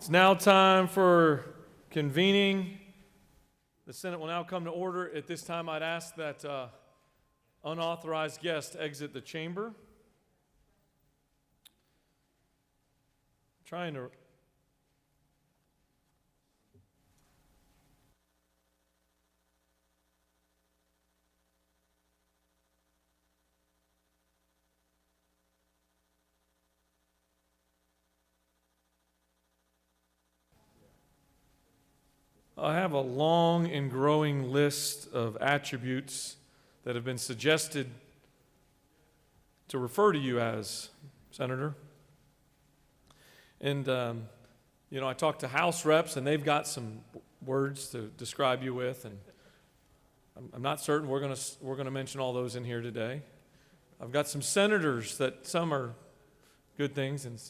It's now time for convening. The Senate will now come to order. At this time, I'd ask that unauthorized guests exit the chamber. Trying to I have a long and growing list of attributes that have been suggested to refer to you as, Senator. And, I talked to House reps, and they've got some words to describe you with, and I'm not certain we're gonna mention all those in here today. I've got some senators that some are good things and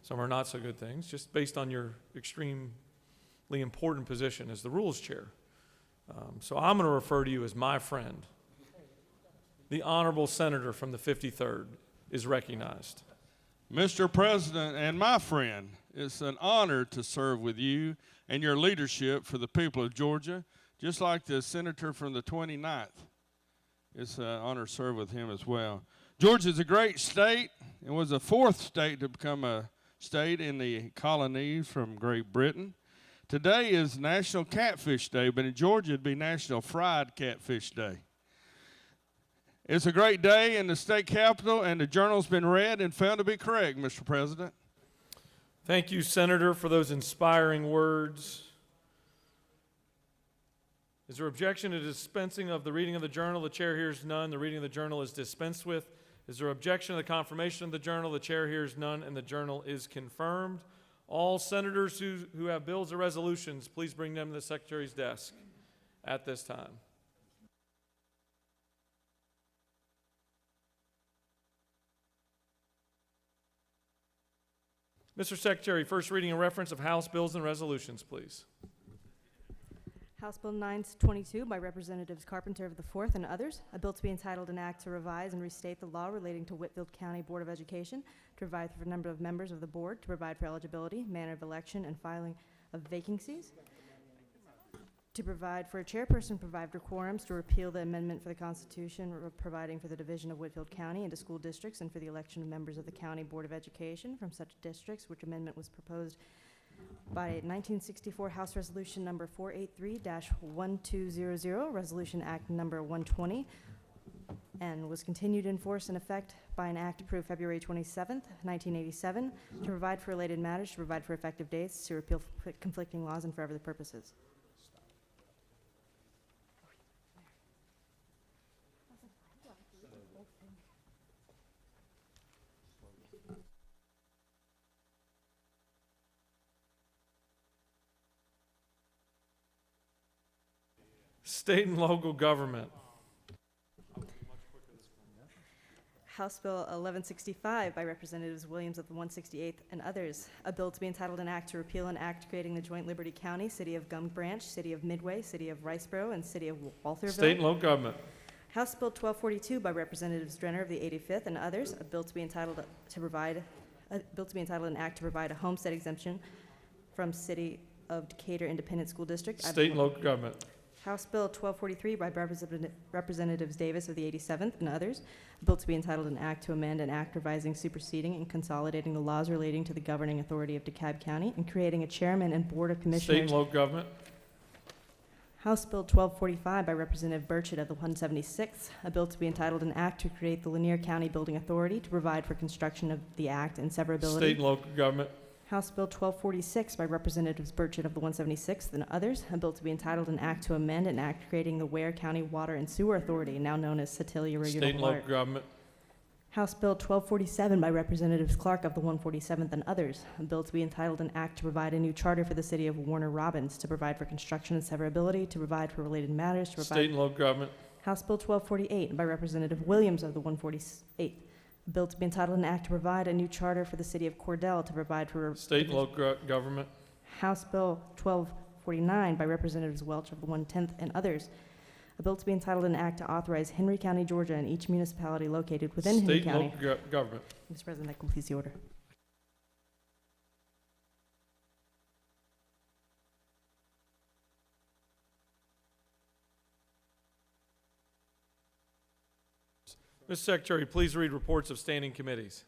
some are not so good things, just based on your extremely important position as the Rules Chair. So I'm going to refer to you as my friend. The honorable senator from the 53rd is recognized. Mr. President and my friend, it's an honor to serve with you and your leadership for the people of Georgia, just like the senator from the 29th. It's an honor to serve with him as well. Georgia is a great state and was the fourth state to become a state in the colonies from Great Britain. Today is National Catfish Day, but in Georgia it'd be National Fried Catfish Day. It's a great day in the state capitol, and the journal's been read and found to be correct, Mr. President. Thank you, Senator, for those inspiring words. Is there objection to dispensing of the reading of the journal? The chair hears none. The reading of the journal is dispensed with. Is there objection to the confirmation of the journal? The chair hears none, and the journal is confirmed. All senators who have bills or resolutions, please bring them to the Secretary's desk at this time. Mr. Secretary, first reading and reference of House bills and resolutions, please. House Bill 922 by Representatives Carpenter of the 4th and others, a bill to be entitled an act to revise and restate the law relating to Whitfield County Board of Education, to provide for the number of members of the board, to provide for eligibility, manner of election, and filing of vacancies, to provide for a chairperson, provide for quorums, to repeal the amendment for the Constitution providing for the division of Whitfield County into school districts and for the election of members of the County Board of Education from such districts, which amendment was proposed by 1964 House Resolution number 483-1200, Resolution Act number 120, and was continued in force and effect by an act approved February 27th, 1987, to provide for related matters, to provide for effective dates, to repeal conflicting laws, and for other purposes. State and local government. House Bill 1165 by Representatives Williams of the 168th and others, a bill to be entitled an act to repeal an act creating the joint Liberty County, City of Gum Branch, City of Midway, City of Riceboro, and City of Waltherville. State and local government. House Bill 1242 by Representatives Drenner of the 85th and others, a bill to be entitled an act to provide a homestead exemption from City of Decatur Independent School District. State and local government. House Bill 1243 by Representatives Davis of the 87th and others, a bill to be entitled an act to amend an act revising, superseding, and consolidating the laws relating to the governing authority of DeKalb County and creating a chairman and board of commissioners. State and local government. House Bill 1245 by Representative Burchett of the 176th, a bill to be entitled an act to create the Lanier County Building Authority to provide for construction of the act and severability. State and local government. House Bill 1246 by Representatives Burchett of the 176th and others, a bill to be entitled an act to amend an act creating the Ware County Water and Sewer Authority, now known as Satilia Regional State and Water. local government. House Bill 1247 by Representatives Clark of the 147th and others, a bill to be entitled an act to provide a new charter for the city of Warner Robins, to provide for construction and severability, to provide for related matters, to provide... State and local government. House Bill 1248 by Representative Williams of the 148th, a bill to be entitled an act to provide a new charter for the city of Cordell, to provide for... State and local government. House Bill 1249 by Representatives Welch of the 110th and others, a bill to be entitled an act to authorize Henry County, Georgia, and each municipality located within Henry State and County. local government. Mr. President, that completes the order. Mr. Secretary, please read reports of standing committees.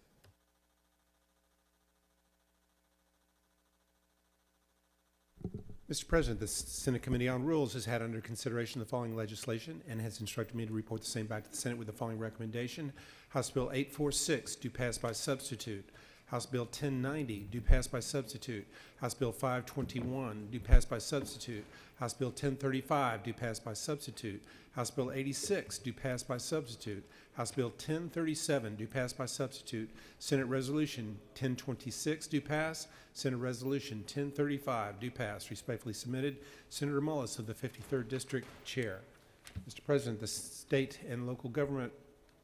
Mr. President, the Senate Committee on Rules has had under consideration the following legislation and has instructed me to report the same back to the Senate with the following recommendation. House Bill 846, due pass by substitute. House Bill 1090, due pass by substitute. House Bill 521, due pass by substitute. House Bill 1035, due pass by substitute. House Bill 86, due pass by substitute. House Bill 1037, due pass by substitute. Senate Resolution 1026, due pass. Senate Resolution 1035, due pass. Respectfully submitted, Senator Mullis of the 53rd District, Chair. Mr. President, the State and Local Government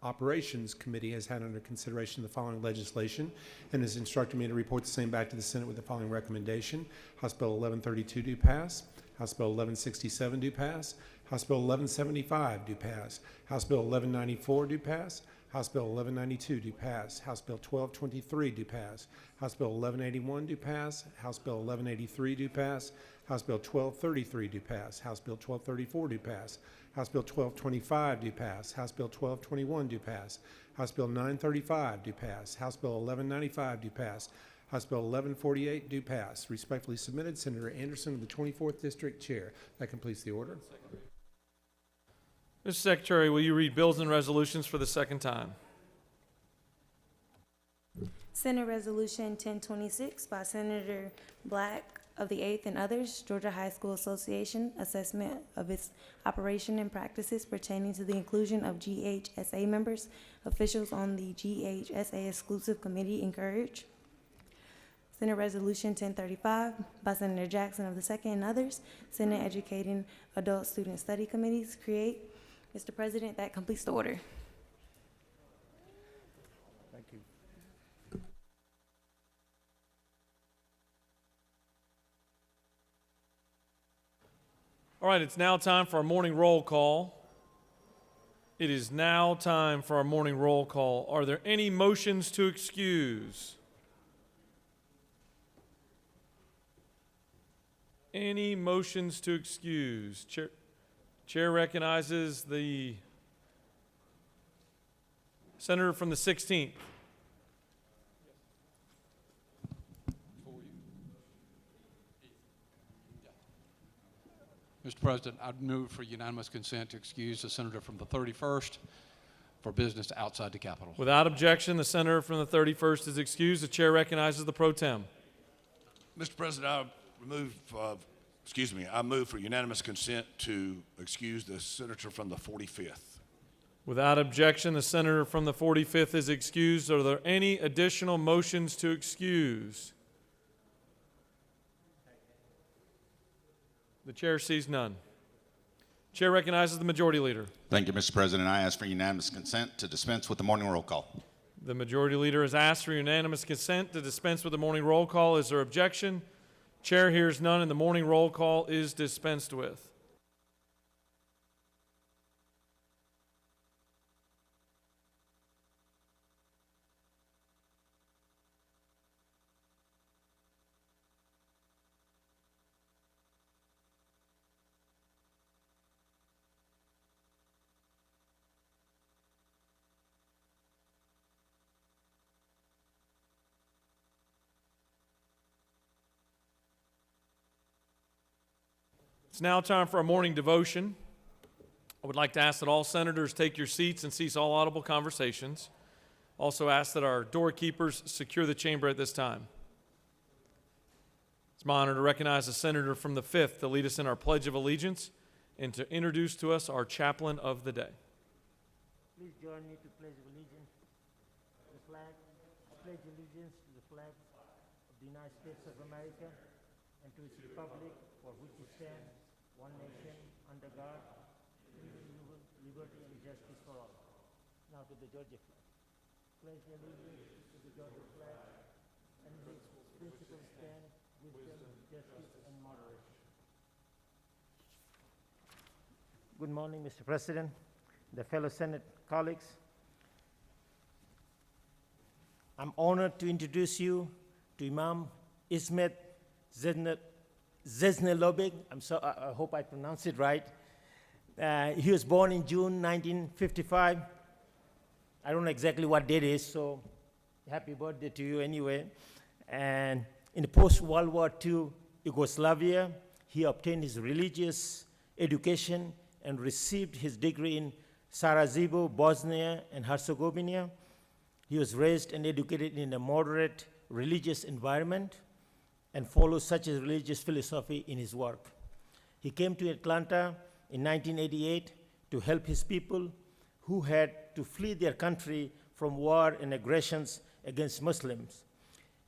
Operations Committee has had under consideration the following legislation and has instructed me to report the same back to the Senate with the following recommendation. House Bill 1132, due pass. House Bill 1167, due pass. House Bill 1175, due pass. House Bill 1194, due pass. House Bill 1192, due pass. House Bill 1223, due pass. House Bill 1181, due pass. House Bill 1183, due pass. House Bill 1233, due pass. House Bill 1234, due pass. House Bill 1225, due pass. House Bill 1221, due pass. House Bill 935, due pass. House Bill 1195, due pass. House Bill 1148, due pass. Respectfully submitted, Senator Anderson of the 24th District, Chair. That completes the order. Mr. Secretary, will you read bills and resolutions for the second time? Senate Resolution 1026 by Senator Black of the 8th and others, Georgia High School Association, assessment of its operation and practices pertaining to the inclusion of GHSA members, officials on the GHSA Exclusive Committee encourage. Senate Resolution 1035 by Senator Jackson of the 2nd and others, Senate Educating Adult Student Study Committees create. Mr. President, that completes the order. Thank you. All right, it's now time for our morning roll call. It is now time for our morning roll call. Are there any motions to excuse? Any motions to excuse? Chair recognizes the senator from the 16th. Mr. President, I'd move for unanimous consent to excuse the senator from the 31st for business outside the Capitol. Without objection, the senator from the 31st is excused. The chair recognizes the pro tem. Mr. President, I move for unanimous consent to excuse the senator from the 45th. Without objection, the senator from the 45th is excused. Are there any additional motions to excuse? The chair sees none. Chair recognizes the majority leader. Thank you, Mr. President. I ask for unanimous consent to dispense with the morning roll call. The majority leader has asked for unanimous consent to dispense with the morning roll call. Is there objection? Chair hears none, and the morning roll call is dispensed with. It's now time for our morning devotion. I would like to ask that all senators take your seats and cease all audible conversations. Also ask that our doorkeepers secure the chamber at this time. It's my honor to recognize the senator from the 5th to lead us in our Pledge of Allegiance and to introduce to us our chaplain of the day. Please join me to pledge allegiance to the flag. I pledge allegiance to the flag of the United States of America and to its republic for which it stands, one nation, under God, indivisible, liberty and justice for all. Now to the Georgia flag. Pledge allegiance to the Georgia flag and its principles stand, wisdom, justice, and moderation. Good morning, Mr. President, the fellow Senate colleagues. I'm honored to introduce you to Imam Ismet Zeznelobig. I hope I pronounced it right. He was born in June 1955 I don't know exactly what date is, so happy birthday to you anyway. And in the post-World War II Yugoslavia, he obtained his religious education and received his degree in Sarajevo, Bosnia and Herzegovina. He was raised and educated in a moderate religious environment and follows such a religious philosophy in his work. He came to Atlanta in 1988 to help his people who had to flee their country from war and aggressions against Muslims,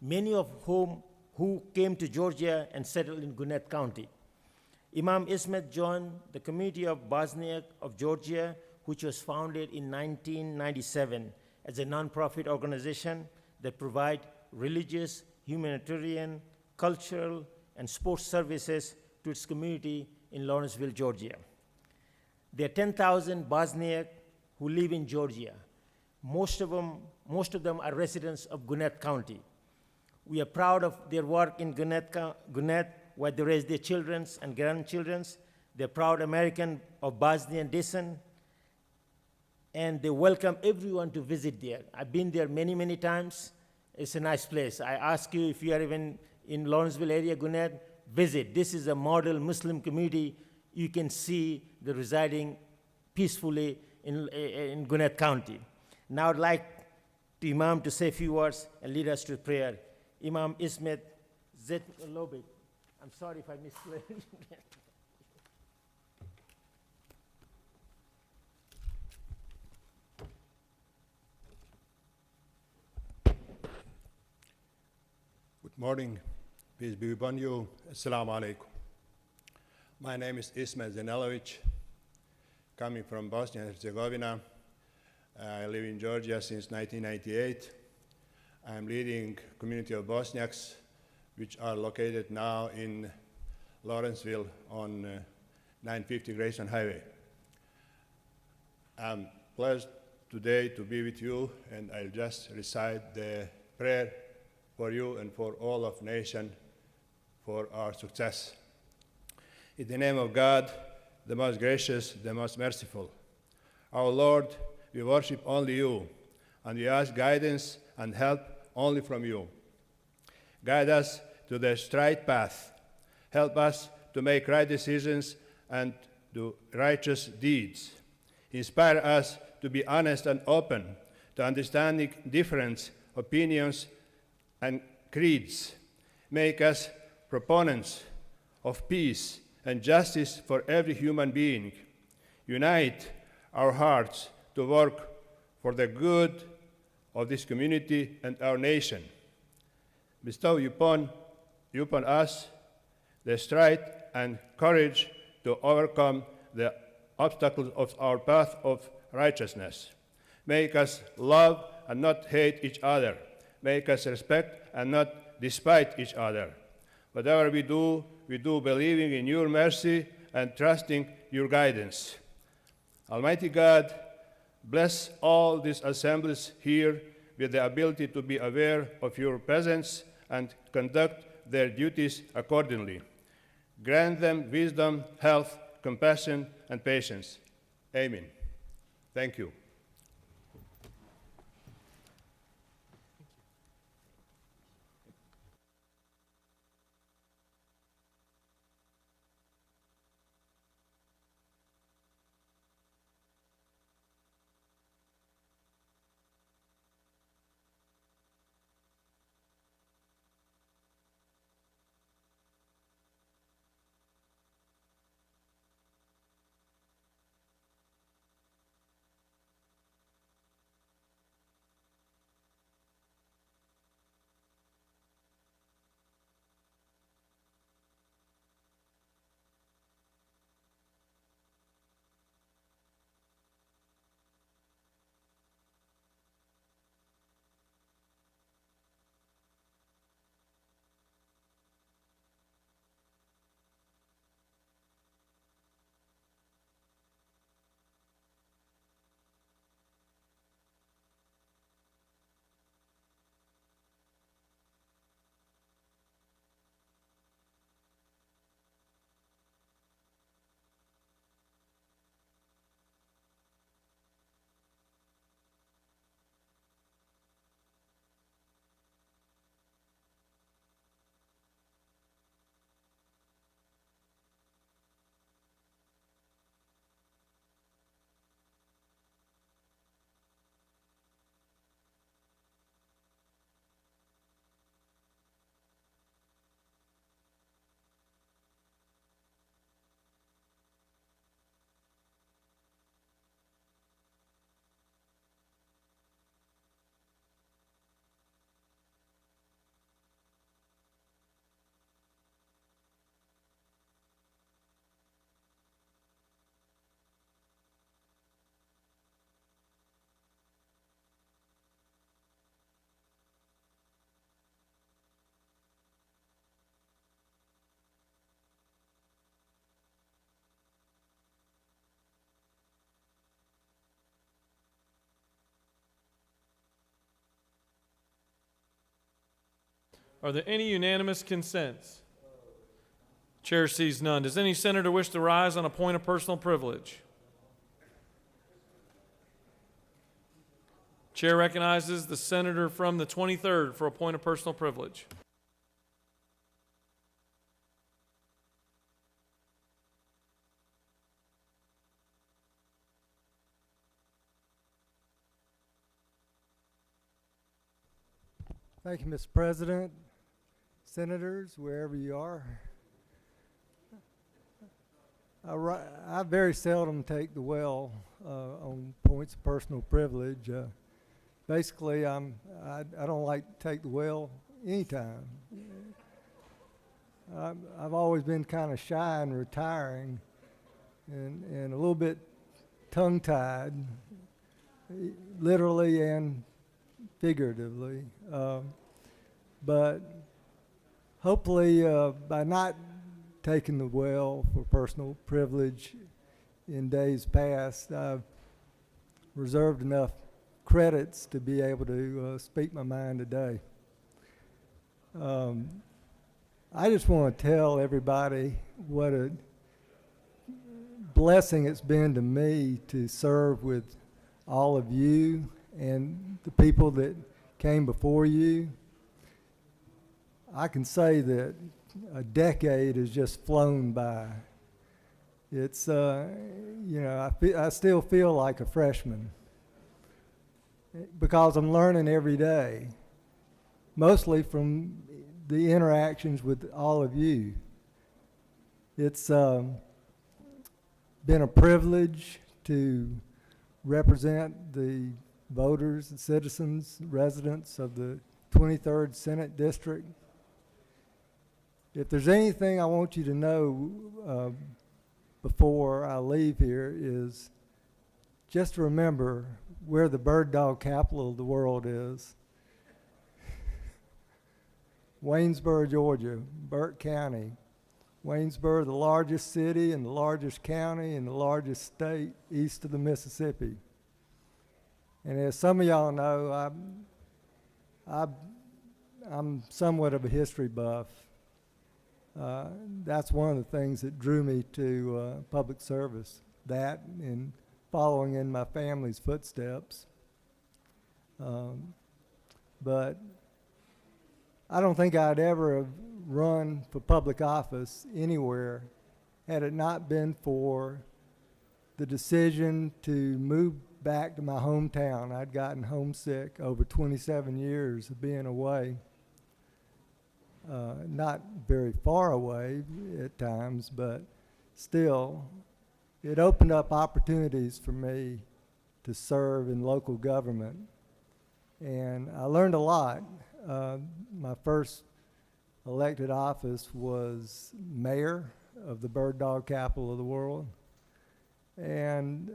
many of whom who came to Georgia and settled in Gwinnett County. Imam Ismet joined the community of Bosniak of Georgia, which was founded in 1997 as a nonprofit organization that provide religious, humanitarian, cultural, and sports services to its community in Lawrenceville, Georgia. There are 10,000 Bosniak who live in Georgia. Most of them are residents of Gwinnett County. We are proud of their work in Gwinnett, where they raise their children and grandchildren. They're proud American of Bosnian descent, and they welcome everyone to visit there. I've been there many, many times. It's a nice place. I ask you, if you are even in Lawrenceville area, Gwinnett, visit. This is a model Muslim community. You can see the residing peacefully in Gwinnett County. Now I'd like the Imam to say a few words and lead us to prayer. Imam Ismet Zet Lobik. I'm sorry if I misplayed. Good morning. Peace be upon you. Assalamu alaikum. My name is Ismet Zenelovic, coming from Bosnia and Herzegovina. I live in Georgia since 1998. I'm leading community of Bosniaks, which are located now in Lawrenceville on 950 Grayson Highway. I'm blessed today to be with you, and I'll just recite the prayer for you and for all of nation for our success. In the name of God, the most gracious, the most merciful. Our Lord, we worship only you, and we ask guidance and help only from you. Guide us to the straight path. Help us to make right decisions and do righteous deeds. Inspire us to be honest and open to understanding different opinions and creeds. Make us proponents of peace and justice for every human being. Unite our hearts to work for the good of this community and our nation. Bestow upon us the strength and courage to overcome the obstacles of our path of righteousness. Make us love and not hate each other. Make us respect and not despise each other. Whatever we do believing in your mercy and trusting your guidance. Almighty God, bless all these assemblies here with the ability to be aware of your presence and conduct their duties accordingly. Grant them wisdom, health, compassion, and patience. Amen. Thank you. Are there any unanimous consents? Chair sees none. Does any senator wish to rise on a point of personal privilege? Chair recognizes the senator from the 23rd for a point of personal privilege. Thank you, Mr. President, senators, wherever you are. I very seldom take the well on points of personal privilege. Basically, I don't like to take the well anytime. I've always been kind of shy and retiring, and a little bit tongue-tied, literally and figuratively. But hopefully, by not taking the well for personal privilege in days past, I've reserved enough credits to be able to speak my mind today. I just want to tell everybody what a blessing it's been to me to serve with all of you and the people that came before you. I can say that a decade has just flown by. It's, I still feel like a freshman because I'm learning every day, mostly from the interactions with all of you. It's been a privilege to represent the voters, the citizens, residents of the 23rd Senate District. If there's anything I want you to know before I leave here is just remember where the bird dog capital of the world is. Waynesboro, Georgia, Burt County. Waynesboro, the largest city and the largest county and the largest state east of the Mississippi. And as some of y'all know, I'm somewhat of a history buff. That's one of the things that drew me to public service, that and following in my family's footsteps. But I don't think I'd ever have run for public office anywhere had it not been for the decision to move back to my hometown. I'd gotten homesick over 27 years of being away. Not very far away at times, but still, it opened up opportunities for me to serve in local government. And I learned a lot. My first elected office was mayor of the bird dog capital of the world. And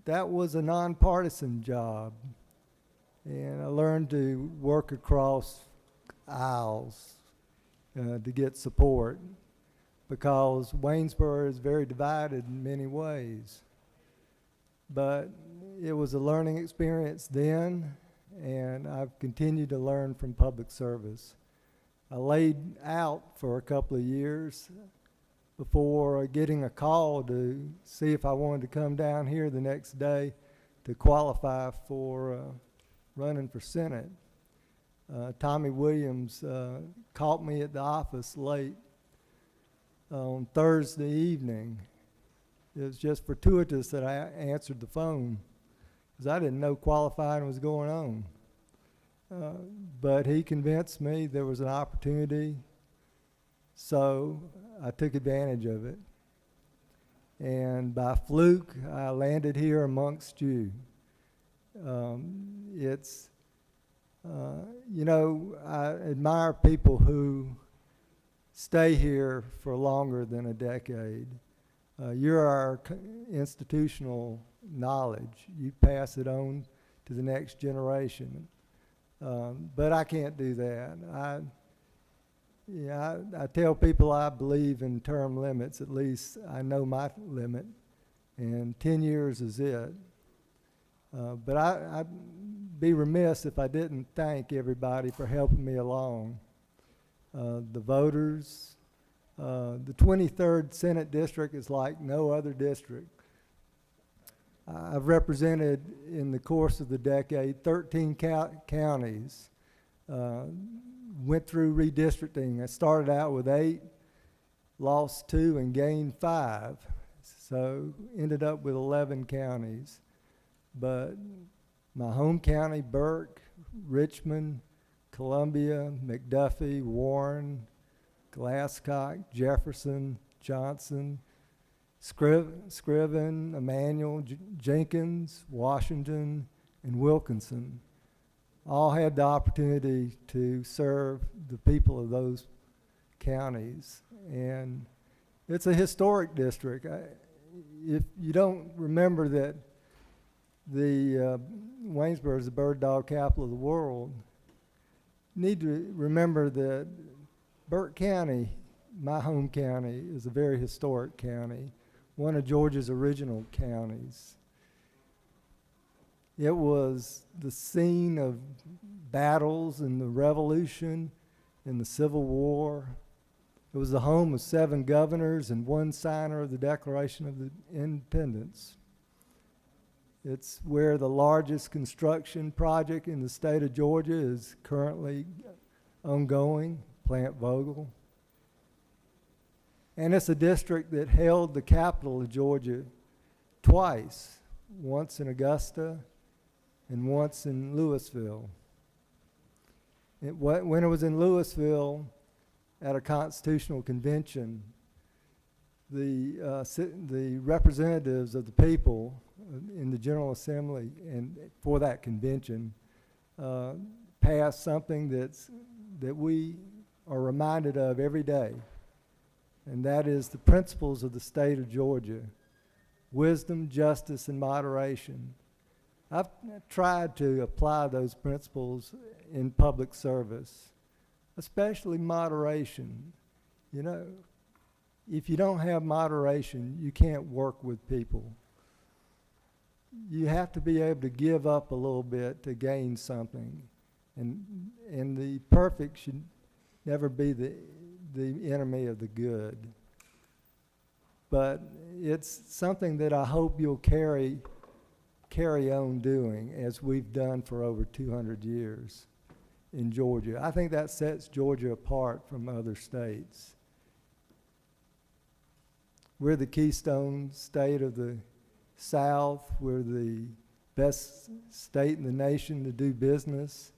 that was a nonpartisan job. And I learned to work across aisles to get support because Waynesboro is very divided in many ways. But it was a learning experience then, and I've continued to learn from public service. I laid out for a couple of years before getting a call to see if I wanted to come down here the next day to qualify for running for Senate. Tommy Williams caught me at the office late on Thursday evening. It was just fortuitous that I answered the phone because I didn't know qualifying was going on. But he convinced me there was an opportunity, so I took advantage of it. And by fluke, I landed here amongst you. I admire people who stay here for longer than a decade. You're our institutional knowledge. You pass it on to the next generation. But I can't do that. I tell people I believe in term limits. At least I know my limit, and 10 years is it. But I'd be remiss if I didn't thank everybody for helping me along. The voters, the 23rd Senate District is like no other district. I've represented in the course of the decade 13 counties, went through redistricting. I started out with 8, lost 2 and gained 5, so ended up with 11 counties. But my home county, Burke, Richmond, Columbia, McDuffie, Warren, Glasscock, Jefferson, Johnson, Scriven, Emanuel, Jenkins, Washington, and Wilkinson all had the opportunity to serve the people of those counties. And it's a historic district. If you don't remember that Waynesboro is the bird dog capital of the world, you need to remember that Burke County, my home county, is a very historic county, one of Georgia's original counties. It was the scene of battles in the Revolution, in the Civil War. It was the home of 7 governors and 1 signer of the Declaration of Independence. It's where the largest construction project in the state of Georgia is currently ongoing, Plant Vogel. And it's a district that held the capital of Georgia twice, once in Augusta and once in Louisville. When it was in Louisville at a constitutional convention, the representatives of the people in the General Assembly and for that convention passed something that we are reminded of every day, and that is the principles of the state of Georgia: wisdom, justice, and moderation. I've tried to apply those principles in public service, especially moderation. You know, if you don't have moderation, you can't work with people. You have to be able to give up a little bit to gain something. And the perfect should never be the enemy of the good. But it's something that I hope you'll carry on doing, as we've done for over 200 years in Georgia. I think that sets Georgia apart from other states. We're the keystone state of the South. We're the best state in the nation to do business.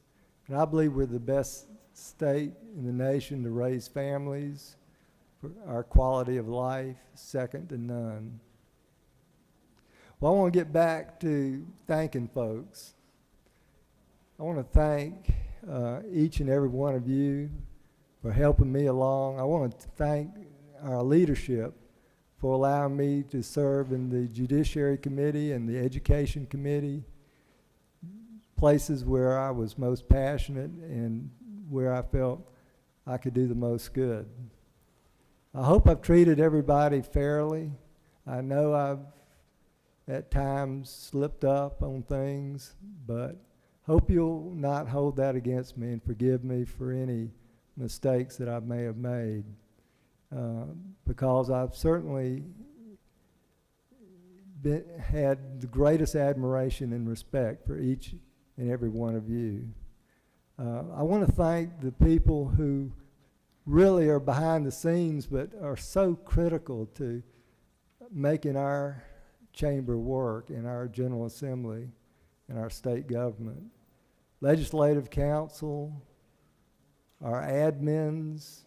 And I believe we're the best state in the nation to raise families, for our quality of life, second to none. Well, I want to get back to thanking folks. I want to thank each and every one of you for helping me along. I want to thank our leadership for allowing me to serve in the Judiciary Committee and the Education Committee, places where I was most passionate and where I felt I could do the most good. I hope I've treated everybody fairly. I know I've at times slipped up on things, but hope you'll not hold that against me and forgive me for any mistakes that I may have made. Because I've certainly had the greatest admiration and respect for each and every one of you. I want to thank the people who really are behind the scenes but are so critical to making our chamber work in our General Assembly and our state government. Legislative Council, our admins,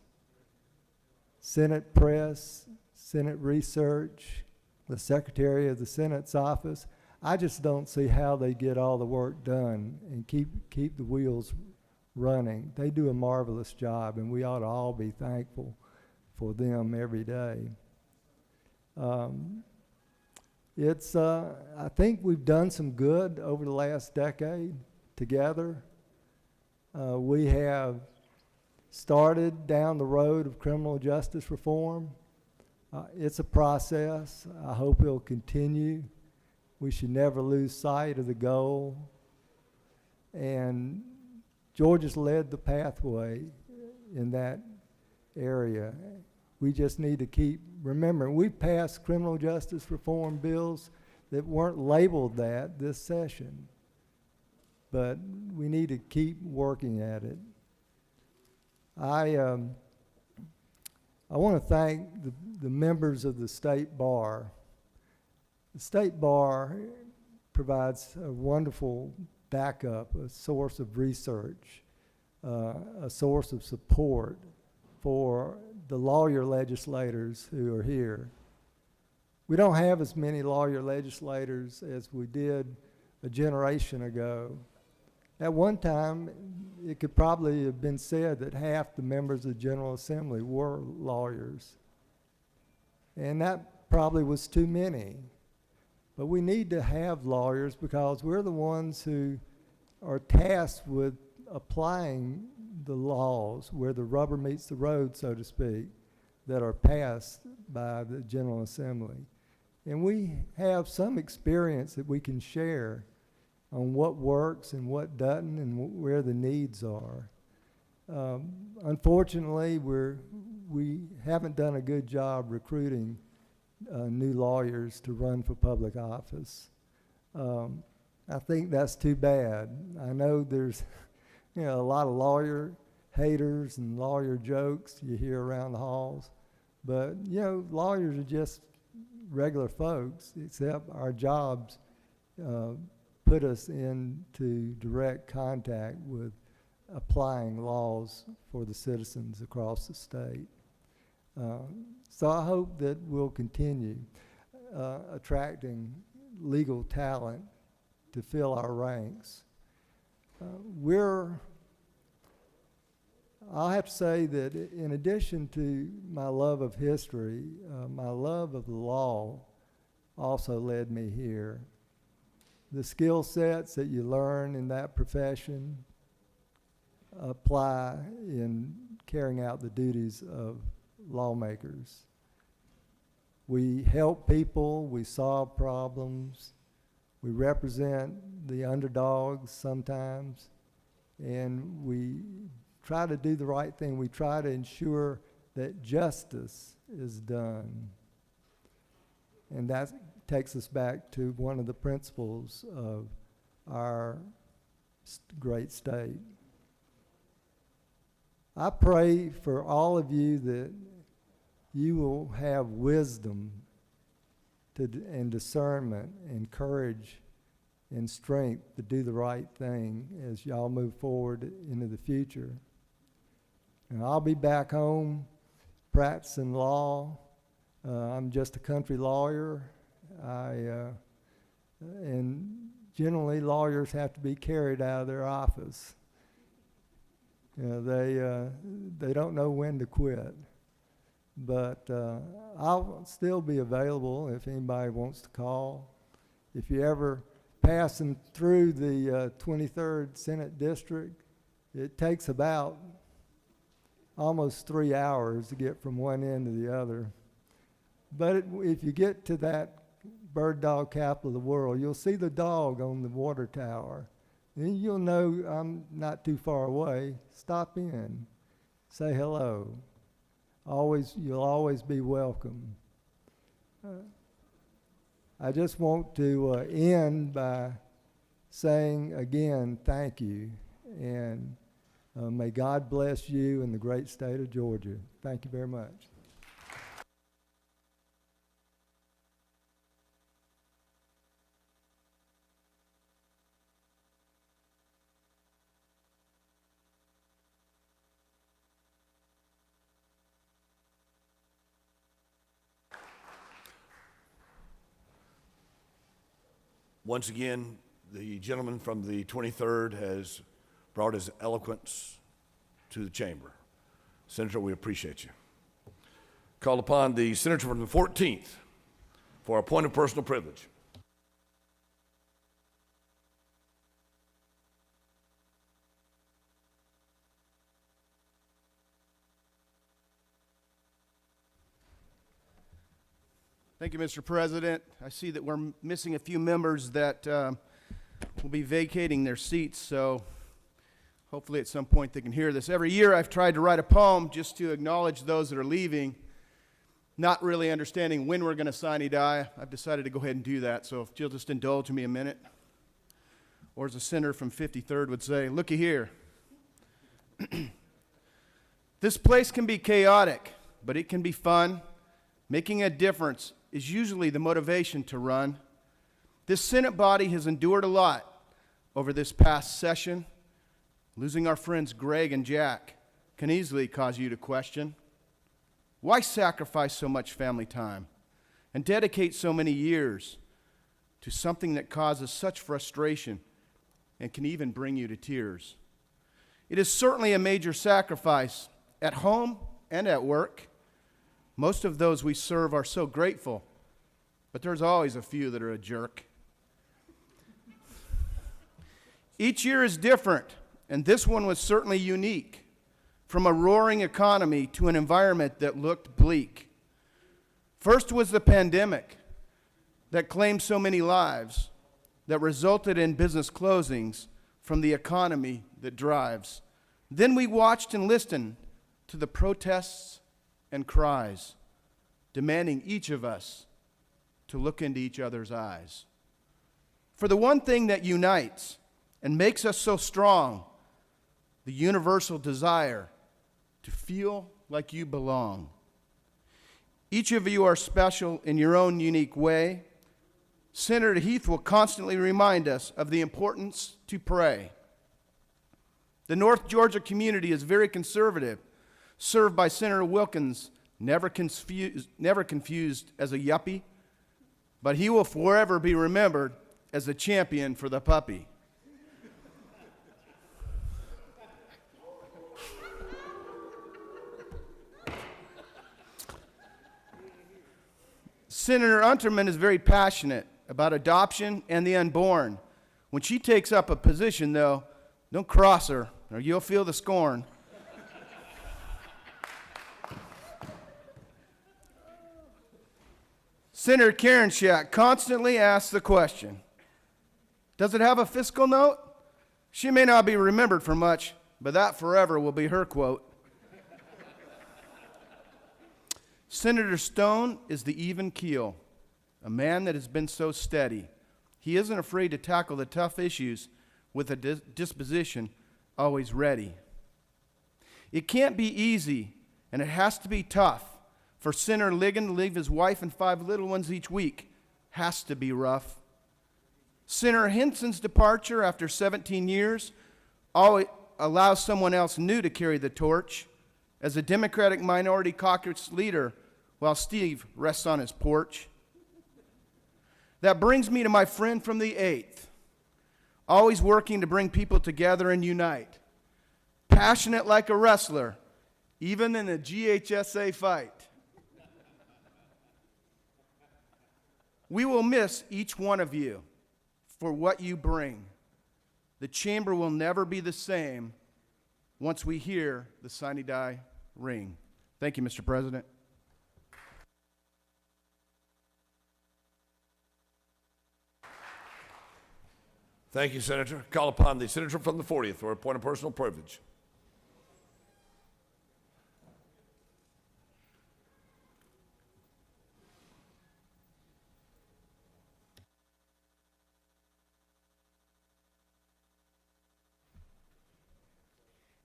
Senate Press, Senate Research, the Secretary of the Senate's office. I just don't see how they get all the work done and keep the wheels running. They do a marvelous job, and we ought to all be thankful for them every day. I think we've done some good over the last decade together. We have started down the road of criminal justice reform. It's a process. I hope it'll continue. we should never lose sight of the goal. And Georgia's led the pathway in that area. We just need to keep remembering, we've passed criminal justice reform bills that weren't labeled that this session, but we need to keep working at it. I want to thank the members of the State Bar. The State Bar provides a wonderful backup, a source of research, a source of support for the lawyer legislators who are here. We don't have as many lawyer legislators as we did a generation ago. At one time, it could probably have been said that half the members of the General Assembly were lawyers. And that probably was too many. But we need to have lawyers because we're the ones who are tasked with applying the laws where the rubber meets the road, so to speak, that are passed by the General Assembly. And we have some experience that we can share on what works and what doesn't and where the needs are. Unfortunately, we haven't done a good job recruiting new lawyers to run for public office. I think that's too bad. I know there's a lot of lawyer haters and lawyer jokes you hear around the halls, but lawyers are just regular folks, except our jobs put us into direct contact with applying laws for the citizens across the state. So I hope that we'll continue attracting legal talent to fill our ranks. I'll have to say that in addition to my love of history, my love of the law also led me here. The skill sets that you learn in that profession apply in carrying out the duties of lawmakers. We help people, we solve problems, we represent the underdogs sometimes, and we try to do the right thing. We try to ensure that justice is done. And that takes us back to one of the principles of our great state. I pray for all of you that you will have wisdom and discernment and courage and strength to do the right thing as y'all move forward into the future. And I'll be back home practicing law. I'm just a country lawyer. And generally lawyers have to be carried out of their office. They don't know when to quit. But I'll still be available if anybody wants to call. If you're ever passing through the 23rd Senate District, it takes about almost 3 hours to get from one end to the other. But if you get to that bird dog capital of the world, you'll see the dog on the water tower. Then you'll know I'm not too far away. Stop in, say hello. You'll always be welcome. I just want to end by saying again, thank you, and may God bless you and the great state of Georgia. Thank you very much. Once again, the gentleman from the 23rd has brought his eloquence to the chamber. Senator, we appreciate you. Call upon the senator from the 14th for a point of personal privilege. Thank you, Mr. President. I see that we're missing a few members that will be vacating their seats, so hopefully at some point they can hear this. Every year I've tried to write a poem just to acknowledge those that are leaving, not really understanding when we're going to sine die. I've decided to go ahead and do that, so if you'll just indulge me a minute. Or as a senator from 53rd would say, looky here. This place can be chaotic, but it can be fun. Making a difference is usually the motivation to run. This Senate body has endured a lot over this past session. Losing our friends Greg and Jack can easily cause you to question, why sacrifice so much family time and dedicate so many years to something that causes such frustration and can even bring you to tears? It is certainly a major sacrifice at home and at work. Most of those we serve are so grateful, but there's always a few that are a jerk. Each year is different, and this one was certainly unique, from a roaring economy to an environment that looked bleak. First was the pandemic that claimed so many lives, that resulted in business closings from the economy that drives. Then we watched and listened to the protests and cries, demanding each of us to look into each other's eyes. For the one thing that unites and makes us so strong, the universal desire to feel like you belong. Each of you are special in your own unique way. Senator Heath will constantly remind us of the importance to pray. The North Georgia community is very conservative, served by Senator Wilkins, never confused as a yuppie, but he will forever be remembered as a champion for the puppy. Senator Unterman is very passionate about adoption and the unborn. When she takes up a position, though, don't cross her or you'll feel the scorn. Senator Karen Shak constantly asks the question, does it have a fiscal note? She may not be remembered for much, but that forever will be her quote. Senator Stone is the even keel, a man that has been so steady. He isn't afraid to tackle the tough issues with a disposition always ready. It can't be easy, and it has to be tough. For Senator Ligon to leave his wife and 5 little ones each week has to be rough. Senator Henson's departure after 17 years allows someone else new to carry the torch as a Democratic minority caucus leader while Steve rests on his porch. That brings me to my friend from the 8th, always working to bring people together and unite, passionate like a wrestler, even in a GHSA fight. We will miss each one of you for what you bring. The chamber will never be the same once we hear the sine die ring. Thank you, Mr. President. Thank you, Senator. Call upon the senator from the 40th for a point of personal privilege.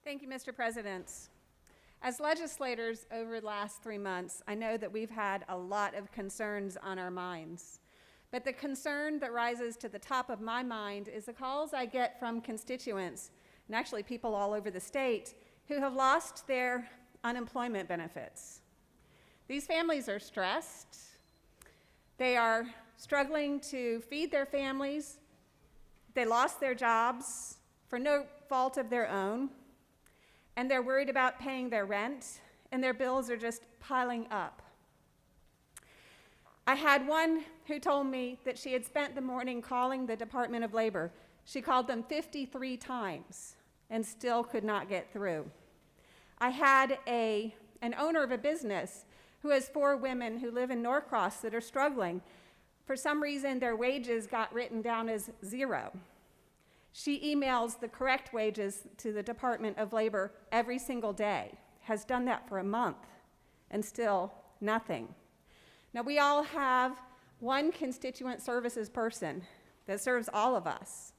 Thank you, Mr. President. As legislators over the last 3 months, I know that we've had a lot of concerns on our minds. But the concern that rises to the top of my mind is the calls I get from constituents, and actually people all over the state, who have lost their unemployment benefits. These families are stressed. They are struggling to feed their families. They lost their jobs for no fault of their own. And they're worried about paying their rent, and their bills are just piling up. I had one who told me that she had spent the morning calling the Department of Labor. She called them 53 times and still could not get through. I had an owner of a business who has 4 women who live in Norcross that are struggling. For some reason, their wages got written down as 0. She emails the correct wages to the Department of Labor every single day, has done that for a month, and still nothing. Now, we all have one constituent services person that serves all of us.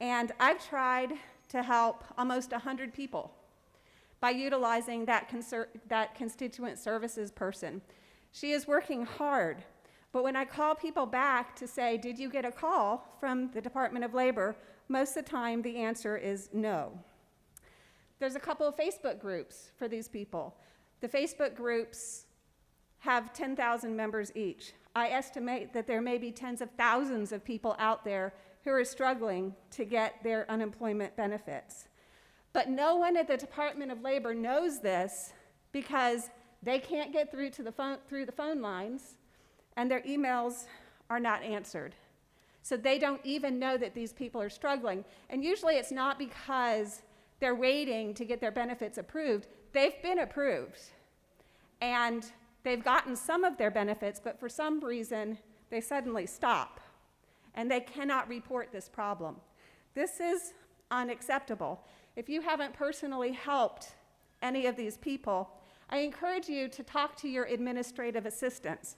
And I've tried to help almost 100 people by utilizing that constituent services person. She is working hard, but when I call people back to say, did you get a call from the Department of Labor, most of the time the answer is no. There's a couple of Facebook groups for these people. The Facebook groups have 10,000 members each. I estimate that there may be tens of thousands of people out there who are struggling to get their unemployment benefits. But no one at the Department of Labor knows this because they can't get through to the phone lines, and their emails are not answered. So they don't even know that these people are struggling. And usually it's not because they're waiting to get their benefits approved. They've been approved, and they've gotten some of their benefits, but for some reason, they suddenly stop, and they cannot report this problem. This is unacceptable. If you haven't personally helped any of these people, I encourage you to talk to your administrative assistants,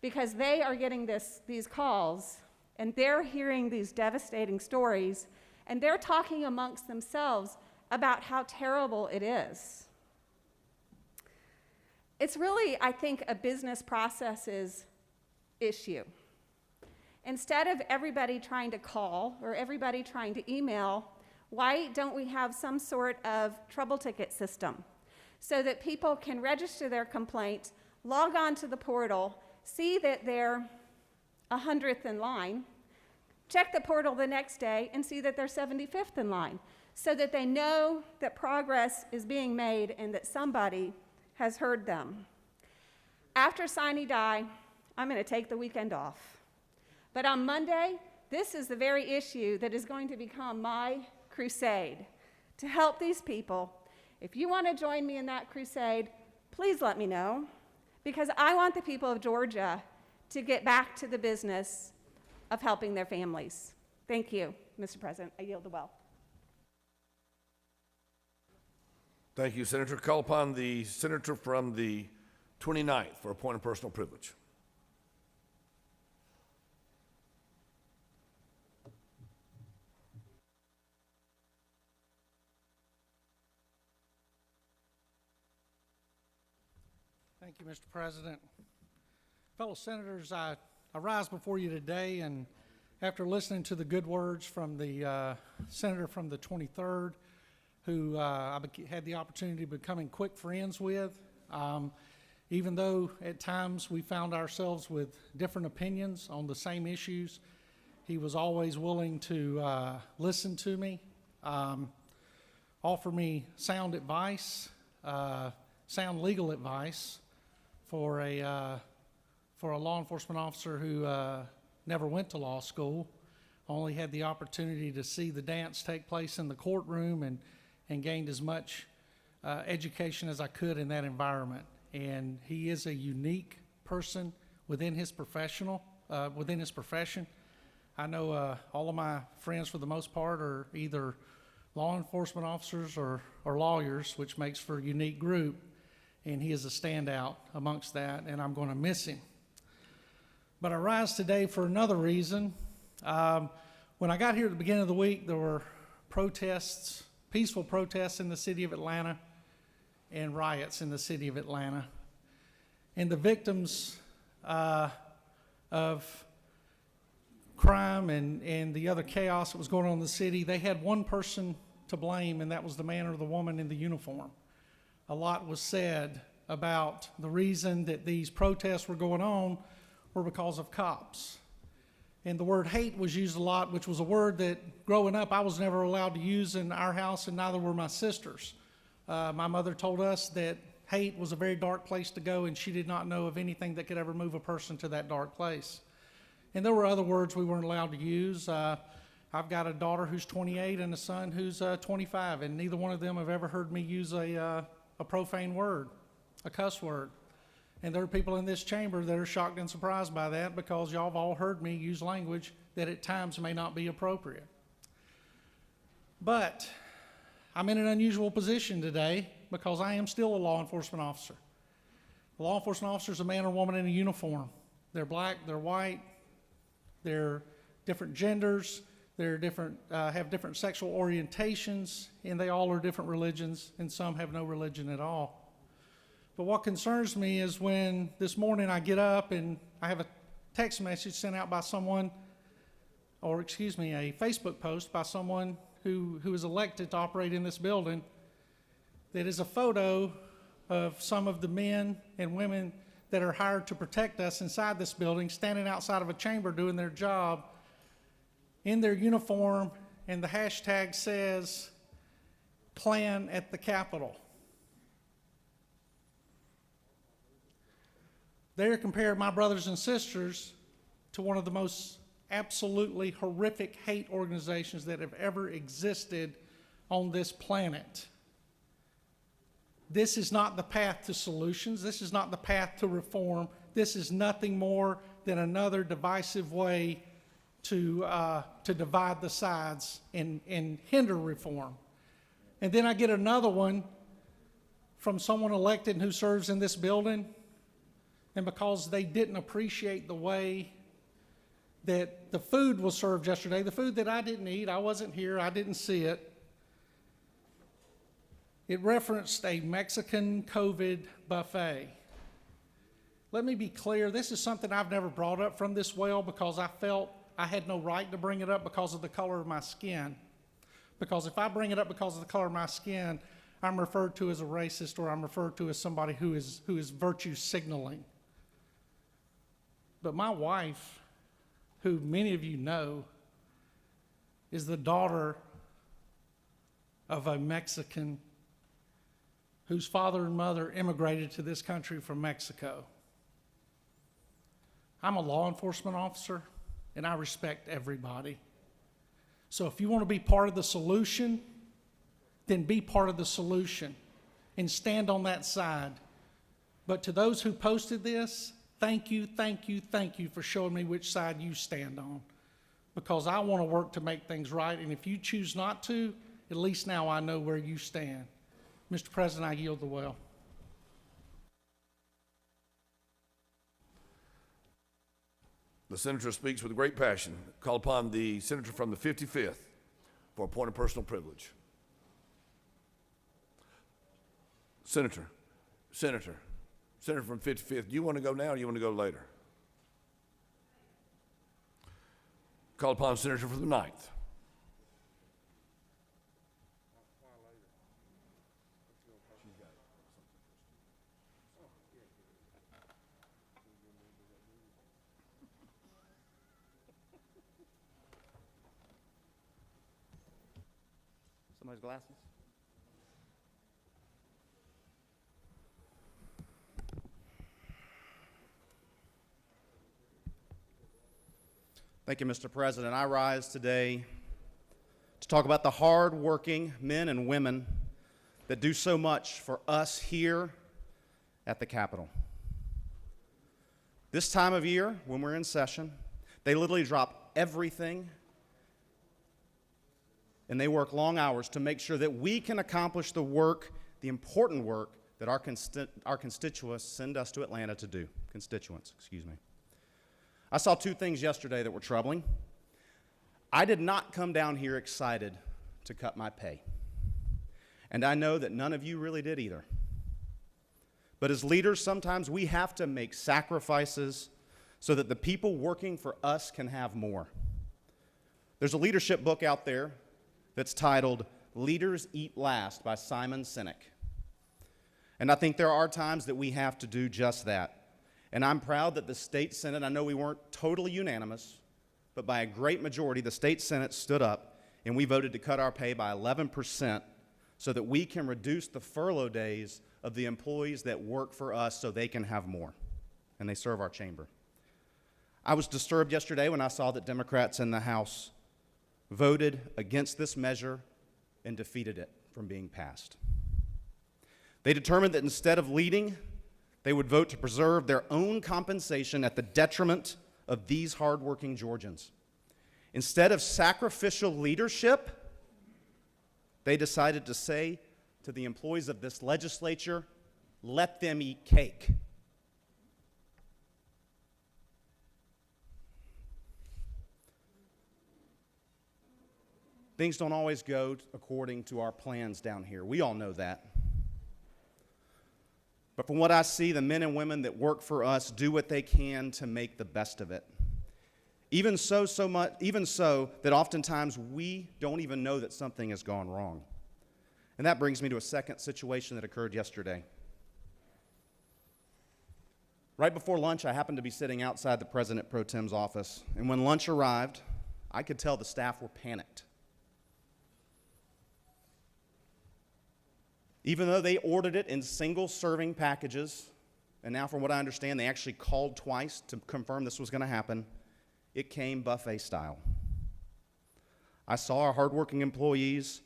because they are getting these calls, and they're hearing these devastating stories, and they're talking amongst themselves about how terrible it is. It's really, I think, a business processes issue. Instead of everybody trying to call or everybody trying to email, why don't we have some sort of trouble ticket system so that people can register their complaint, log on to the portal, see that they're 100th in line, check the portal the next day and see that they're 75th in line, so that they know that progress is being made and that somebody has heard them. After sine die, I'm going to take the weekend off. But on Monday, this is the very issue that is going to become my crusade to help these people. If you want to join me in that crusade, please let me know, because I want the people of Georgia to get back to the business of helping their families. Thank you, Mr. President. I yield the well. Thank you, Senator. Call upon the senator from the 29th for a point of personal privilege. Thank you, Mr. President. Fellow senators, I rise before you today, and after listening to the good words from the senator from the 23rd, who I had the opportunity of becoming quick friends with, even though at times we found ourselves with different opinions on the same issues, he was always willing to listen to me, offer me sound advice, sound legal advice for a law enforcement officer who never went to law school, only had the opportunity to see the dance take place in the courtroom and gained as much education as I could in that environment. And he is a unique person within his profession. I know all of my friends, for the most part, are either law enforcement officers or lawyers, which makes for a unique group. And he is a standout amongst that, and I'm going to miss him. But I rise today for another reason. When I got here at the beginning of the week, there were protests, peaceful protests in the city of Atlanta and riots in the city of Atlanta. And the victims of crime and the other chaos that was going on in the city, they had one person to blame, and that was the man or the woman in the uniform. A lot was said about the reason that these protests were going on were because of cops. And the word hate was used a lot, which was a word that growing up I was never allowed to use in our house, and neither were my sisters. My mother told us that hate was a very dark place to go, and she did not know of anything that could ever move a person to that dark place. And there were other words we weren't allowed to use. I've got a daughter who's 28 and a son who's 25, and neither one of them have ever heard me use a profane word, a cuss word. And there are people in this chamber that are shocked and surprised by that because y'all have all heard me use language that at times may not be appropriate. But I'm in an unusual position today because I am still a law enforcement officer. A law enforcement officer is a man or woman in a uniform. They're black, they're white, they're different genders, they're different, have different sexual orientations, and they all are different religions, and some have no religion at all. But what concerns me is when this morning I get up and I have a text message sent out by someone, or excuse me, a Facebook post by someone who is elected to operate in this building, that is a photo of some of the men and women that are hired to protect us inside this building, standing outside of a chamber doing their job in their uniform, and the hashtag says, Klan at the Capitol. They are compared, my brothers and sisters, to one of the most absolutely horrific hate organizations that have ever existed on this planet. This is not the path to solutions. This is not the path to reform. This is nothing more than another divisive way to divide the sides and hinder reform. And then I get another one from someone elected who serves in this building, and because they didn't appreciate the way that the food was served yesterday, the food that I didn't eat, I wasn't here, I didn't see it. It referenced a Mexican COVID buffet. Let me be clear, this is something I've never brought up from this well because I felt I had no right to bring it up because of the color of my skin. Because if I bring it up because of the color of my skin, I'm referred to as a racist, or I'm referred to as somebody who is virtue signaling. But my wife, who many of you know, is the daughter of a Mexican whose father and mother immigrated to this country from Mexico. I'm a law enforcement officer, and I respect everybody. So if you want to be part of the solution, then be part of the solution and stand on that side. But to those who posted this, thank you, thank you, thank you for showing me which side you stand on, because I want to work to make things right, and if you choose not to, at least now I know where you stand. Mr. President, I yield the well. The senator speaks with great passion. Call upon the senator from the 55th for a point of personal privilege. Senator from 55th, do you want to go now or do you want to go later? Call upon senator from the 9th. Somebody's glasses? Thank you, Mr. President. I rise today to talk about the hard-working men and women that do so much for us here at the Capitol. This time of year, when we're in session, they literally drop everything and they work long hours to make sure that we can accomplish the work, the important work that our constituents send us to Atlanta to do. Constituents, excuse me. I saw two things yesterday that were troubling. I did not come down here excited to cut my pay. And I know that none of you really did either. But as leaders, sometimes we have to make sacrifices so that the people working for us can have more. There's a leadership book out there that's titled Leaders Eat Last by Simon Sinek. And I think there are times that we have to do just that. And I'm proud that the state Senate, I know we weren't totally unanimous, but by a great majority, the state Senate stood up and we voted to cut our pay by 11% so that we can reduce the furlough days of the employees that work for us so they can have more, and they serve our chamber. I was disturbed yesterday when I saw that Democrats in the House voted against this measure and defeated it from being passed. They determined that instead of leading they would vote to preserve their own compensation at the detriment of these hardworking Georgians. Instead of sacrificial leadership, they decided to say to the employees of this legislature, let them eat cake. Things don't always go according to our plans down here. We all know that. But from what I see, the men and women that work for us do what they can to make the best of it. Even so that oftentimes we don't even know that something has gone wrong. And that brings me to a second situation that occurred yesterday. Right before lunch, I happened to be sitting outside the President Pro Tem's office, and when lunch arrived, I could tell the staff were panicked. Even though they ordered it in single-serving packages, and now from what I understand, they actually called twice to confirm this was going to happen, it came buffet style. I saw our hardworking employees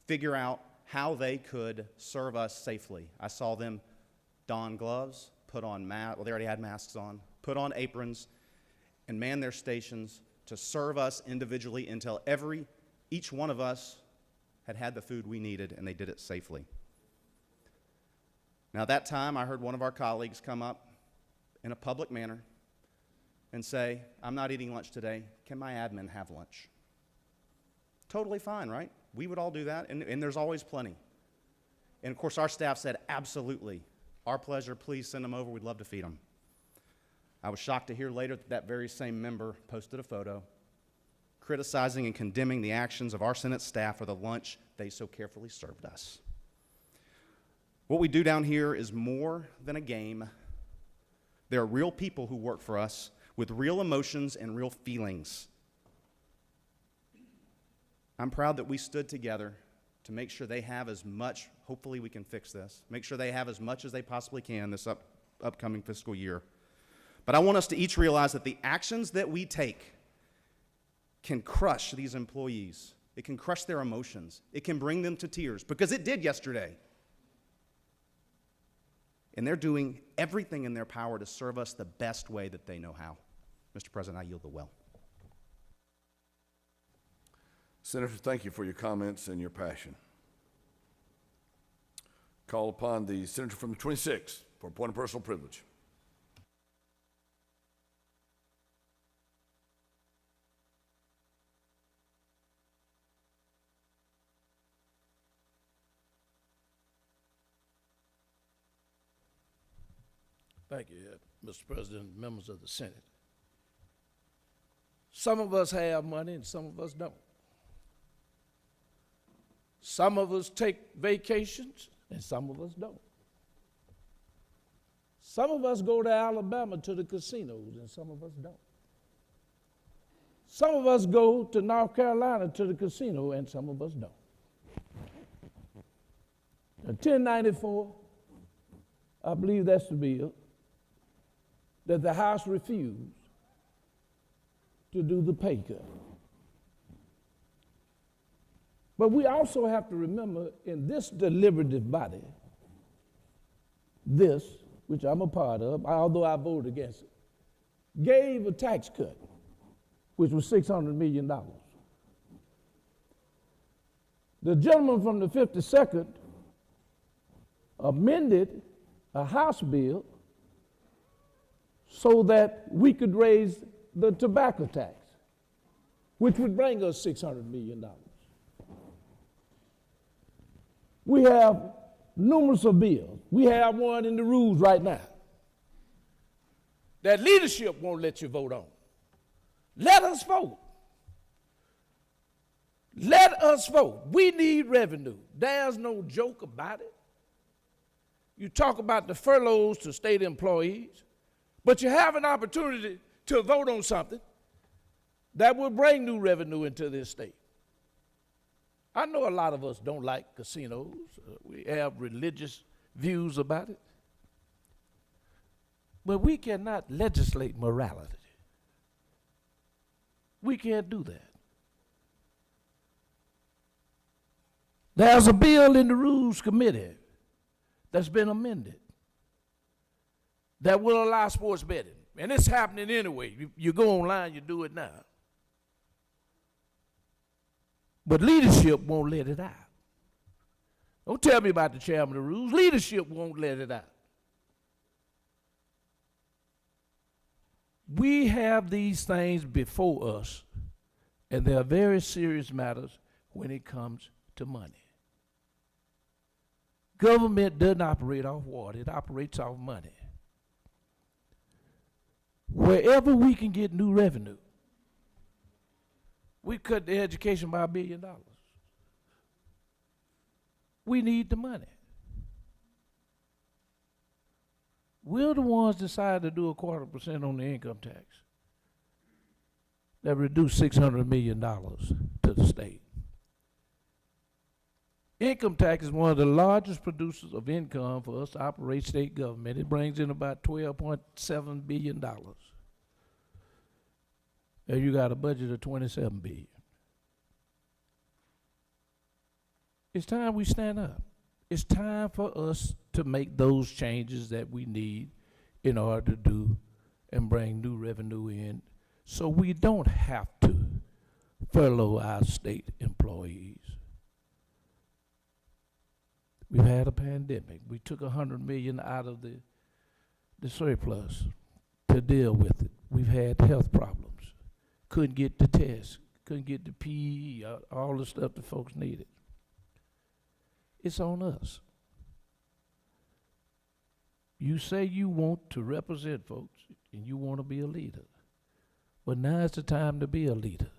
figure out how they could serve us safely. I saw them don gloves, put on masks, well, they already had masks on, put on aprons, and man their stations to serve us individually until each one of us had the food we needed, and they did it safely. Now, at that time, I heard one of our colleagues come up in a public manner and say, I'm not eating lunch today. Can my admin have lunch? Totally fine, right? We would all do that, and there's always plenty. And, of course, our staff said, absolutely. Our pleasure. Please send them over. We'd love to feed them. I was shocked to hear later that that very same member posted a photo criticizing and condemning the actions of our Senate staff for the lunch they so carefully served us. What we do down here is more than a game. There are real people who work for us with real emotions and real feelings. I'm proud that we stood together to make sure they have as much, hopefully we can fix this, make sure they have as much as they possibly can this upcoming fiscal year. But I want us to each realize that the actions that we take can crush these employees. It can crush their emotions. It can bring them to tears, because it did yesterday. And they're doing everything in their power to serve us the best way that they know how. Mr. President, I yield the well. Senator, thank you for your comments and your passion. Call upon the senator from the 26th for a point of personal privilege. Thank you, Mr. President, members of the Senate. Some of us have money and some of us don't. Some of us take vacations and some of us don't. Some of us go to Alabama to the casinos and some of us don't. Some of us go to North Carolina to the casino and some of us don't. Now, 1094, I believe that's the bill that the House refused to do the pay cut. But we also have to remember, in this deliberative body, this, which I'm a part of, although I voted against it, gave a tax cut, which was $600 million. The gentleman from the 52nd amended a House bill so that we could raise the tobacco tax, which would bring us $600 million. We have numerous of bills. We have one in the rules right now that leadership won't let you vote on. Let us vote. Let us vote. We need revenue. There's no joke about it. You talk about the furloughs to state employees, but you have an opportunity to vote on something that will bring new revenue into this state. I know a lot of us don't like casinos. We have religious views about it. But we cannot legislate morality. We can't do that. There's a bill in the Rules Committee that's been amended that will allow sports betting. And it's happening anyway. You go online, you do it now. But leadership won't let it out. Don't tell me about the chairman of the rules. Leadership won't let it out. We have these things before us, and they are very serious matters when it comes to money. Government doesn't operate off water, it operates off money. Wherever we can get new revenue, we cut the education by $1 billion. We need the money. We're the ones decided to do 0.25% on the income tax. That reduced $600 million to the state. Income tax is one of the largest producers of income for us to operate state government. It brings in about $12.7 billion. And you got a budget of $27 billion. It's time we stand up. It's time for us to make those changes that we need in order to do and bring new revenue in, so we don't have to furlough our state employees. We've had a pandemic. We took $100 million out of the surplus to deal with it. We've had health problems. Couldn't get the tests, couldn't get the PE, all the stuff the folks needed. It's on us. You say you want to represent folks and you want to be a leader. But now is the time to be a leader.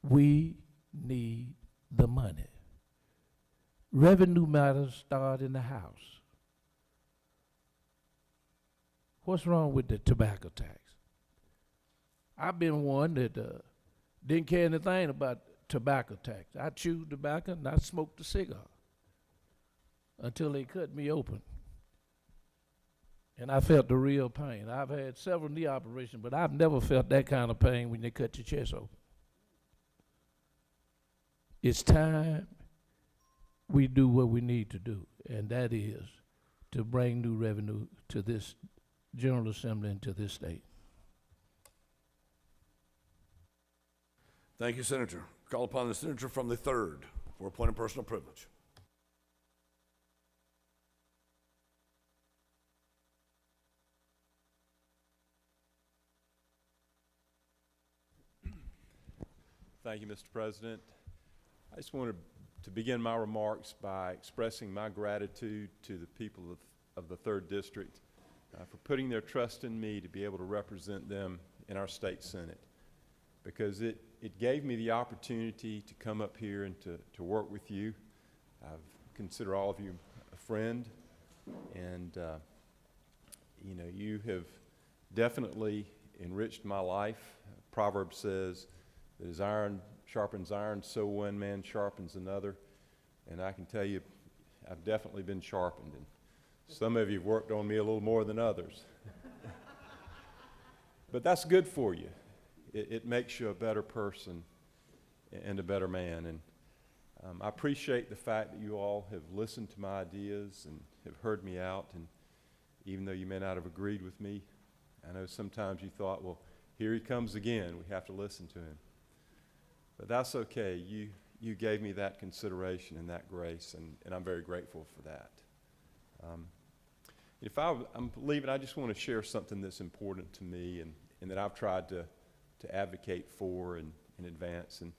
We need the money. Revenue matters start in the house. What's wrong with the tobacco tax? I've been one that didn't care anything about tobacco tax. I chewed tobacco and I smoked a cigar until they cut me open. And I felt the real pain. I've had several knee operations, but I've never felt that kind of pain when they cut your chest open. It's time we do what we need to do, and that is to bring new revenue to this General Assembly and to this state. Thank you, Senator. Call upon the senator from the 3rd for a point of personal privilege. Thank you, Mr. President. I just wanted to begin my remarks by expressing my gratitude to the people of the 3rd District for putting their trust in me to be able to represent them in our state Senate, because it gave me the opportunity to come up here and to work with you. I consider all of you a friend, and you know, you have definitely enriched my life. Proverb says that as iron sharpens iron, so one man sharpens another. And I can tell you, I've definitely been sharpened. And some of you have worked on me a little more than others. But that's good for you. It makes you a better person and a better man. And I appreciate the fact that you all have listened to my ideas and have heard me out. And even though you may not have agreed with me, I know sometimes you thought, well, here he comes again. We have to listen to him. But that's okay. You gave me that consideration and that grace, and I'm very grateful for that. If I'm leaving, I just want to share something that's important to me and that I've tried to advocate for and advance. And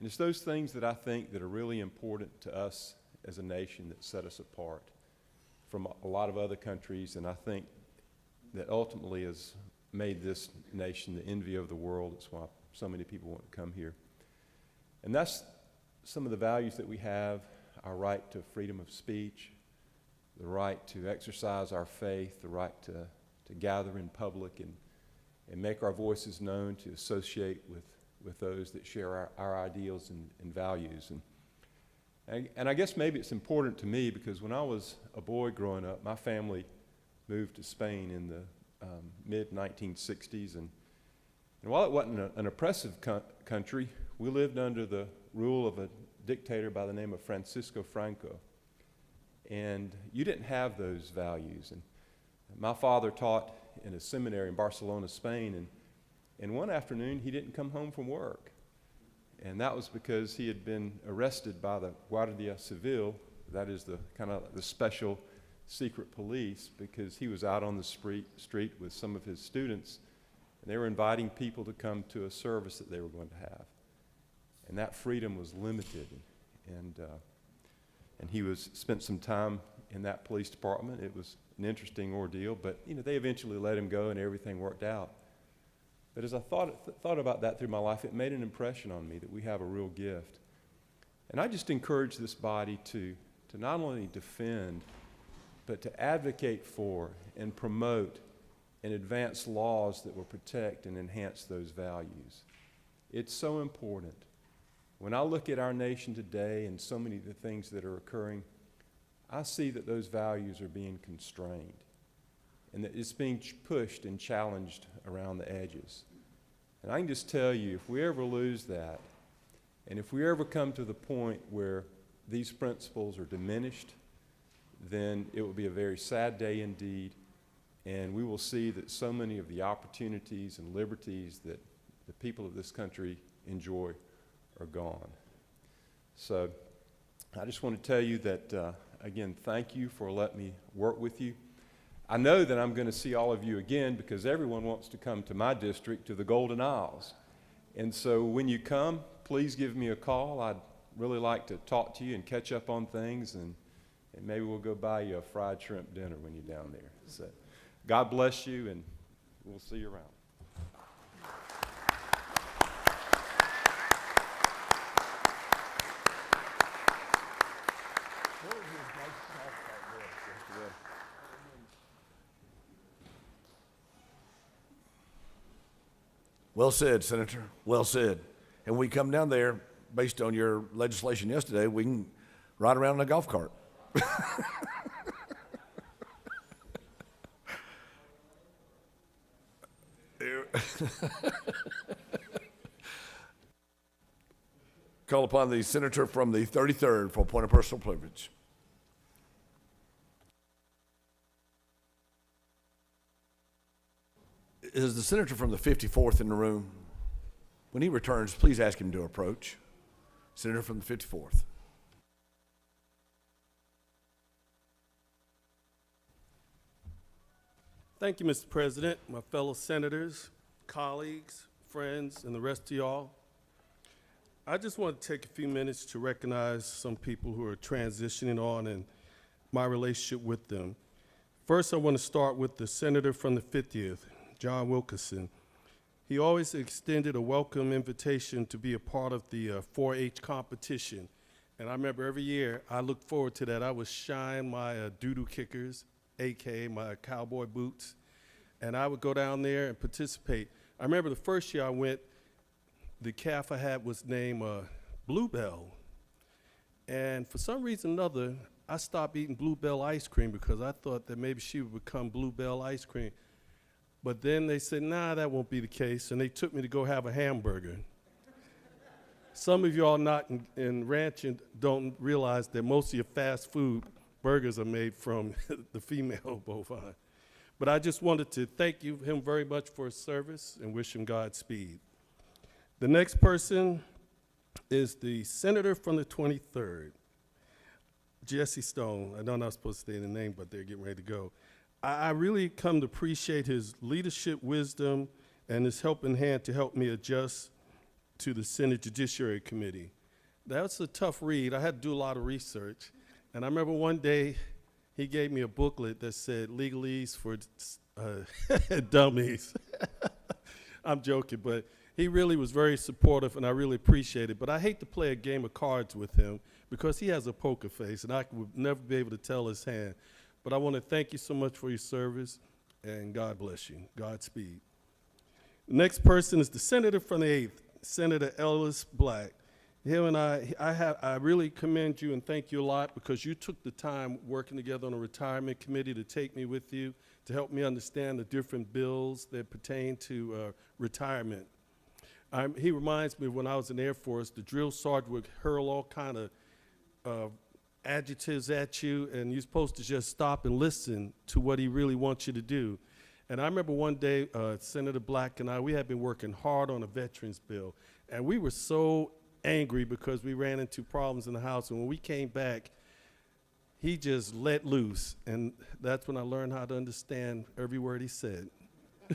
it's those things that I think that are really important to us as a nation that set us apart from a lot of other countries, and I think that ultimately has made this nation the envy of the world. That's why so many people want to come here. And that's some of the values that we have: our right to freedom of speech, the right to exercise our faith, the right to gather in public and make our voices known, to associate with those that share our ideals and values. And I guess maybe it's important to me because when I was a boy growing up, my family moved to Spain in the mid-1960s. And while it wasn't an oppressive country, we lived under the rule of a dictator by the name of Francisco Franco. And you didn't have those values. And my father taught in a seminary in Barcelona, Spain, and one afternoon he didn't come home from work. And that was because he had been arrested by the Guardia Civil, that is the kind of the special secret police, because he was out on the street with some of his students, and they were inviting people to come to a service that they were going to have. And that freedom was limited. And he spent some time in that police department. It was an interesting ordeal, but they eventually let him go and everything worked out. But as I thought about that through my life, it made an impression on me that we have a real gift. And I just encourage this body to not only defend, but to advocate for and promote and advance laws that will protect and enhance those values. It's so important. When I look at our nation today and so many of the things that are occurring, I see that those values are being constrained and that it's being pushed and challenged around the edges. And I can just tell you, if we ever lose that, and if we ever come to the point where these principles are diminished, then it will be a very sad day indeed, and we will see that so many of the opportunities and liberties that the people of this country enjoy are gone. So I just want to tell you that, again, thank you for letting me work with you. I know that I'm going to see all of you again because everyone wants to come to my district, to the Golden Isles. And so when you come, please give me a call. I'd really like to talk to you and catch up on things, and maybe we'll go buy you a fried shrimp dinner when you're down there. So God bless you, and we'll see you around. Well said, Senator. Well said. And we come down there, based on your legislation yesterday, we can ride around in a golf cart. Call upon the senator from the 33rd for a point of personal privilege. Is the senator from the 54th in the room? When he returns, please ask him to approach. Senator from the 54th. Thank you, Mr. President, my fellow senators, colleagues, friends, and the rest of y'all. I just want to take a few minutes to recognize some people who are transitioning on and my relationship with them. First, I want to start with the senator from the 50th, John Wilkerson. He always extended a welcome invitation to be a part of the 4-H competition. And I remember every year I looked forward to that. I would shine my doo-doo kickers, AKA my cowboy boots, and I would go down there and participate. I remember the first year I went, the calf I had was named Bluebell. And for some reason or another, I stopped eating Bluebell ice cream because I thought that maybe she would become Bluebell ice cream. But then they said, nah, that won't be the case, and they took me to go have a hamburger. Some of y'all not in ranching don't realize that most of your fast food burgers are made from the female bovine. But I just wanted to thank him very much for his service and wish him Godspeed. The next person is the senator from the 23rd, Jesse Stone. I know I'm not supposed to say the name, but they're getting ready to go. I really come to appreciate his leadership wisdom and his helping hand to help me adjust to the Senate Judiciary Committee. That's a tough read. I had to do a lot of research. And I remember one day he gave me a booklet that said legalese for dummies. I'm joking, but he really was very supportive, and I really appreciate it. But I hate to play a game of cards with him because he has a poker face, and I would never be able to tell his hand. But I want to thank you so much for your service, and God bless you. Godspeed. The next person is the senator from the 8th, Senator Ellis Black. Him and I really commend you and thank you a lot because you took the time working together on a retirement committee to take me with you to help me understand the different bills that pertain to retirement. He reminds me of when I was in the Air Force, the drill sergeant would hurl all kind of adjectives at you, and you're supposed to just stop and listen to what he really wants you to do. And I remember one day, Senator Black and we had been working hard on a veterans bill, and we were so angry because we ran into problems in the House, and when we came back, he just let loose, and that's when I learned how to understand every word he said.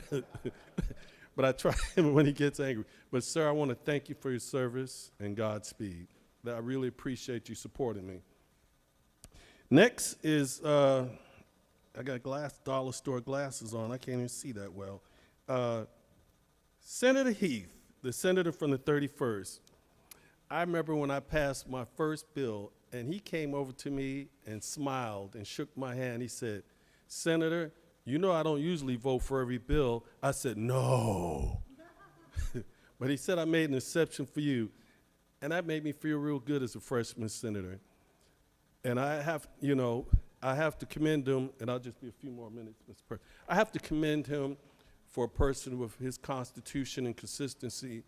But I try him when he gets angry. But sir, I want to thank you for your service and Godspeed. I really appreciate you supporting me. Next is, I got dollar store glasses on. I can't even see that well. Senator Heath, the senator from the 31st. I remember when I passed my first bill, and he came over to me and smiled and shook my hand. He said, "Senator, you know I don't usually vote for every bill." I said, "No." But he said, "I made an exception for you." And that made me feel real good as a freshman senator. And I have to commend him, and I'll just be a few more minutes, Mr. President. I have to commend him for a person with his constitution and consistency,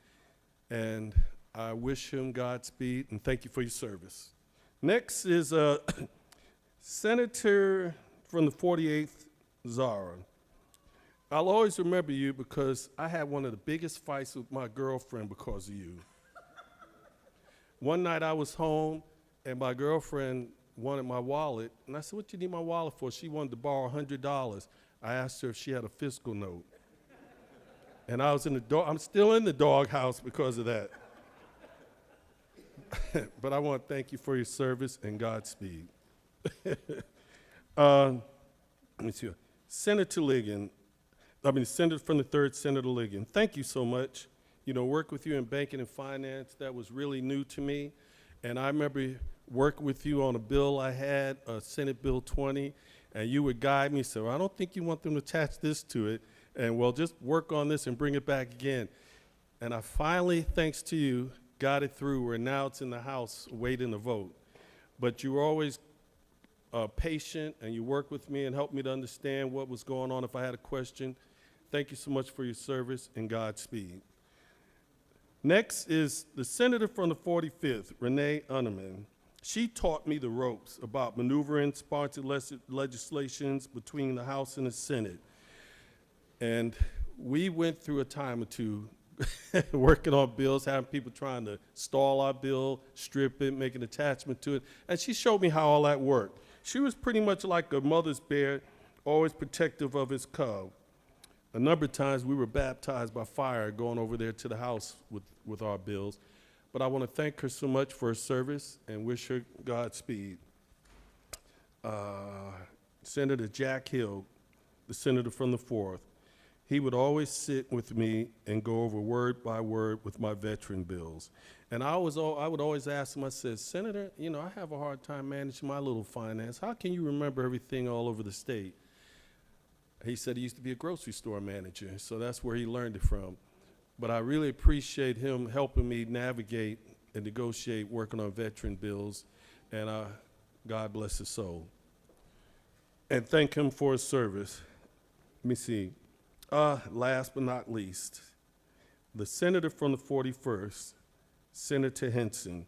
and I wish him Godspeed, and thank you for your service. Next is Senator from the 48th, Zara. I'll always remember you because I had one of the biggest fights with my girlfriend because of you. One night I was home, and my girlfriend wanted my wallet, and I said, "What do you need my wallet for?" She wanted to borrow $100. I asked her if she had a fiscal note. And I'm still in the doghouse because of that. But I want to thank you for your service and Godspeed. Let me see. Senator from the 3rd, Senator Ligon. Thank you so much. Work with you in banking and finance, that was really new to me. And I remember working with you on a bill I had, Senate Bill 20, and you would guide me, so I don't think you want them to attach this to it, and well, just work on this and bring it back again. And I finally, thanks to you, got it through where now it's in the House waiting to vote. But you were always patient, and you worked with me and helped me to understand what was going on if I had a question. Thank you so much for your service, and Godspeed. Next is the senator from the 45th, Renee Unneman. She taught me the ropes about maneuvering sponsored legislations between the House and the Senate. And we went through a time or two working on bills, having people trying to stall our bill, strip it, make an attachment to it. And she showed me how all that worked. She was pretty much like a mother's bear, always protective of its cub. A number of times we were baptized by fire going over there to the House with our bills. But I want to thank her so much for her service and wish her Godspeed. Senator Jack Hill, the senator from the 4th, he would always sit with me and go over word by word with my veteran bills. And I would always ask him, I said, "Senator, I have a hard time managing my little finance. How can you remember everything all over the state?" He said he used to be a grocery store manager, so that's where he learned it from. But I really appreciate him helping me navigate and negotiate working on veteran bills, and God bless his soul. And thank him for his service. Let me see. Last but not least, the senator from the 41st, Senator Henson.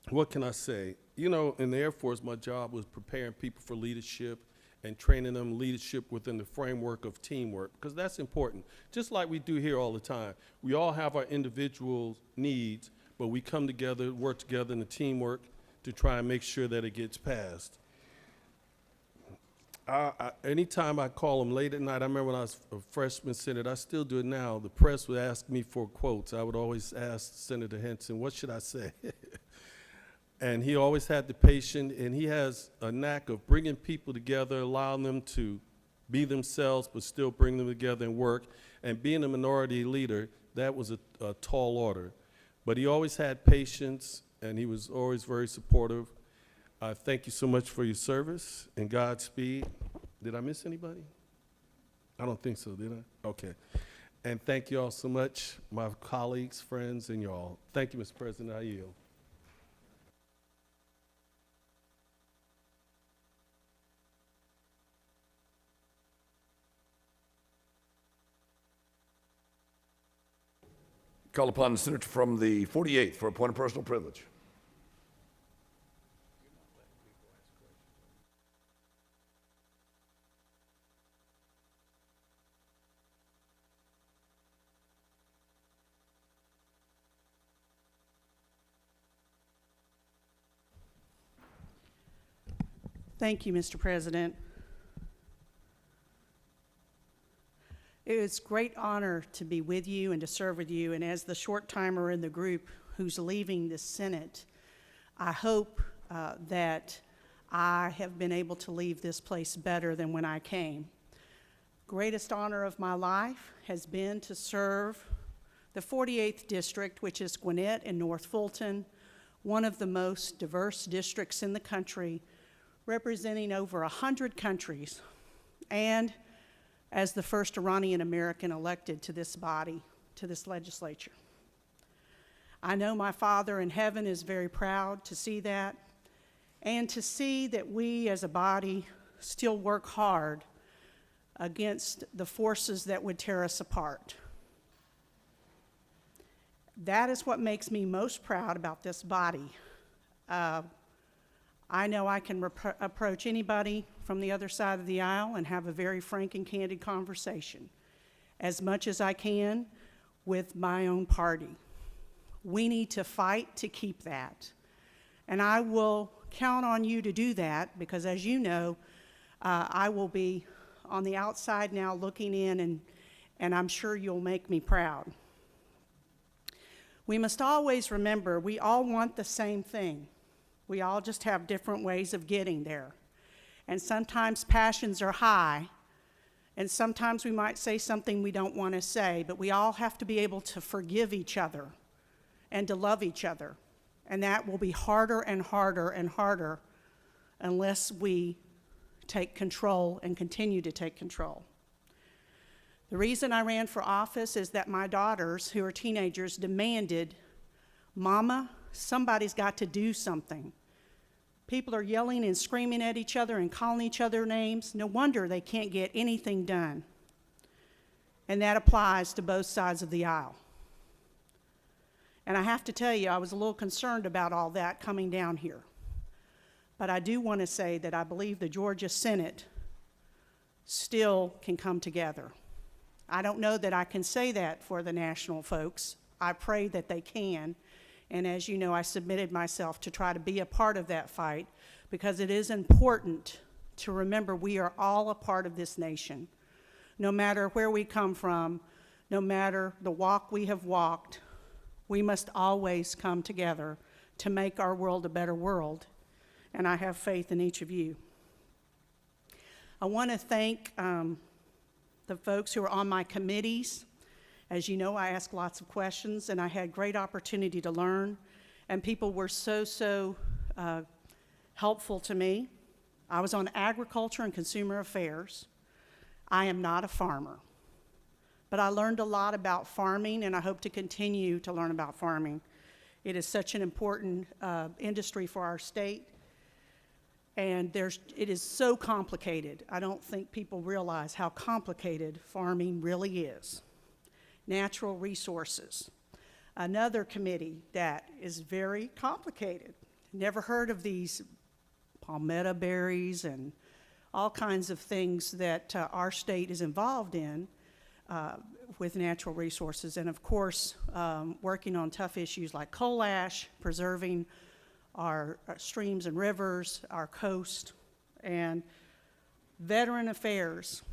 What can I say? In the Air Force, my job was preparing people for leadership and training them leadership within the framework of teamwork, because that's important. Just like we do here all the time. We all have our individual needs, but we come together, work together in a teamwork to try and make sure that it gets passed. Anytime I call them late at night, I remember when I was a freshman senator, I still do it now, the press would ask me for quotes. I would always ask Senator Henson, "What should I say?" And he always had the patience, and he has a knack of bringing people together, allowing them to be themselves, but still bring them together and work. And being a minority leader, that was a tall order. But he always had patience, and he was always very supportive. Thank you so much for your service, and Godspeed. Did I miss anybody? I don't think so, did I? Okay. And thank you all so much, my colleagues, friends, and y'all. Thank you, Mr. President. I yield. Call upon the senator from the 48th for a point of personal privilege. Thank you, Mr. President. It is a great honor to be with you and to serve with you, and as the short timer in the group who's leaving the Senate, I hope that I have been able to leave this place better than when I came. Greatest honor of my life has been to serve the 48th District, which is Gwinnett and North Fulton, one of the most diverse districts in the country, representing over 100 countries, and as the first Iranian American elected to this body, to this legislature. I know my Father in heaven is very proud to see that, and to see that we as a body still work hard against the forces that would tear us apart. That is what makes me most proud about this body. I know I can approach anybody from the other side of the aisle and have a very frank and candid conversation, as much as I can with my own party. We need to fight to keep that. And I will count on you to do that, because as you know, I will be on the outside now looking in, and I'm sure you'll make me proud. We must always remember we all want the same thing. We all just have different ways of getting there. And sometimes passions are high, and sometimes we might say something we don't want to say, but we all have to be able to forgive each other and to love each other. And that will be harder and harder and harder unless we take control and continue to take control. The reason I ran for office is that my daughters, who are teenagers, demanded, "Mama, somebody's got to do something. People are yelling and screaming at each other and calling each other names. No wonder they can't get anything done." And that applies to both sides of the aisle. And I have to tell you, I was a little concerned about all that coming down here. But I do want to say that I believe the Georgia Senate still can come together. I don't know that I can say that for the national folks. I pray that they can. And as you know, I submitted myself to try to be a part of that fight, because it is important to remember we are all a part of this nation. No matter where we come from, no matter the walk we have walked, we must always come together to make our world a better world. And I have faith in each of you. I want to thank the folks who are on my committees. As you know, I ask lots of questions, and I had great opportunity to learn, and people were so helpful to me. I was on Agriculture and Consumer Affairs. I am not a farmer, but I learned a lot about farming, and I hope to continue to learn about farming. It is such an important industry for our state, and it is so complicated. I don't think people realize how complicated farming really is. Natural resources. Another committee that is very complicated. Never heard of these palmetto berries and all kinds of things that our state is involved in with natural resources. And of course, working on tough issues like coal ash, preserving our streams and rivers, our coast, and veteran affairs.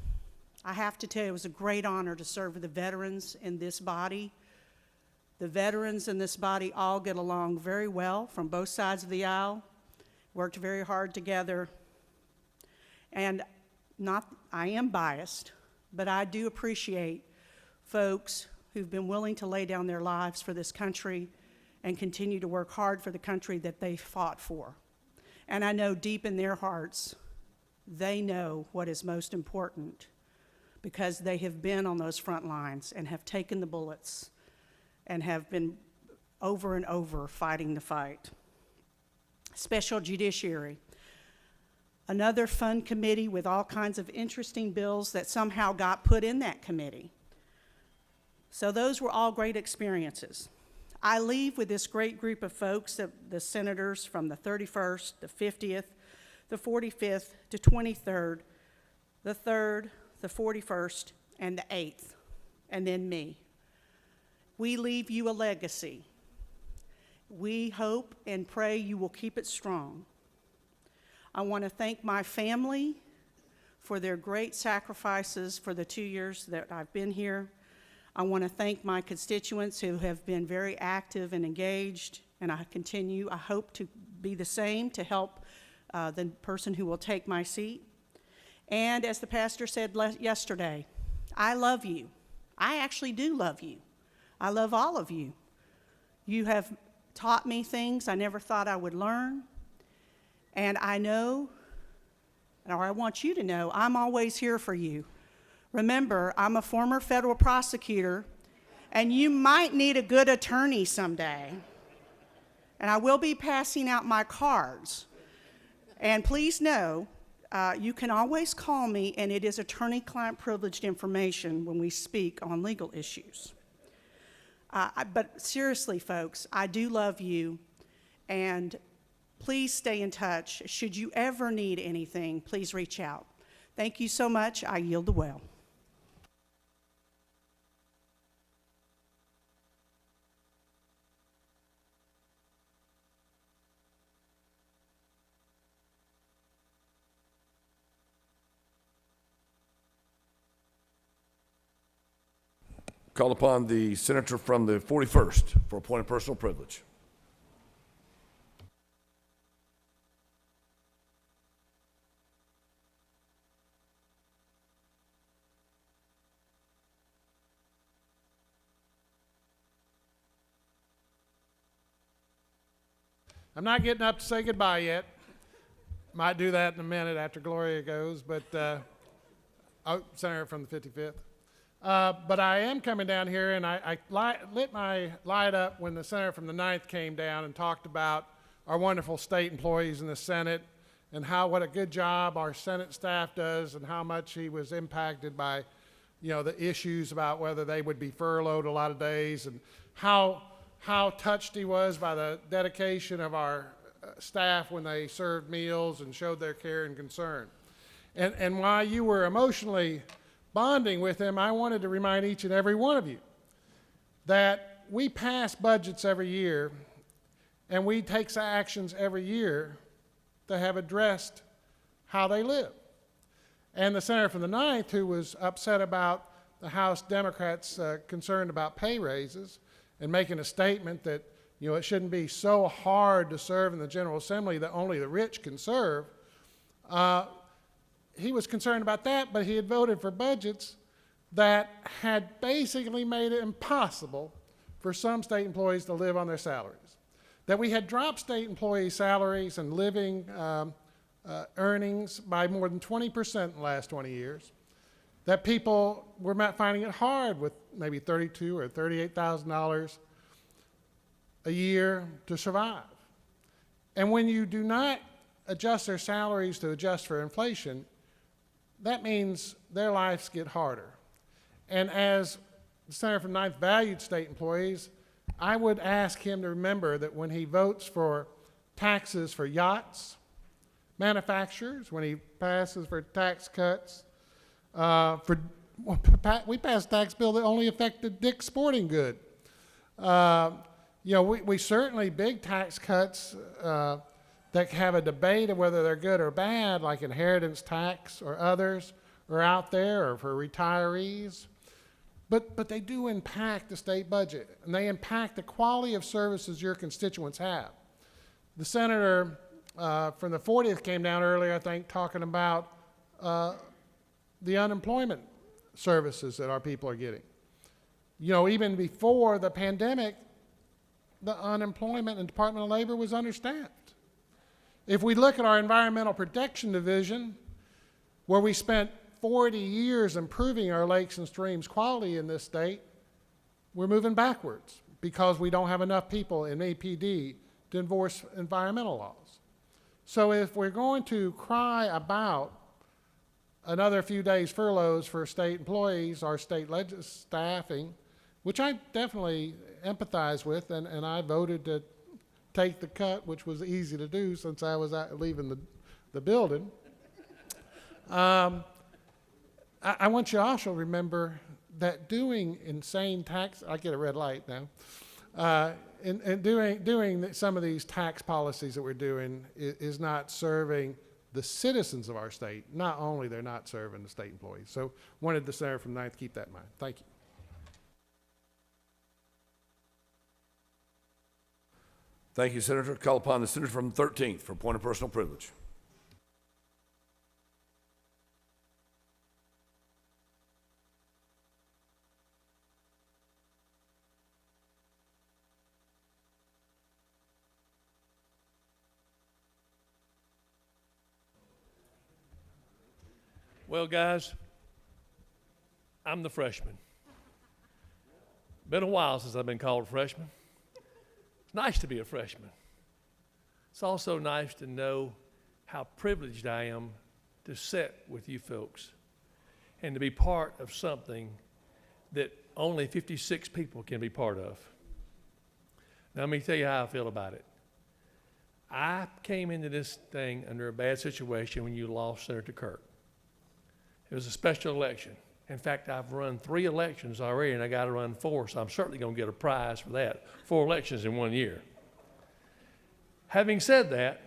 I have to tell you, it was a great honor to serve with the veterans in this body. The veterans in this body all get along very well from both sides of the aisle, worked very hard together. And I am biased, but I do appreciate folks who've been willing to lay down their lives for this country and continue to work hard for the country that they fought for. And I know deep in their hearts, they know what is most important, because they have been on those front lines and have taken the bullets and have been over and over fighting the fight. Special Judiciary. Another fun committee with all kinds of interesting bills that somehow got put in that committee. So those were all great experiences. I leave with this great group of folks, the senators from the 31st, the 50th, the 45th, the 23rd, the 3rd, the 41st, and the 8th, and then me. We leave you a legacy. We hope and pray you will keep it strong. I want to thank my family for their great sacrifices for the 2 years that I've been here. I want to thank my constituents who have been very active and engaged, and I hope to be the same to help the person who will take my seat. And as the pastor said yesterday, I love you. I actually do love you. I love all of you. You have taught me things I never thought I would learn. And I know, or I want you to know, I'm always here for you. Remember, I'm a former federal prosecutor, and you might need a good attorney someday. And I will be passing out my cards. And please know, you can always call me, and it is attorney-client privileged information when we speak on legal issues. But seriously, folks, I do love you, and please stay in touch. Should you ever need anything, please reach out. Thank you so much. I yield the well. Call upon the senator from the 41st for a point of personal privilege. I'm not getting up to say goodbye yet. Might do that in a minute after Gloria goes, but Senator from the 55th. But I am coming down here, and I lit my light up when the senator from the 9th came down and talked about our wonderful state employees in the Senate and what a good job our Senate staff does and how much he was impacted by, the issues about whether they would be furloughed a lot of days and how touched he was by the dedication of our staff when they served meals and showed their care and concern. And while you were emotionally bonding with him, I wanted to remind each and every one of you that we pass budgets every year and we take actions every year to have addressed how they live. And the senator from the 9th, who was upset about the House Democrats concerned about pay raises and making a statement that it shouldn't be so hard to serve in the General Assembly that only the rich can serve, he was concerned about that, but he had voted for budgets that had basically made it impossible for some state employees to live on their salaries. That we had dropped state employee salaries and living earnings by more than 20% in the last 20 years. That people were finding it hard with maybe $32,000 or $38,000 a year to survive. And when you do not adjust their salaries to adjust for inflation, that means their lives get harder. And as the senator from 9th valued state employees, I would ask him to remember that when he votes for taxes for yachts, manufacturers, when he passes for tax cuts, we passed a tax bill that only affected Dick's Sporting Good. We certainly, big tax cuts that have a debate of whether they're good or bad, like inheritance tax or others, are out there, or for retirees. But they do impact the state budget, and they impact the quality of services your constituents have. The senator from the 40th came down earlier, I think, talking about the unemployment services that our people are getting. Even before the pandemic, the unemployment in the Department of Labor was understaffed. If we look at our Environmental Protection Division, where we spent 40 years improving our lakes and streams quality in this state, we're moving backwards because we don't have enough people in APD to enforce environmental laws. So if we're going to cry about another few days furloughs for state employees, our state staffing, which I definitely empathize with, and I voted to take the cut, which was easy to do since I was leaving the building. I want you also to remember that doing insane tax, I get a red light now, and doing some of these tax policies that we're doing is not serving the citizens of our state, not only they're not serving the state employees. So wanted the senator from 9th to keep that in mind. Thank you. Thank you, Senator. Call upon the senator from the 13th for a point of personal privilege. Well, guys, I'm the freshman. Been a while since I've been called a freshman. It's nice to be a freshman. It's also nice to know how privileged I am to sit with you folks and to be part of something that only 56 people can be part of. Now, let me tell you how I feel about it. I came into this thing under a bad situation when you lost Senator Kirk. It was a special election. In fact, I've run 3 elections already, and I got to run 4, so I'm certainly going to get a prize for that. 4 elections in 1 year. Having said that,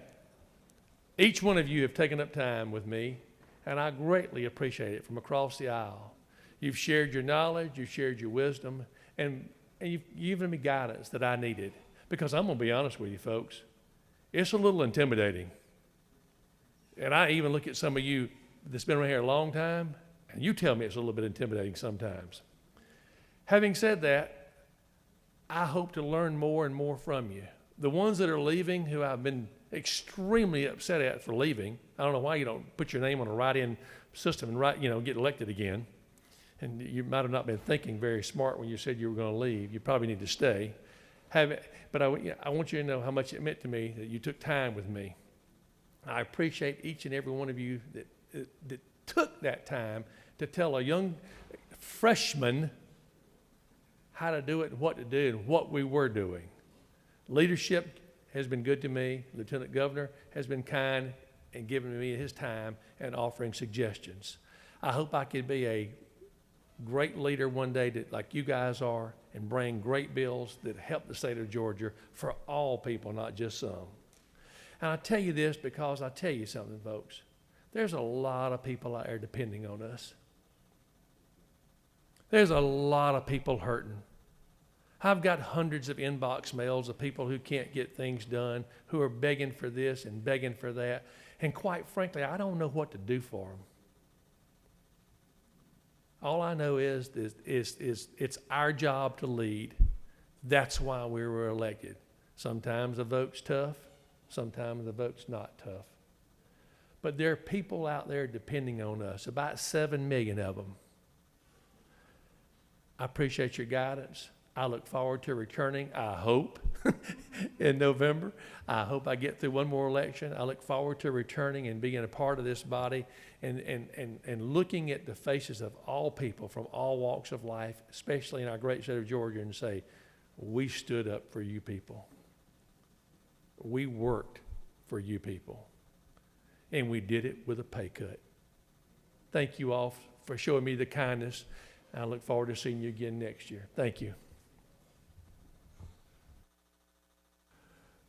each one of you have taken up time with me, and I greatly appreciate it from across the aisle. You've shared your knowledge, you've shared your wisdom, and you've given me guidance that I needed. Because I'm going to be honest with you, folks, it's a little intimidating. And I even look at some of you that's been around here a long time, and you tell me it's a little bit intimidating sometimes. Having said that, I hope to learn more and more from you. The ones that are leaving, who I've been extremely upset at for leaving, I don't know why you don't put your name on a write-in system and get elected again. And you might have not been thinking very smart when you said you were going to leave. You probably need to stay. But I want you to know how much it meant to me that you took time with me. I appreciate each and every one of you that took that time to tell a young freshman how to do it and what to do and what we were doing. Leadership has been good to me. Lieutenant Governor has been kind and giving me his time and offering suggestions. I hope I can be a great leader one day that, like you guys are, and bring great bills that help the state of Georgia for all people, not just some. And I tell you this because I tell you something, folks. There's a lot of people out there depending on us. There's a lot of people hurting. I've got hundreds of inbox mails of people who can't get things done, who are begging for this and begging for that. And quite frankly, I don't know what to do for them. All I know is it's our job to lead. That's why we were elected. Sometimes the vote's tough. Sometimes the vote's not tough. But there are people out there depending on us, about 7 million of them. I appreciate your guidance. I look forward to returning, I hope, in November. I hope I get through one more election. I look forward to returning and being a part of this body and looking at the faces of all people from all walks of life, especially in our great state of Georgia, and say, we stood up for you people. We worked for you people. And we did it with a pay cut. Thank you all for showing me the kindness. I look forward to seeing you again next year. Thank you.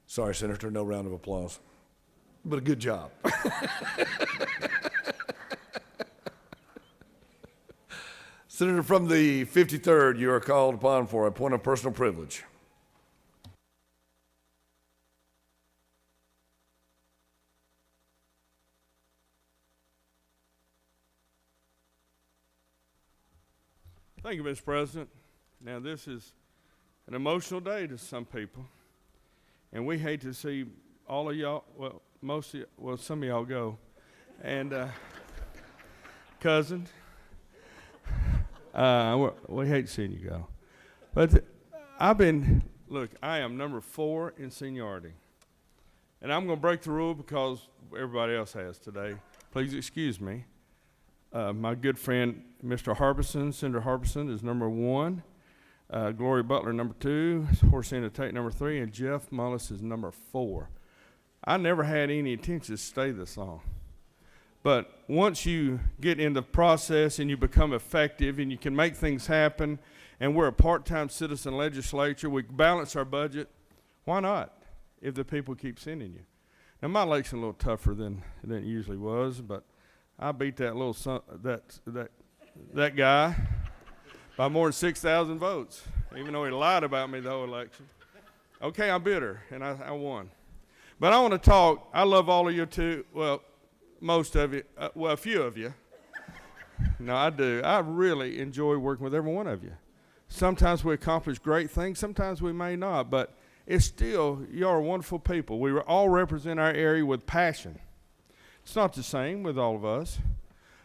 Sorry, Senator, no round of applause. But a good job. Senator from the 53rd, you are called upon for a point of personal privilege. Thank you, Mr. President. Now, this is an emotional day to some people, and we hate to see all of y'all, some of y'all go. And cousin, we hate seeing you go. But I am number 4 in seniority. And I'm going to break the rule because everybody else has today. Please excuse me. My good friend, Mr. Harbison, Senator Harbison, is number 1. Gloria Butler, number 2. Horsina Tate, number 3. And Jeff Mullis is number 4. I never had any intention to stay this long. But once you get in the process and you become effective and you can make things happen, and we're a part-time citizen legislature, we balance our budget, why not if the people keep sending you? Now, my election a little tougher than it usually was, but I beat that little that guy by more than 6,000 votes, even though he lied about me the whole election. Okay, I'm bitter, and I won. But I want to talk. I love all of you too. Well, most of you. Well, a few of you. No, I do. I really enjoy working with every one of you. Sometimes we accomplish great things. Sometimes we may not, but it's still, you are wonderful people. We all represent our area with passion. It's not the same with all of us,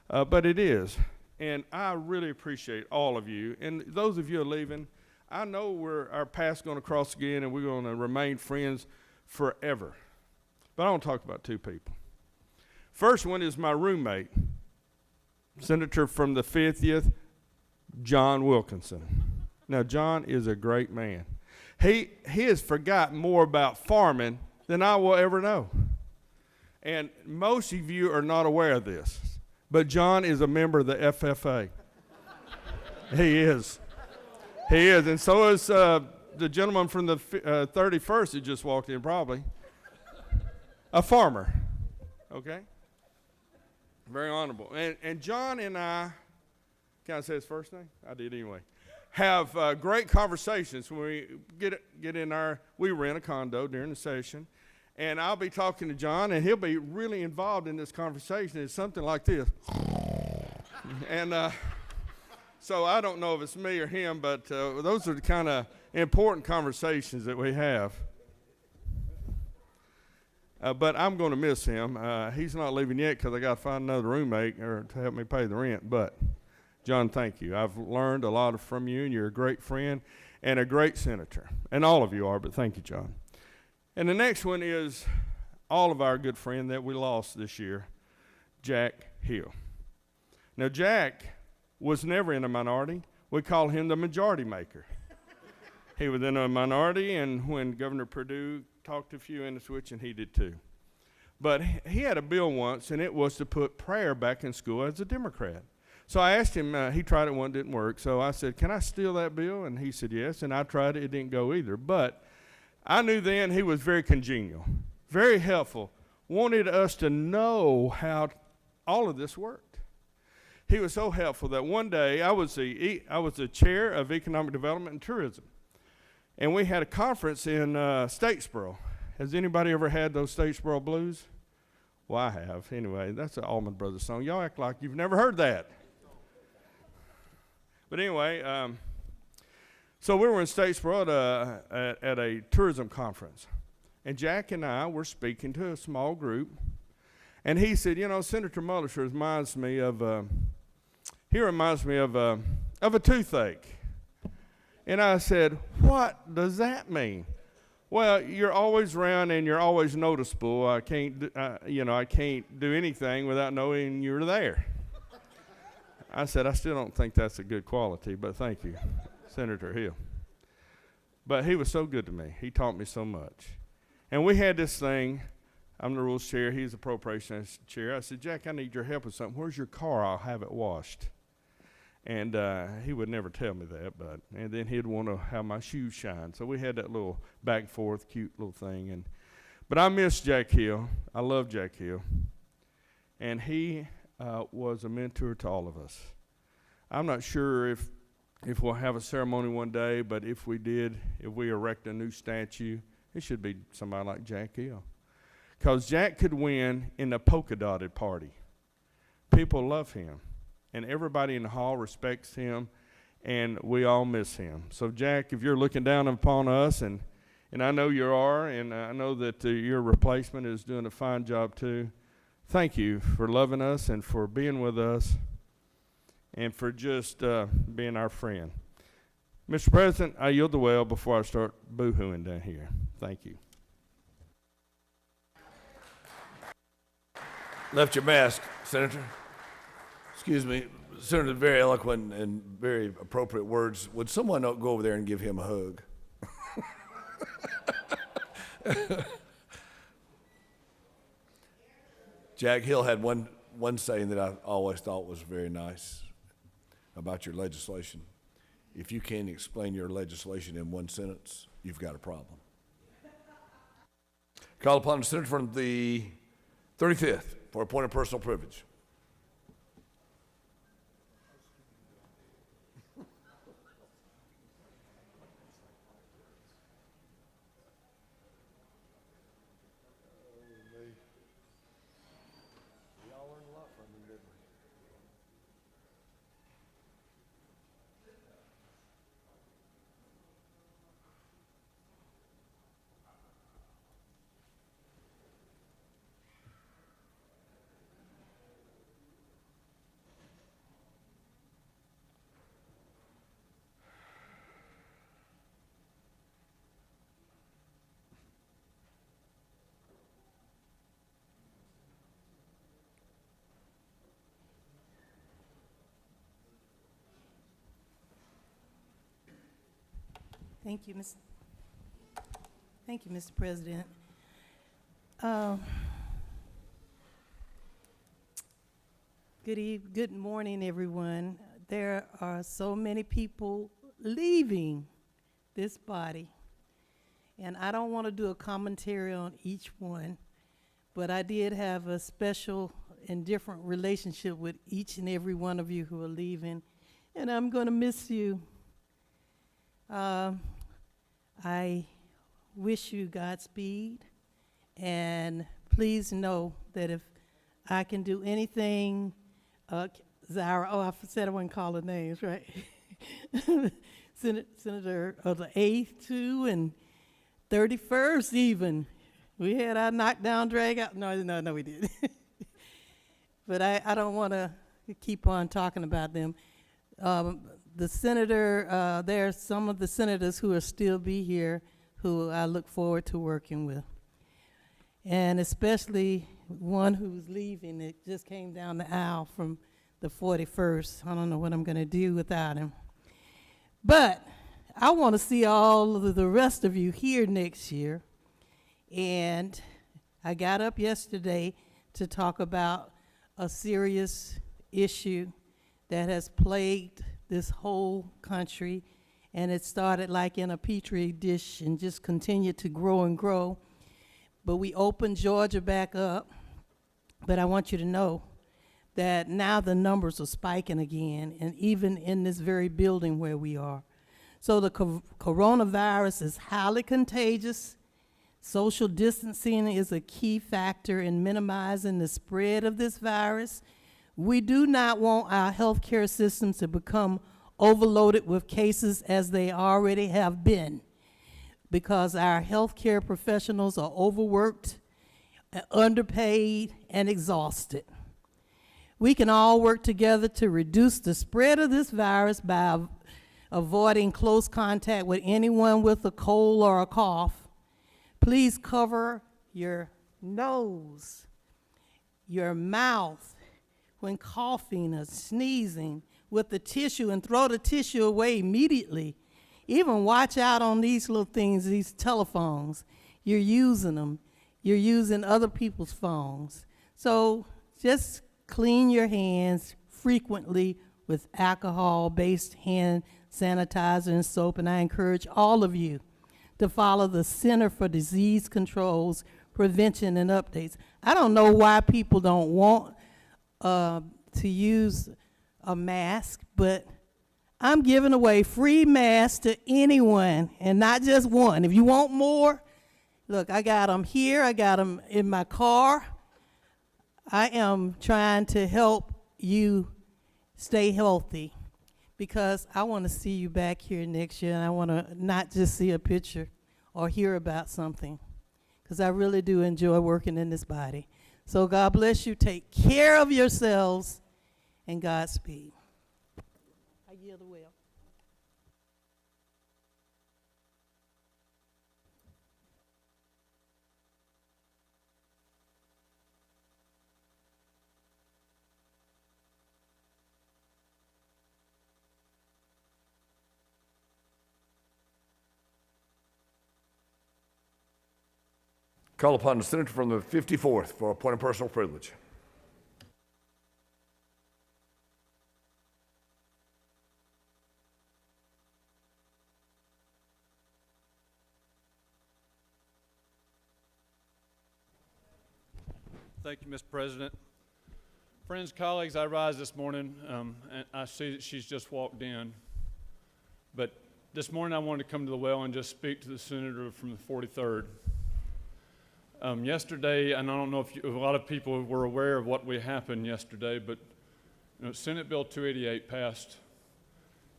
but it is. And I really appreciate all of you. And those of you who are leaving, I know our path's going to cross again, and we're going to remain friends forever. But I want to talk about two people. First one is my roommate, Senator from the 50th, John Wilkinson. Now, John is a great man. He has forgotten more about farming than I will ever know. And most of you are not aware of this, but John is a member of the FFA. He is. He is, and so is the gentleman from the 31st who just walked in, probably. A farmer, okay? Very honorable. And John and I, can I say his first name? I did anyway. Have great conversations when we get in we rent a condo during the session, and I'll be talking to John, and he'll be really involved in this conversation. It's something like this. And so I don't know if it's me or him, but those are the kind of important conversations that we have. But I'm going to miss him. He's not leaving yet because I got to find another roommate to help me pay the rent. But, John, thank you. I've learned a lot from you, and you're a great friend and a great senator. And all of you are, but thank you, John. And the next one is all of our good friend that we lost this year, Jack Hill. Now, Jack was never in a minority. We call him the majority maker. He was in a minority, and when Governor Perdue talked a few in the switch, and he did too. But he had a bill once, and it was to put prayer back in school as a Democrat. So I asked him, he tried it one, didn't work. So I said, can I steal that bill? And he said yes, and I tried it, it didn't go either. But I knew then he was very congenial, very helpful, wanted us to know how all of this worked. He was so helpful that one day I was the chair of Economic Development and Tourism. And we had a conference in Statesboro. Has anybody ever had those Statesboro blues? Well, I have. Anyway, that's an Allman Brothers song. Y'all act like you've never heard that. But anyway, so we were in Statesboro at a tourism conference. And Jack and I were speaking to a small group. And he said, you know, Senator Muller reminds me of a toothache. And I said, what does that mean? Well, you're always around and you're always noticeable. I can't do anything without knowing you're there. I said, I still don't think that's a good quality, but thank you, Senator Hill. But he was so good to me. He taught me so much. And we had this thing. I'm the rules chair. He's the appropriations chair. I said, Jack, I need your help with something. Where's your car? I'll have it washed. And he would never tell me that, and then he'd want to have my shoes shine. So we had that little back and forth, cute little thing. But I miss Jack Hill. I love Jack Hill. And he was a mentor to all of us. I'm not sure if we'll have a ceremony one day, but if we erect a new statue, it should be somebody like Jack Hill. Because Jack could win in the polka-dotted party. People love him. And everybody in the hall respects him, and we all miss him. So, Jack, if you're looking down upon us, and I know you are, and I know that your replacement is doing a fine job too, thank you for loving us and for being with us and for just being our friend. Mr. President, I yield the well before I start boo-hooing down here. Thank you. Left your mask, Senator. Excuse me, Senator, very eloquent and very appropriate words. Would someone go over there and give him a hug? Jack Hill had one saying that I always thought was very nice about your legislation. If you can't explain your legislation in one sentence, you've got a problem. Call upon the senator from the 35th for a point of personal privilege. Thank you, Mr. President. Good morning, everyone. There are so many people leaving this body, and I don't want to do a commentary on each one, but I did have a special and different relationship with each and every one of you who are leaving, and I'm going to miss you. I wish you Godspeed, and please know that if I can do anything, Zara, oh, I said I wouldn't call her names, right? Senator of the 8th, too, and 31st even. We had our knockdown, drag out. No, we didn't. But I don't want to keep on talking about them. The senator, there are some of the senators who will still be here who I look forward to working with. And especially one who's leaving. It just came down the aisle from the 41st. I don't know what I'm going to do without him. But I want to see all of the rest of you here next year. And I got up yesterday to talk about a serious issue that has plagued this whole country, and it started like in a petri dish and just continued to grow and grow. But we opened Georgia back up, but I want you to know that now the numbers are spiking again, and even in this very building where we are. So the coronavirus is highly contagious. Social distancing is a key factor in minimizing the spread of this virus. We do not want our healthcare systems to become overloaded with cases as they already have been, because our healthcare professionals are overworked, underpaid, and exhausted. We can all work together to reduce the spread of this virus by avoiding close contact with anyone with a cold or a cough. Please cover your nose, your mouth, when coughing or sneezing with the tissue, and throw the tissue away immediately. Even watch out on these little things, these telephones. You're using them. You're using other people's phones. So just clean your hands frequently with alcohol-based hand sanitizer and soap, and I encourage all of you to follow the Center for Disease Control's prevention and updates. I don't know why people don't want to use a mask, but I'm giving away free masks to anyone, and not just one. If you want more, look, I got them here. I got them in my car. I am trying to help you stay healthy, because I want to see you back here next year, and I want to not just see a picture or hear about something, because I really do enjoy working in this body. So God bless you. Take care of yourselves, and Godspeed. I yield the will. Call upon the senator from the 54th for a point of personal privilege. Thank you, Mr. President. Friends, colleagues, I rise this morning, and I see that she's just walked in. But this morning I wanted to come to the well and just speak to the senator from the 43rd. Yesterday, and I don't know if a lot of people were aware of what happened yesterday, but Senate Bill 288 passed.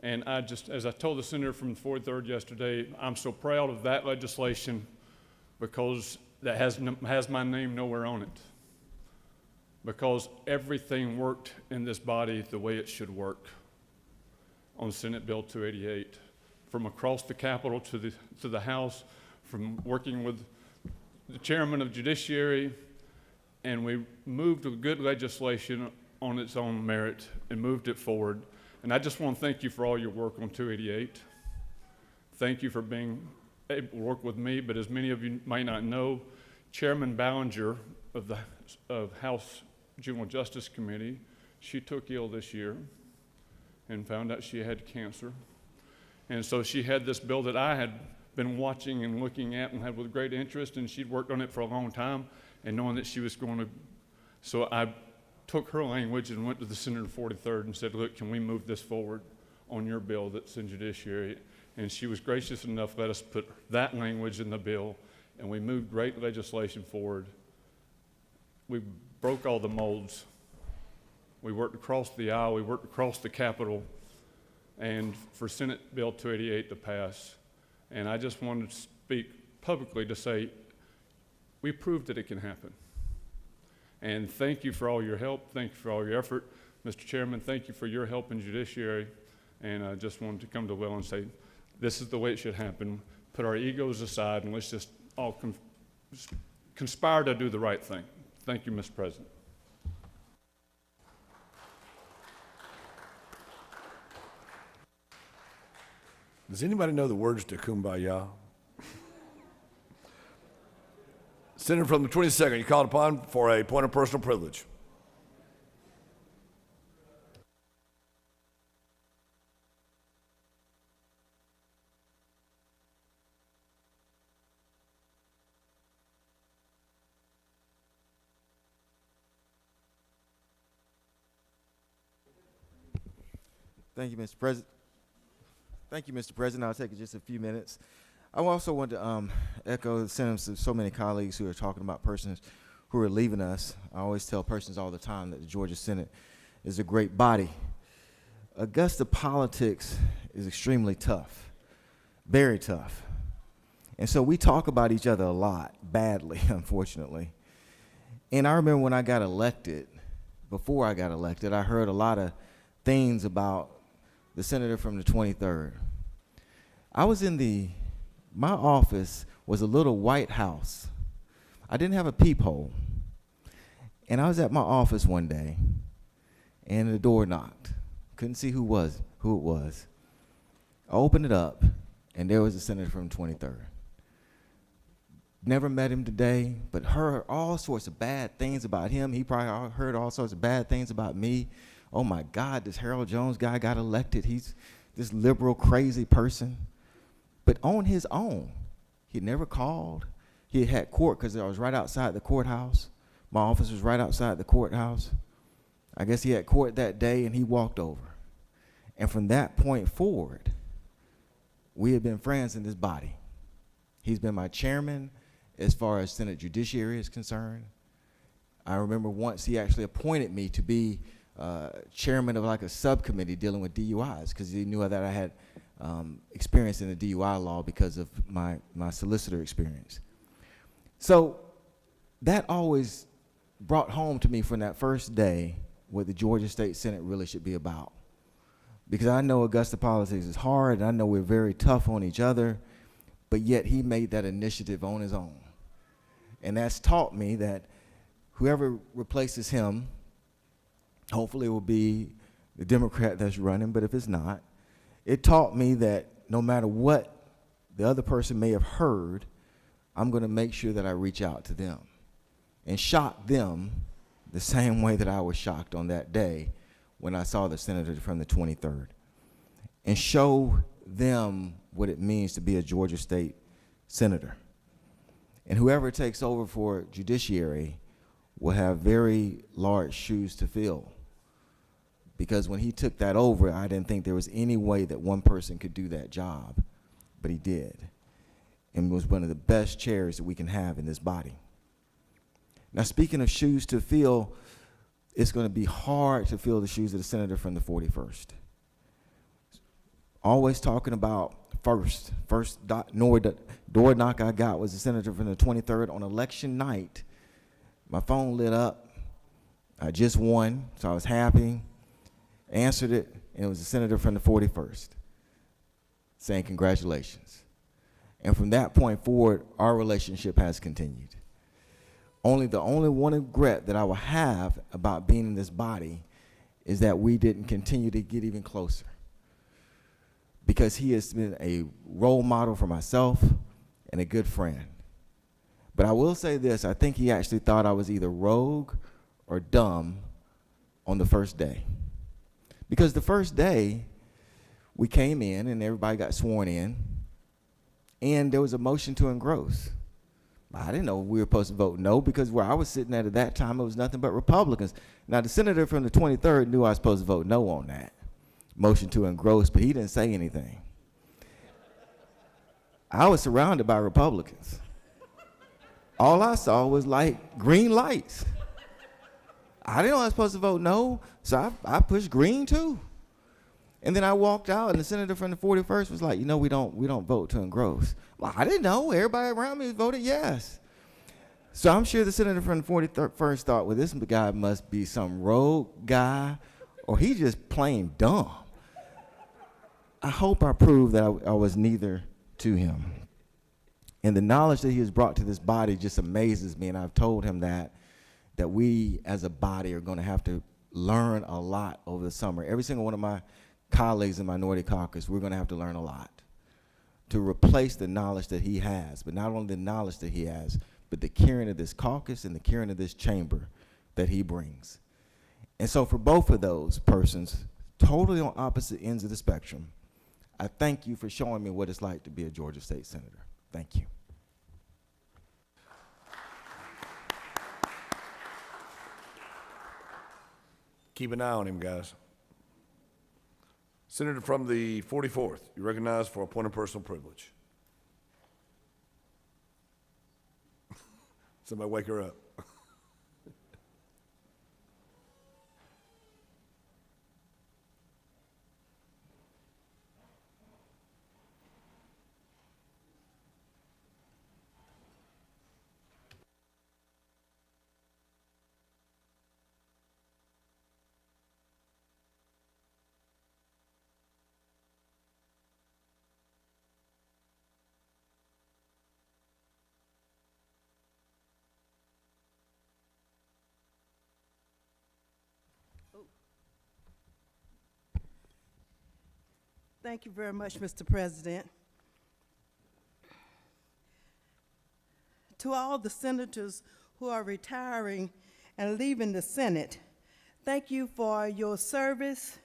And as I told the senator from the 43rd yesterday, I'm so proud of that legislation because that has my name nowhere on it. Because everything worked in this body the way it should work on Senate Bill 288. From across the Capitol to the House, from working with the chairman of Judiciary, and we moved a good legislation on its own merit and moved it forward. And I just want to thank you for all your work on 288. Thank you for being able to work with me, but as many of you might not know, Chairman Ballinger of the House Juvenile Justice Committee, she took ill this year and found out she had cancer. And so she had this bill that I had been watching and looking at and had with great interest, and she'd worked on it for a long time, and knowing that she was going to, so I took her language and went to the Senator 43rd and said, look, can we move this forward on your bill that's in Judiciary? And she was gracious enough to let us put that language in the bill, and we moved great legislation forward. We broke all the molds. We worked across the aisle, we worked across the Capitol, and for Senate Bill 288 to pass. And I just wanted to speak publicly to say, we proved that it can happen. And thank you for all your help, thank you for all your effort. Mr. Chairman, thank you for your help in Judiciary. And I just wanted to come to well and say, this is the way it should happen. Put our egos aside and let's just all conspire to do the right thing. Thank you, Mr. President. Does anybody know the words to Kumbaya? Senator from the 22nd, you called upon for a point of personal privilege. Thank you, Mr. President. Thank you, Mr. President. I'll take just a few minutes. I also want to echo the sentiments of so many colleagues who are talking about persons who are leaving us. I always tell persons all the time that the Georgia Senate is a great body. Augusta politics is extremely tough, very tough. And so we talk about each other a lot, badly, unfortunately. And I remember when I got elected, before I got elected, I heard a lot of things about the senator from the 23rd. I was my office was a little white house. I didn't have a peephole. And I was at my office one day, and the door knocked. Couldn't see who it was. I opened it up, and there was a senator from the 23rd. Never met him today, but heard all sorts of bad things about him. He probably heard all sorts of bad things about me. Oh my God, this Harold Jones guy got elected. He's this liberal, crazy person. But on his own, he never called. He had court because I was right outside the courthouse. My office was right outside the courthouse. I guess he had court that day and he walked over. And from that point forward, we have been friends in this body. He's been my chairman as far as Senate Judiciary is concerned. I remember once he actually appointed me to be chairman of like a subcommittee dealing with DUIs because he knew that I had experience in the DUI law because of my solicitor experience. So that always brought home to me from that first day what the Georgia State Senate really should be about. Because I know Augusta politics is hard, and I know we're very tough on each other, but yet he made that initiative on his own. And that's taught me that whoever replaces him, hopefully it will be the Democrat that's running, but if it's not, it taught me that no matter what the other person may have heard, I'm going to make sure that I reach out to them and shock them the same way that I was shocked on that day when I saw the senator from the 23rd, and show them what it means to be a Georgia State senator. And whoever takes over for Judiciary will have very large shoes to fill. Because when he took that over, I didn't think there was any way that one person could do that job, but he did. And was one of the best chairs that we can have in this body. Now, speaking of shoes to fill, it's going to be hard to fill the shoes of the senator from the 41st. Always talking about first door knock I got was the senator from the 23rd on election night. My phone lit up. I just won, so I was happy. Answered it, and it was the senator from the 41st saying congratulations. And from that point forward, our relationship has continued. The only one regret that I will have about being in this body is that we didn't continue to get even closer. Because he has been a role model for myself and a good friend. But I will say this, I think he actually thought I was either rogue or dumb on the first day. Because the first day, we came in and everybody got sworn in, and there was a motion to engross. I didn't know we were supposed to vote no, because where I was sitting at that time, it was nothing but Republicans. Now, the senator from the 23rd knew I was supposed to vote no on that motion to engross, but he didn't say anything. I was surrounded by Republicans. All I saw was like green lights. I didn't know I was supposed to vote no, so I pushed green too. And then I walked out, and the senator from the 41st was like, we don't vote to engross. Well, I didn't know. Everybody around me voted yes. So I'm sure the senator from the 41st thought, well, this guy must be some rogue guy, or he just plain dumb. I hope I proved that I was neither to him. And the knowledge that he has brought to this body just amazes me, and I've told him that we as a body are going to have to learn a lot over the summer. Every single one of my colleagues in Minority Caucus, we're going to have to learn a lot to replace the knowledge that he has, but not only the knowledge that he has, but the caring of this caucus and the caring of this chamber that he brings. And so for both of those persons, totally on opposite ends of the spectrum, I thank you for showing me what it's like to be a Georgia State Senator. Thank you. Keep an eye on him, guys. Senator from the 44th, you recognize for a point of personal privilege. Somebody wake her up. Thank you very much, Mr. President. To all the senators who are retiring and leaving the Senate, thank you for your service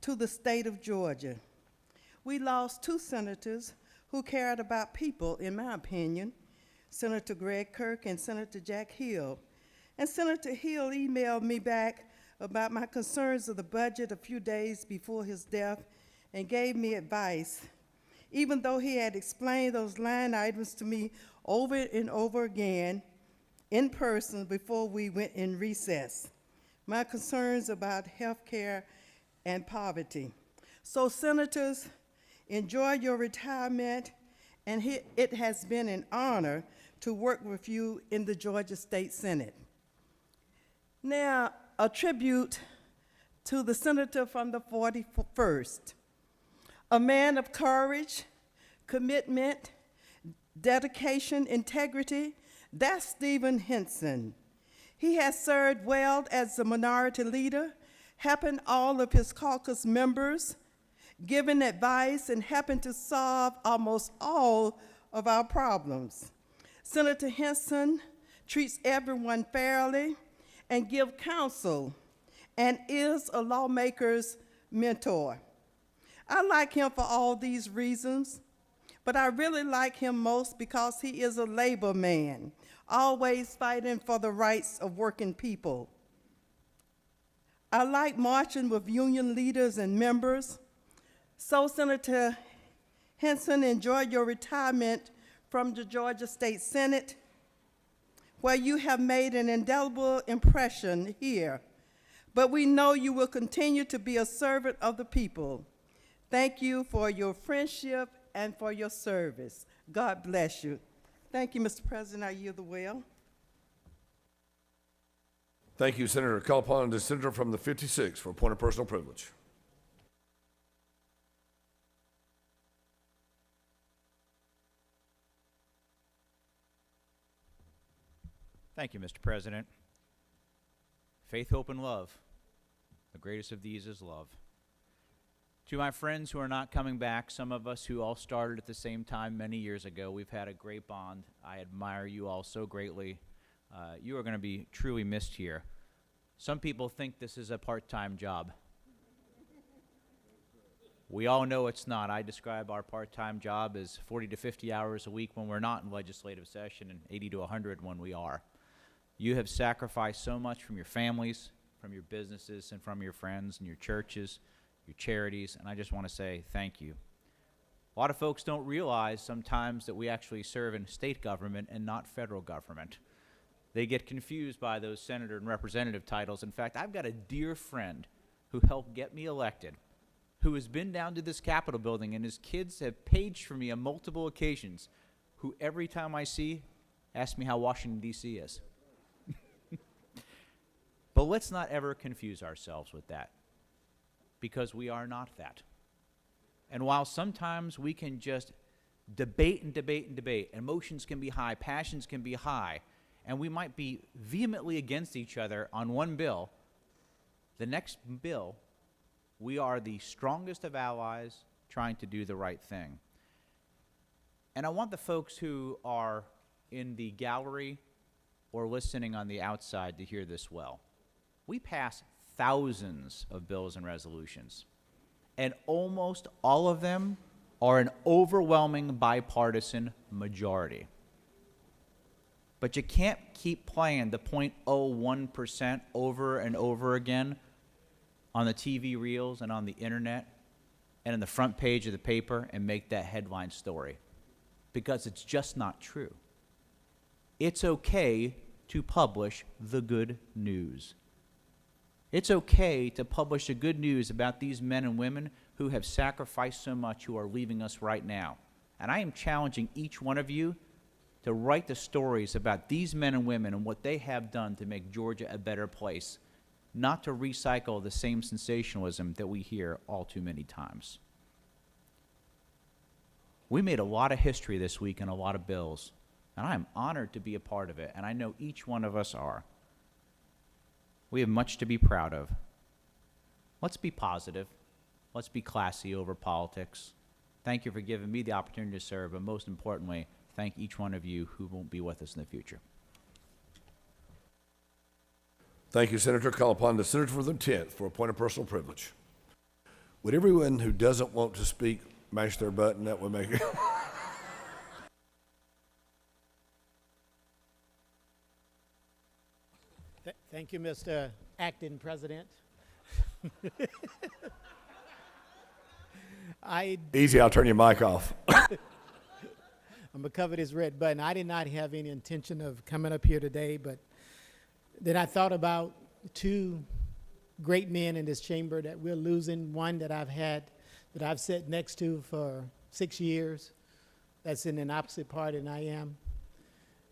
to the state of Georgia. We lost two senators who cared about people, in my opinion, Senator Greg Kirk and Senator Jack Hill. And Senator Hill emailed me back about my concerns of the budget a few days before his death and gave me advice, even though he had explained those line items to me over and over again in person before we went in recess. My concerns about health care and poverty. So senators, enjoy your retirement, and it has been an honor to work with you in the Georgia State Senate. Now, a tribute to the senator from the 41st, a man of courage, commitment, dedication, integrity. That's Stephen Henson. He has served well as the minority leader, helping all of his caucus members, giving advice, and helping to solve almost all of our problems. Senator Henson treats everyone fairly and gives counsel and is a lawmaker's mentor. I like him for all these reasons, But I really like him most because he is a labor man, always fighting for the rights of working people. I like marching with union leaders and members. So, Senator Henson, enjoy your retirement from the Georgia State Senate, where you have made an indelible impression here. But we know you will continue to be a servant of the people. Thank you for your friendship and for your service. God bless you. Thank you, Mr. President. I yield the will. Thank you, Senator. Call upon the senator from the 56 for a point of personal privilege. Thank you, Mr. President. Faith, hope, and love. The greatest of these is love. To my friends who are not coming back, some of us who all started at the same time many years ago, we've had a great bond. I admire you all so greatly. You are going to be truly missed here. Some people think this is a part-time job. We all know it's not. I describe our part-time job as 40 to 50 hours a week when we're not in legislative session and 80 to 100 when we are. You have sacrificed so much from your families, from your businesses, and from your friends and your churches, your charities, and I just want to say thank you. A lot of folks don't realize sometimes that we actually serve in state government and not federal government. They get confused by those senator and representative titles. In fact, I've got a dear friend who helped get me elected, who has been down to this Capitol building, and his kids have paged for me on multiple occasions, who every time I see, ask me how Washington, D.C. is. But let's not ever confuse ourselves with that, because we are not that. And while sometimes we can just debate and debate and debate, emotions can be high, passions can be high, and we might be vehemently against each other on one bill, the next bill, we are the strongest of allies trying to do the right thing. And I want the folks who are in the gallery or listening on the outside to hear this well. We pass thousands of bills and resolutions, and almost all of them are an overwhelming bipartisan majority. But you can't keep playing the 0.01% over and over again on the TV reels and on the internet and in the front page of the paper and make that headline story, because it's just not true. It's okay to publish the good news. It's okay to publish the good news about these men and women who have sacrificed so much, who are leaving us right now. And I am challenging each one of you to write the stories about these men and women and what they have done to make Georgia a better place, not to recycle the same sensationalism that we hear all too many times. We made a lot of history this week and a lot of bills, and I'm honored to be a part of it, and I know each one of us are. We have much to be proud of. Let's be positive. Let's be classy over politics. Thank you for giving me the opportunity to serve, but most importantly, thank each one of you who won't be with us in the future. Thank you, Senator. Call upon the senator for the 10th for a point of personal privilege. Would everyone who doesn't want to speak mash their button? That would make it. Thank you, Mr. Acting President. Easy, I'll turn your mic off. I'm gonna cover this red button. I did not have any intention of coming up here today, but then I thought about two great men in this chamber that we're losing. One that I've sat next to for 6 years, that's in an opposite party than I am.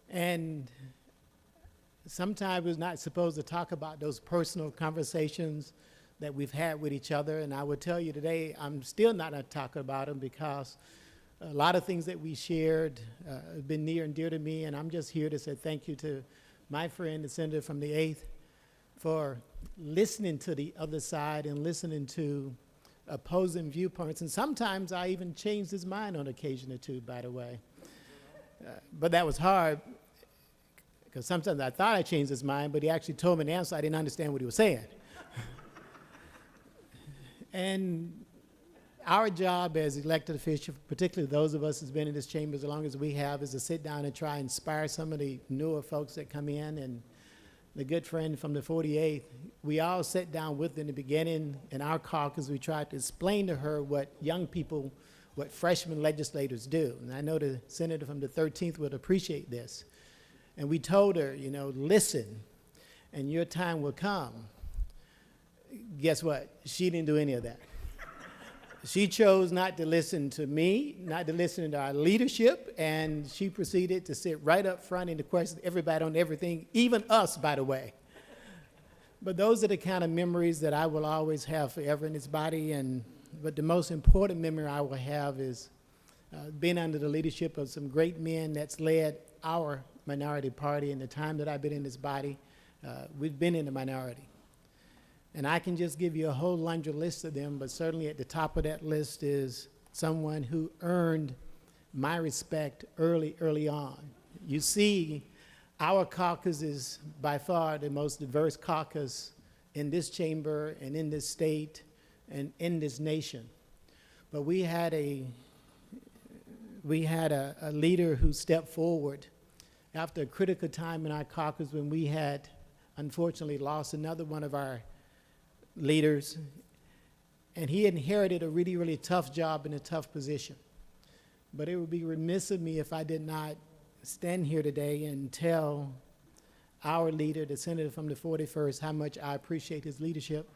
And sometimes we're not supposed to talk about those personal conversations that we've had with each other, and I would tell you today, I'm still not going to talk about them, because a lot of things that we shared have been near and dear to me, and I'm just here to say thank you to my friend, the senator from the 8th, for listening to the other side and listening to opposing viewpoints. And sometimes I even changed his mind on occasion or two, by the way. But that was hard, because sometimes I thought I changed his mind, but he actually told me an answer I didn't understand what he was saying. And our job as elected officials, particularly those of us who's been in this chamber as long as we have, is to sit down and try and inspire some of the newer folks that come in. And the good friend from the 48th, we all sat down with in the beginning in our caucus. We tried to explain to her what young people, what freshman legislators do. And I know the senator from the 13th would appreciate this. And we told her, you know, listen, and your time will come. Guess what? She didn't do any of that. She chose not to listen to me, not to listen to our leadership, and she proceeded to sit right up front and to question everybody on everything, even us, by the way. But those are the kind of memories that I will always have forever in this body. But the most important memory I will have is being under the leadership of some great men that's led our minority party in the time that I've been in this body. We've been in the minority. And I can just give you a whole laundry list of them, but certainly at the top of that list is someone who earned my respect early on. You see, our caucus is by far the most diverse caucus in this chamber and in this state and in this nation. But we had a leader who stepped forward after a critical time in our caucus when we had unfortunately lost another one of our leaders, and he inherited a really, really tough job and a tough position. But it would be remiss of me if I did not stand here today and tell our leader, the senator from the 41st, how much I appreciate his leadership,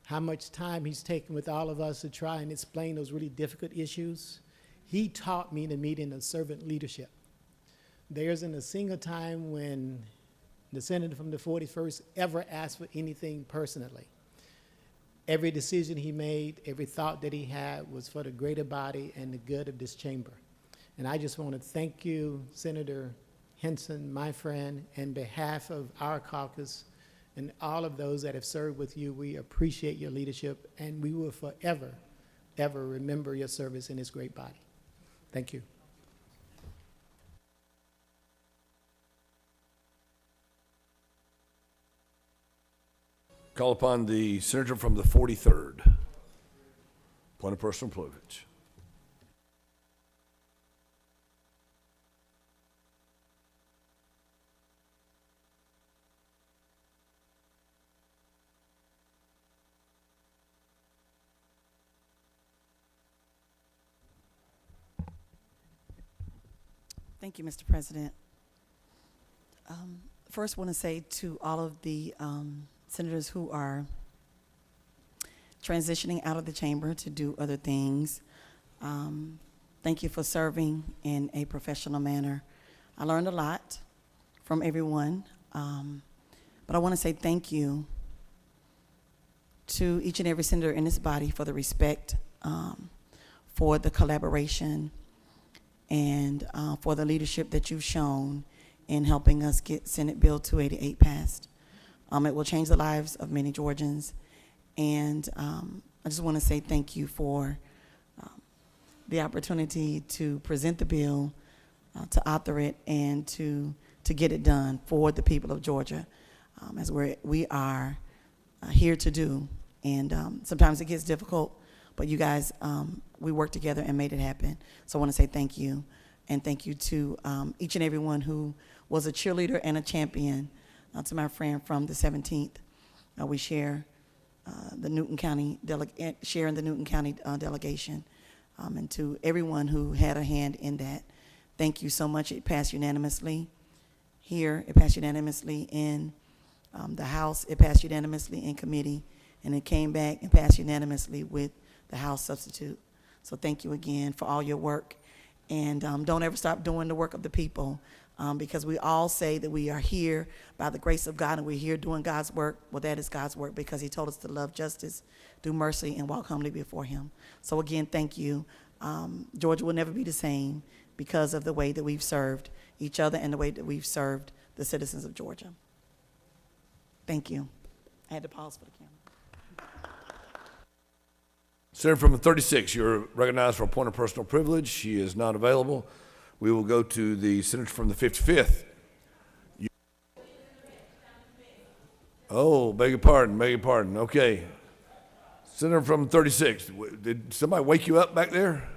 how much time he's taken with all of us to try and explain those really difficult issues. He taught me the meaning of servant leadership. There isn't a single time when the senator from the 41st ever asked for anything personally. Every decision he made, every thought that he had was for the greater body and the good of this chamber. And I just want to thank you, Senator Henson, my friend, on behalf of our caucus and all of those that have served with you. We appreciate your leadership, and we will forever, ever remember your service in this great body. Thank you. Call upon the senator from the 43rd. Point of personal privilege. Thank you, Mr. President. First, want to say to all of the senators who are transitioning out of the chamber to do other things, thank you for serving in a professional manner. I learned a lot from everyone, but I want to say thank you to each and every senator in this body for the respect, for the collaboration, and for the leadership that you've shown in helping us get Senate Bill 288 passed. It will change the lives of many Georgians, and I just want to say thank you for the opportunity to present the bill, to author it, and to get it done for the people of Georgia, as we are here to do. And sometimes it gets difficult, but you guys, we worked together and made it happen. So I want to say thank you, and thank you to each and everyone who was a cheerleader and a champion. To my friend from the 17th, we share the Newton County sharing the Newton County delegation, and to everyone who had a hand in that, thank you so much. It passed unanimously here. It passed unanimously in the House. It passed unanimously in committee, and it came back and passed unanimously with the House substitute. So thank you again for all your work, and don't ever stop doing the work of the people. Because we all say that we are here by the grace of God and we're here doing God's work. Well, that is God's work because he told us to love justice, do mercy, and walk humbly before him. So again, thank you. Georgia will never be the same because of the way that we've served each other and the way that we've served the citizens of Georgia. Thank you. I had to pause for the camera. Senator from the 36th, you're recognized for a point of personal privilege. She is not available. We will go to the senator from the 55th. Oh, beg your pardon. Okay. Senator from 36, did somebody wake you up back there?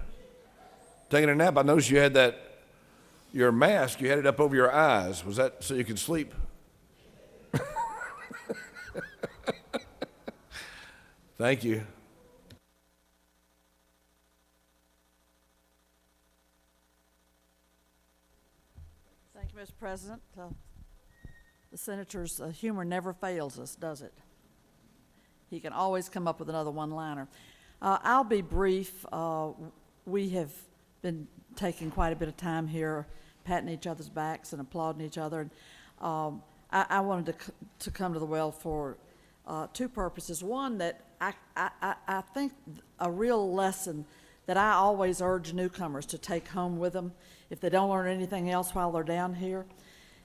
Taking a nap? I noticed you had your mask, you had it up over your eyes. Was that so you could sleep? Thank you. Thank you, Mr. President. The senator's humor never fails us, does it? He can always come up with another one-liner. I'll be brief. We have been taking quite a bit of time here, patting each other's backs and applauding each other. And, I wanted to come to the well for two purposes. One, that I think a real lesson that I always urge newcomers to take home with them if they don't learn anything else while they're down here,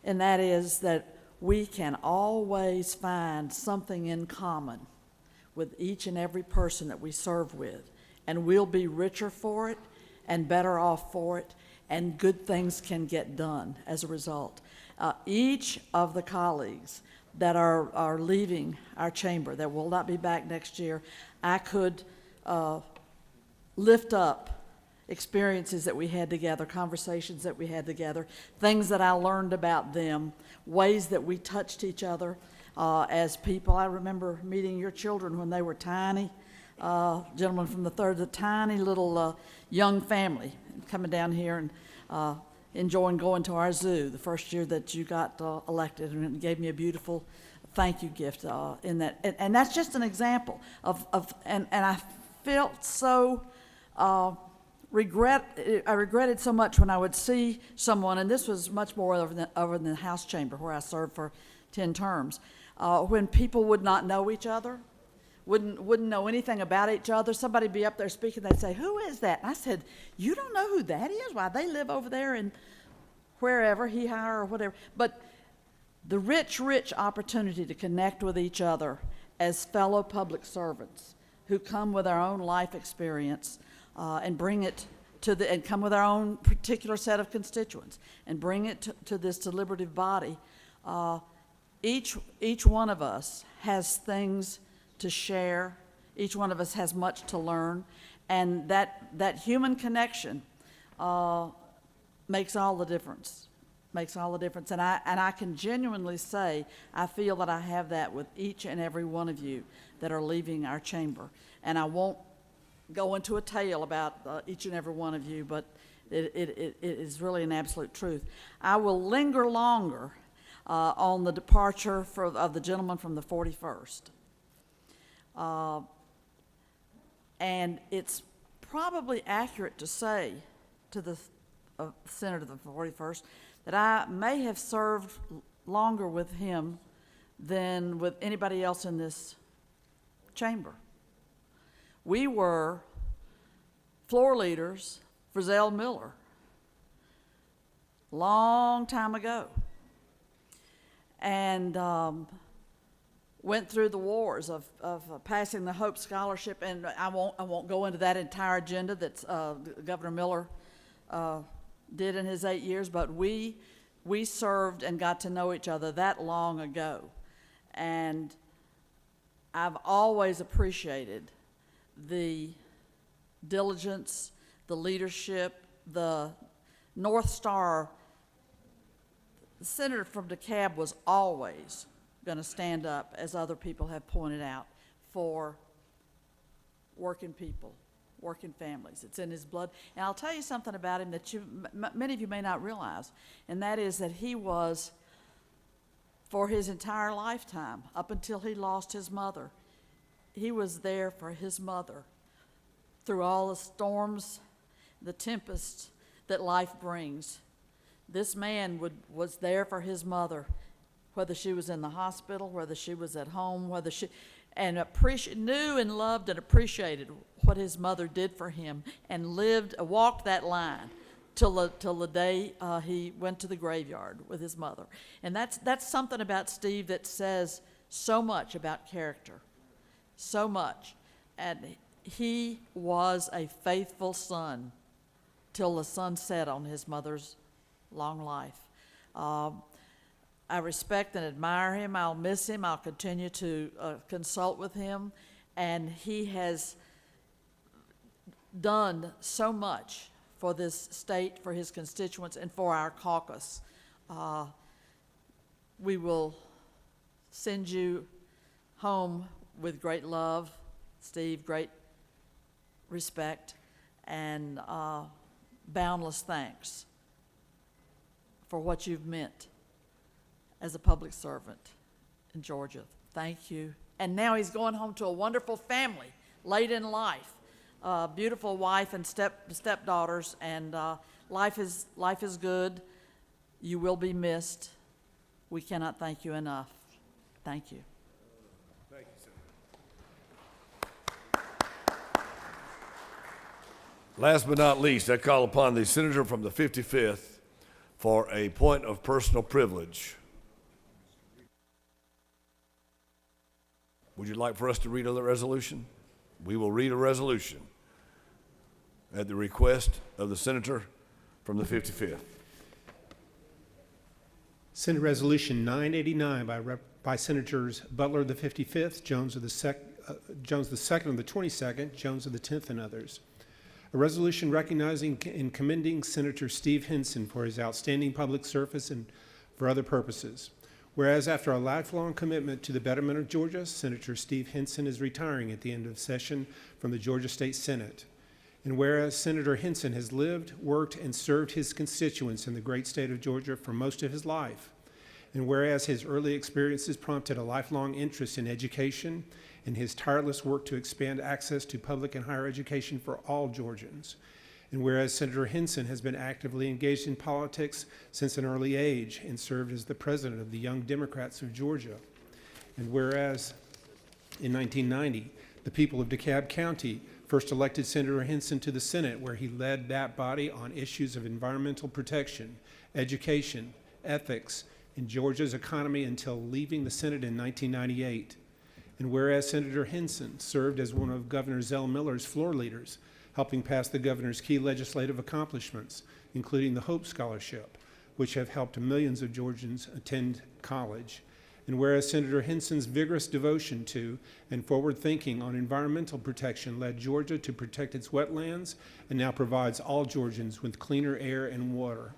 and that is that we can always find something in common with each and every person that we serve with, and we'll be richer for it and better off for it, and good things can get done as a result. Each of the colleagues that are leaving our chamber, that will not be back next year, I could lift up experiences that we had together, conversations that we had together, things that I learned about them, ways that we touched each other as people. I remember meeting your children when they were tiny, gentlemen from the third, the tiny little young family coming down here and enjoying going to our zoo the first year that you got elected, and it gave me a beautiful thank you gift in that. And that's just an example and I felt so I regretted so much when I would see someone, and this was much more over in the House chamber where I served for 10 terms, when people would not know each other, wouldn't know anything about each other. Somebody would be up there speaking, they'd say, "Who is that?" And I said, "You don't know who that is? Why, they live over there in wherever, or whatever." But the rich opportunity to connect with each other as fellow public servants who come with our own life experience and bring it and come with our own particular set of constituents and bring it to this deliberative body. Each one of us has things to share. Each one of us has much to learn, and that human connection makes all the difference. Makes all the difference, and I can genuinely say I feel that I have that with each and every one of you that are leaving our chamber. And I won't go into a tale about each and every one of you, but it is really an absolute truth. I will linger longer on the departure of the gentleman from the 41st. And it's probably accurate to say to the senator of the 41st that I may have served longer with him than with anybody else in this chamber. We were floor leaders for Zell Miller long time ago, and went through the wars of passing the Hope Scholarship, and I won't go into that entire agenda that Governor Miller did in his 8 years, but we served and got to know each other that long ago, and I've always appreciated the diligence, the leadership, the North Star. The senator from DeKalb was always going to stand up, as other people have pointed out, for working people, working families. It's in his blood. And I'll tell you something about him that many of you may not realize, and that is that he was, for his entire lifetime, up until he lost his mother, he was there for his mother through all the storms, the tempests that life brings. This man was there for his mother, whether she was in the hospital, whether she was at home, and knew and loved and appreciated what his mother did for him, and walked that line till the day he went to the graveyard with his mother. And that's something about Steve that says so much about character, so much. And he was a faithful son till the sun set on his mother's long life. I respect and admire him. I'll miss him. I'll continue to consult with him. and he has done so much for this state, for his constituents, and for our caucus. We will send you home with great love, Steve, great respect, and boundless thanks for what you've meant as a public servant in Georgia. Thank you. And now he's going home to a wonderful family late in life. Beautiful wife and stepdaughters, and life is good. You will be missed. We cannot thank you enough. Thank you. Thank you, Senator. Last but not least, I call upon the senator from the 55th for a point of personal privilege. Would you like for us to read a resolution? We will read a resolution at the request of the senator from the 55th. Senate Resolution 989 by Senators Butler of the 55th, Jones the 2nd of the 22nd, Jones of the 10th, and others. A resolution recognizing and commending Senator Steve Henson for his outstanding public service and for other purposes. Whereas after a lifelong commitment to the betterment of Georgia, Senator Steve Henson is retiring at the end of session from the Georgia State Senate. And whereas Senator Henson has lived, worked, and served his constituents in the great state of Georgia for most of his life, and whereas his early experiences prompted a lifelong interest in education and his tireless work to expand access to public and higher education for all Georgians, and whereas Senator Henson has been actively engaged in politics since an early age and served as the president of the Young Democrats of Georgia, and whereas in 1990, the people of DeKalb County first elected Senator Henson to the Senate, where he led that body on issues of environmental protection, education, ethics, and Georgia's economy until leaving the Senate in 1998. And whereas Senator Henson served as one of Governor Zell Miller's floor leaders, helping pass the governor's key legislative accomplishments, including the Hope Scholarship, which have helped millions of Georgians attend college. And whereas Senator Henson's vigorous devotion to and forward thinking on environmental protection led Georgia to protect its wetlands and now provides all Georgians with cleaner air and water.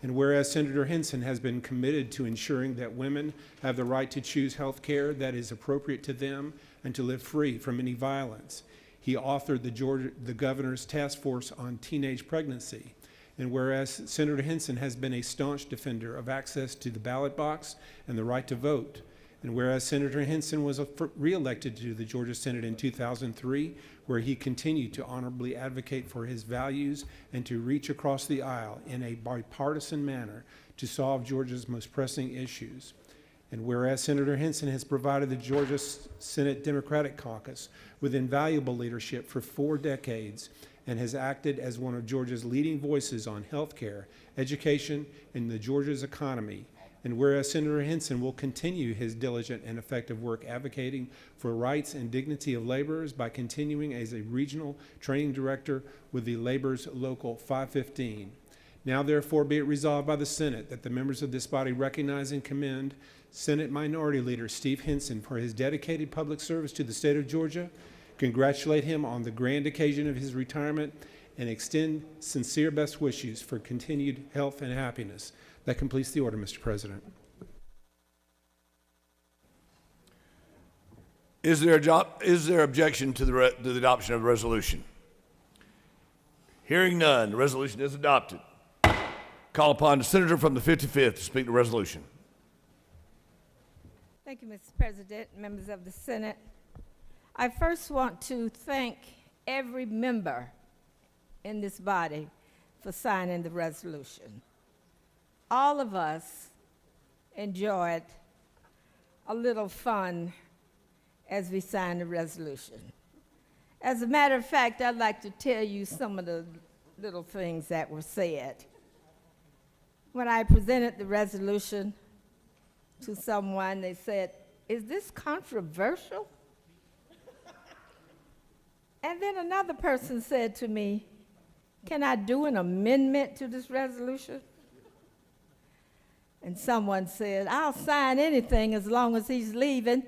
And whereas Senator Henson has been committed to ensuring that women have the right to choose health care that is appropriate to them and to live free from any violence, he authored the governor's task force on teenage pregnancy. And whereas Senator Henson has been a staunch defender of access to the ballot box and the right to vote, and whereas Senator Henson was re-elected to the Georgia Senate in 2003, where he continued to honorably advocate for his values and to reach across the aisle in a bipartisan manner to solve Georgia's most pressing issues. And whereas Senator Henson has provided the Georgia Senate Democratic Caucus with invaluable leadership for 4 decades and has acted as one of Georgia's leading voices on health care, education, and the Georgia's economy. And whereas Senator Henson will continue his diligent and effective work advocating for rights and dignity of laborers by continuing as a regional training director with the Labor's Local 515. Now therefore be it resolved by the Senate that the members of this body recognize and commend Senate Minority Leader Steve Henson for his dedicated public service to the state of Georgia, congratulate him on the grand occasion of his retirement, and extend sincere best wishes for continued health and happiness. That completes the order, Mr. President. Is there objection to the adoption of the resolution? Hearing none, the resolution is adopted. Call upon the senator from the 55th to speak the resolution. Thank you, Mr. President, members of the Senate. I first want to thank every member in this body for signing the resolution. All of us enjoyed a little fun as we signed the resolution. As a matter of fact, I'd like to tell you some of the little things that were said. When I presented the resolution to someone, they said, "Is this controversial?" And then another person said to me, "Can I do an amendment to this resolution?" And someone said, "I'll sign anything as long as he's leaving."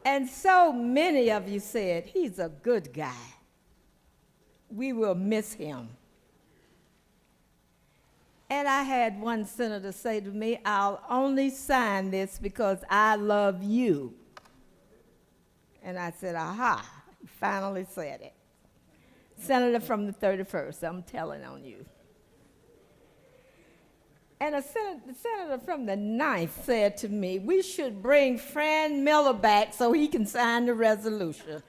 And so many of you said, he's a good guy. We will miss him. And I had one senator say to me, I'll only sign this because I love you. And I said, aha, he finally said it. Senator from the 31st, I'm telling on you. And the senator from the 9th said to me, we should bring Fran Miller back so he can sign the resolution.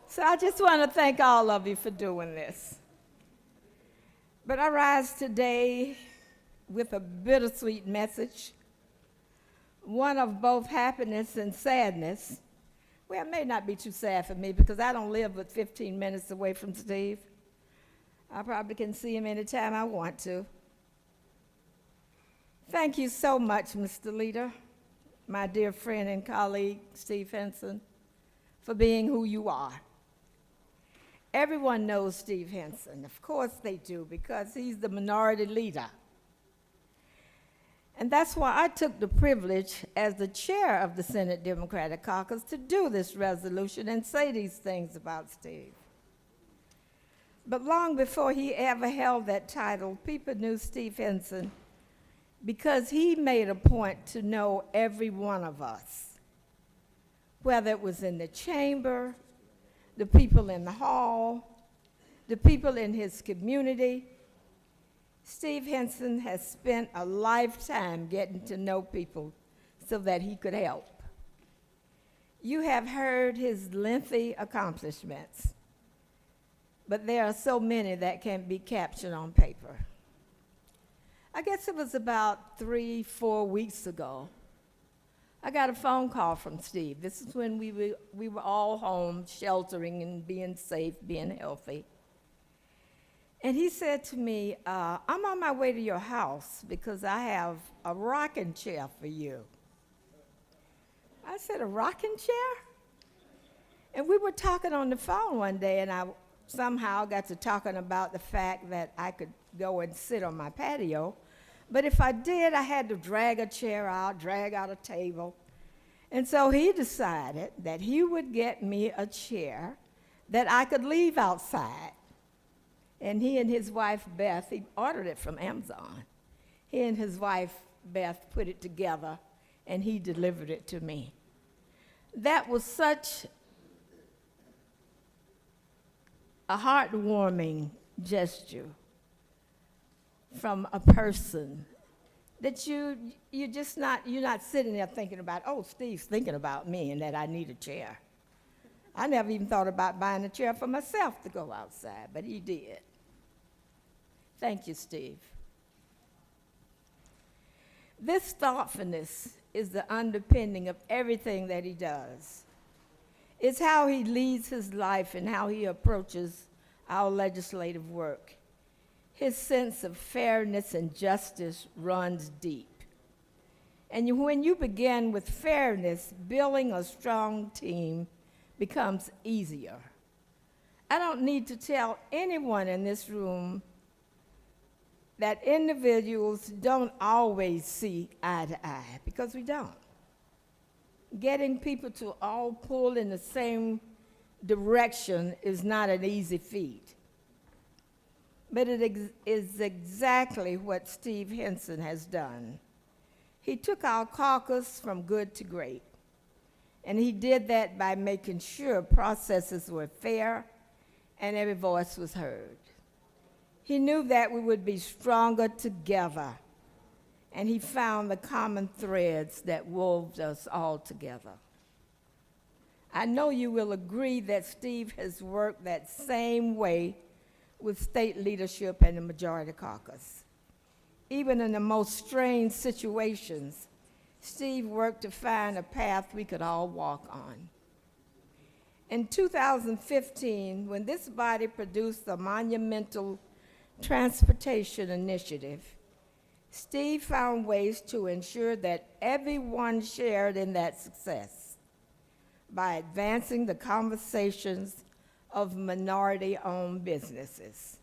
So I just want to thank all of you for doing this. But I rise today with a bittersweet message, one of both happiness and sadness. Well, it may not be too sad for me because I don't live but 15 minutes away from Steve. I probably can see him anytime I want to. Thank you so much, Mr. Leader, my dear friend and colleague, Steve Henson, for being who you are. Everyone knows Steve Henson. Of course they do, because he's the minority leader. And that's why I took the privilege as the chair of the Senate Democratic Caucus to do this resolution and say these things about Steve. But long before he ever held that title, people knew Steve Henson because he made a point to know every one of us, whether it was in the chamber, the people in the hall, the people in his community. Steve Henson has spent a lifetime getting to know people so that he could help. You have heard his lengthy accomplishments, but there are so many that can't be captured on paper. I guess it was about 3-4 weeks ago, I got a phone call from Steve. This is when we were all home, sheltering and being safe, being healthy. And he said to me, I'm on my way to your house because I have a rocking chair for you. I said, a rocking chair? And we were talking on the phone one day, and I somehow got to talking about the fact that I could go and sit on my patio. But if I did, I had to drag a chair out, drag out a table. And so he decided that he would get me a chair that I could leave outside. And he and his wife, Beth, he ordered it from Amazon. He and his wife, Beth, put it together, and he delivered it to me. That was such a heartwarming gesture from a person that you're not sitting there thinking about, oh, Steve's thinking about me and that I need a chair. I never even thought about buying a chair for myself to go outside, but he did. Thank you, Steve. This thoughtfulness is the underpinning of everything that he does. It's how he leads his life and how he approaches our legislative work. His sense of fairness and justice runs deep. And when you begin with fairness, building a strong team becomes easier. I don't need to tell anyone in this room that individuals don't always see eye to eye, because we don't. Getting people to all pull in the same direction is not an easy feat. But it is exactly what Steve Henson has done. He took our caucus from good to great, and he did that by making sure processes were fair and every voice was heard. He knew that we would be stronger together, and he found the common threads that wove us all together. I know you will agree that Steve has worked that same way with state leadership and the majority caucus. Even in the most strained situations, Steve worked to find a path we could all walk on. In 2015, when this body produced the monumental transportation initiative, Steve found ways to ensure that everyone shared in that success by advancing the conversations of minority-owned businesses.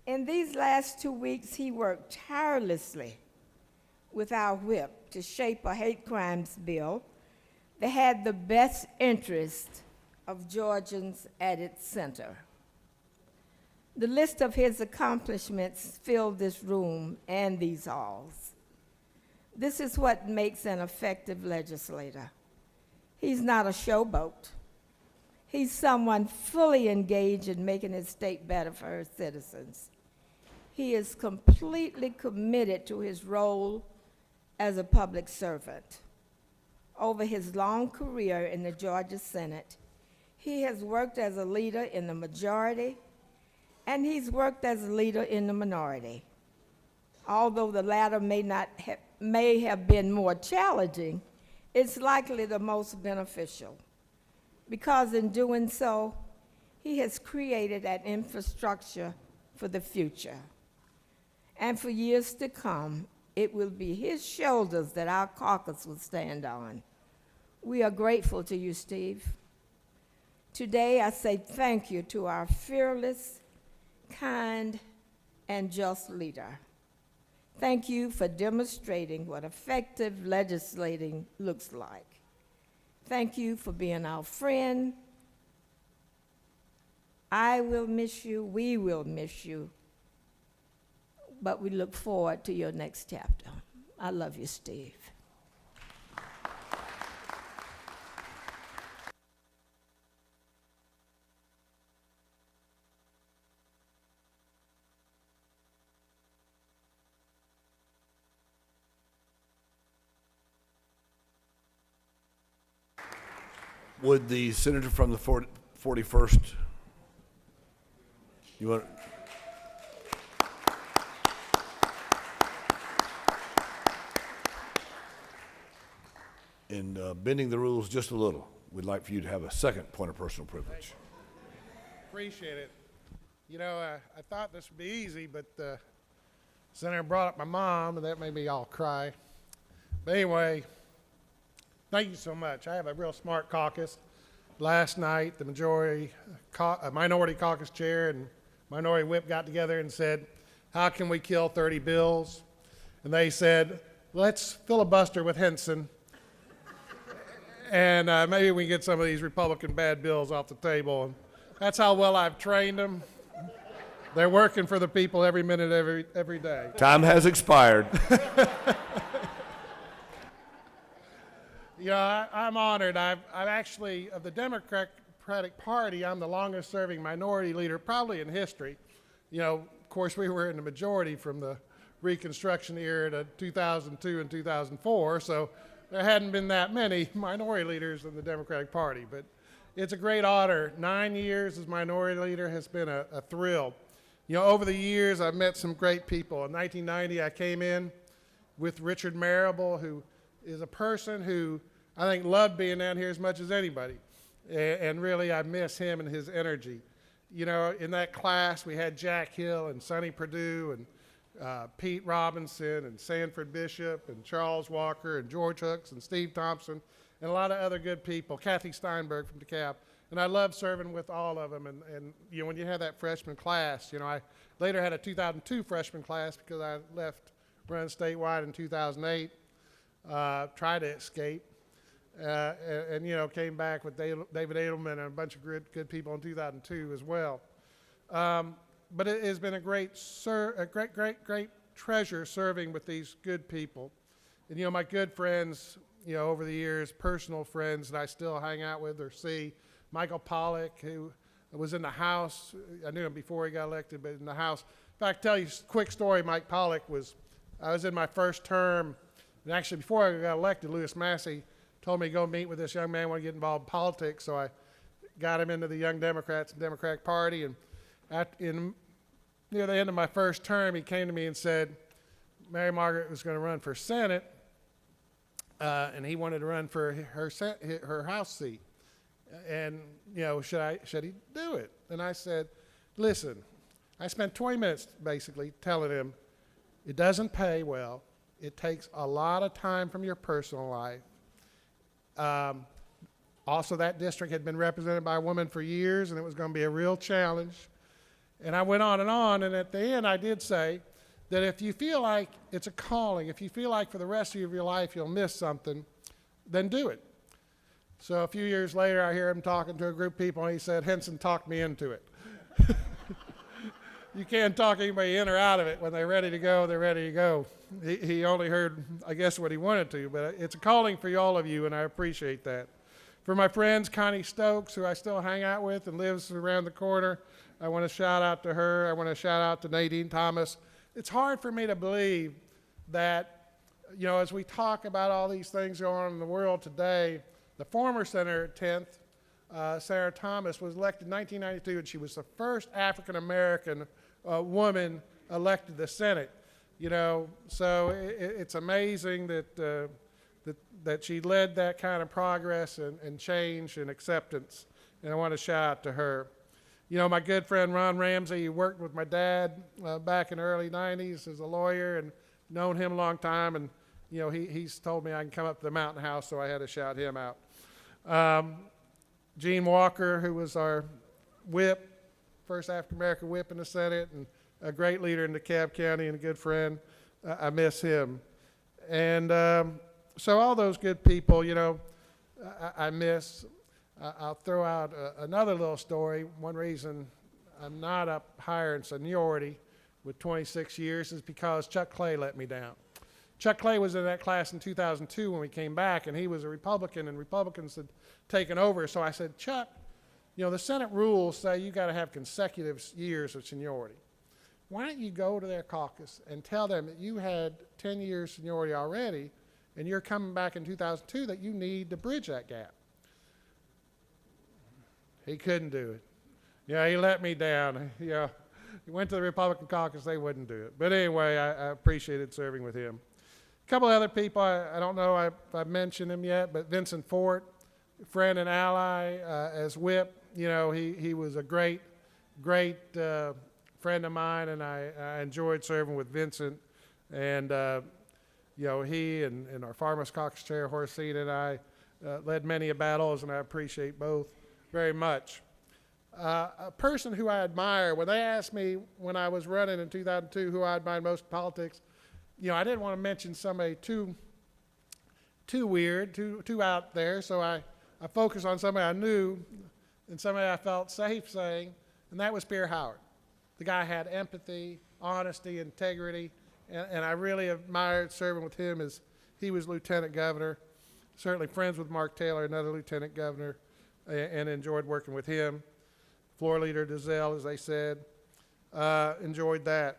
In these last 2 weeks, he worked tirelessly with our whip to shape a hate crimes bill that had the best interest of Georgians at its center. The list of his accomplishments filled this room and these halls. This is what makes an effective legislator. He's not a showboat. He's someone fully engaged in making his state better for her citizens. He is completely committed to his role as a public servant. Over his long career in the Georgia Senate, he has worked as a leader in the majority, and he's worked as a leader in the minority. Although the latter may have been more challenging, it's likely the most beneficial, because in doing so, he has created an infrastructure for the future. And for years to come, it will be his shoulders that our caucus will stand on. We are grateful to you, Steve. Today, I say thank you to our fearless, kind, and just leader. Thank you for demonstrating what effective legislating looks like. Thank you for being our friend. I will miss you, we will miss you, but we look forward to your next chapter. I love you, Steve. Would the senator from the 41st, you want? In bending the rules just a little, we'd like for you to have a second point of personal privilege. Appreciate it. You know, I thought this would be easy, but the senator brought up my mom, and that made me all cry. But anyway, thank you so much. I have a real smart caucus. Last night, the minority caucus chair and minority whip got together and said, how can we kill 30 bills? And they said, let's filibuster with Henson, and maybe we can get some of these Republican bad bills off the table. And that's how well I've trained them. They're working for the people every minute, every day. Time has expired. You know, I'm honored. I've actually, of the Democratic Party, I'm the longest serving minority leader probably in history. You know, of course, we were in the majority from the Reconstruction era to 2002 and 2004, so there hadn't been that many minority leaders in the Democratic Party. But it's a great honor. 9 years as minority leader has been a thrill. You know, over the years, I've met some great people. In 1990, I came in with Richard Marable, who is a person who I think loved being down here as much as anybody. And really, I miss him and his energy. You know, in that class, we had Jack Hill and Sonny Perdue and Pete Robinson and Sanford Bishop and Charles Walker and George Hooks and Steve Thompson and a lot of other good people, Kathy Steinberg from DeKalb. And I love serving with all of them. And you know, when you have that freshman class, you know, I later had a 2002 freshman class because I left running statewide in 2008, tried to escape, and you know, came back with David Edelman and a bunch of good people in 2002 as well. But it has been a great treasure serving with these good people. And, you know, my good friends, you know, over the years, personal friends that I still hang out with or see, Michael Pollock, who was in the House. I knew him before he got elected, but in the House. In fact, tell you a quick story. Mike Pollock I was in my first term, and actually before I got elected, Lewis Massey told me to go meet with this young man, want to get involved in politics, so I got him into the Young Democrats and Democratic Party, and near the end of my first term, he came to me and said, Mary Margaret was going to run for Senate, and he wanted to run for her House seat. And, you know, should he do it? And I said, listen, I spent 20 minutes basically telling him it doesn't pay well. It takes a lot of time from your personal life. Also, that district had been represented by a woman for years, and it was going to be a real challenge. And I went on, and at the end I did say that if you feel like it's a calling, if you feel like for the rest of your life you'll miss something, then do it. So a few years later, I hear him talking to a group of people, and he said, Henson talked me into it. You can't talk anybody in or out of it. When they're ready to go, they're ready to go. He only heard, I guess, what he wanted to, but it's a calling for all of you, and I appreciate that. For my friends, Connie Stokes, who I still hang out with and lives around the corner, I want to shout out to her. I want to shout out to Nadine Thomas. It's hard for me to believe that, as we talk about all these things going on in the world today, the former Senator at 10th, Sarah Thomas, was elected in 1992, and she was the first African-American woman elected to the Senate. So it's amazing that she led that kind of progress and change and acceptance, and I want to shout out to her. My good friend Ron Ramsey, he worked with my dad back in the early 90s as a lawyer, and known him a long time, and he's told me I can come up to the Mountain House, so I had to shout him out. Gene Walker, who was our whip, first African-American whip in the Senate, and a great leader in DeKalb County and a good friend. I miss him. And so all those good people, I miss. I'll throw out another little story. One reason I'm not up higher in seniority with 26 years is because Chuck Clay let me down. Chuck Clay was in that class in 2002 when we came back, and he was a Republican, and Republicans had taken over. So I said, Chuck, the Senate rules say you got to have consecutive years of seniority. Why don't you go to their caucus and tell them that you had 10 years seniority already, and you're coming back in 2002, that you need to bridge that gap? He couldn't do it. He let me down. He went to the Republican caucus, they wouldn't do it. But anyway, I appreciated serving with him. A couple other people, I don't know if I've mentioned him yet, but Vincent Fort, friend and ally as whip. He was a great friend of mine, and I enjoyed serving with Vincent. And, he and our Farmers Caucus Chair, Horsine, and I led many battles, and I appreciate both very much. A person who I admire, when they asked me when I was running in 2002 who I admired most in politics, I didn't want to mention somebody too weird, too out there, so I focused on somebody I knew and somebody I felt safe saying, and that was Pierre Howard. The guy had empathy, honesty, integrity, and I really admired serving with him as he was lieutenant governor. Certainly friends with Mark Taylor, another lieutenant governor, and enjoyed working with him. Floor Leader DeZelle, as they said, enjoyed that.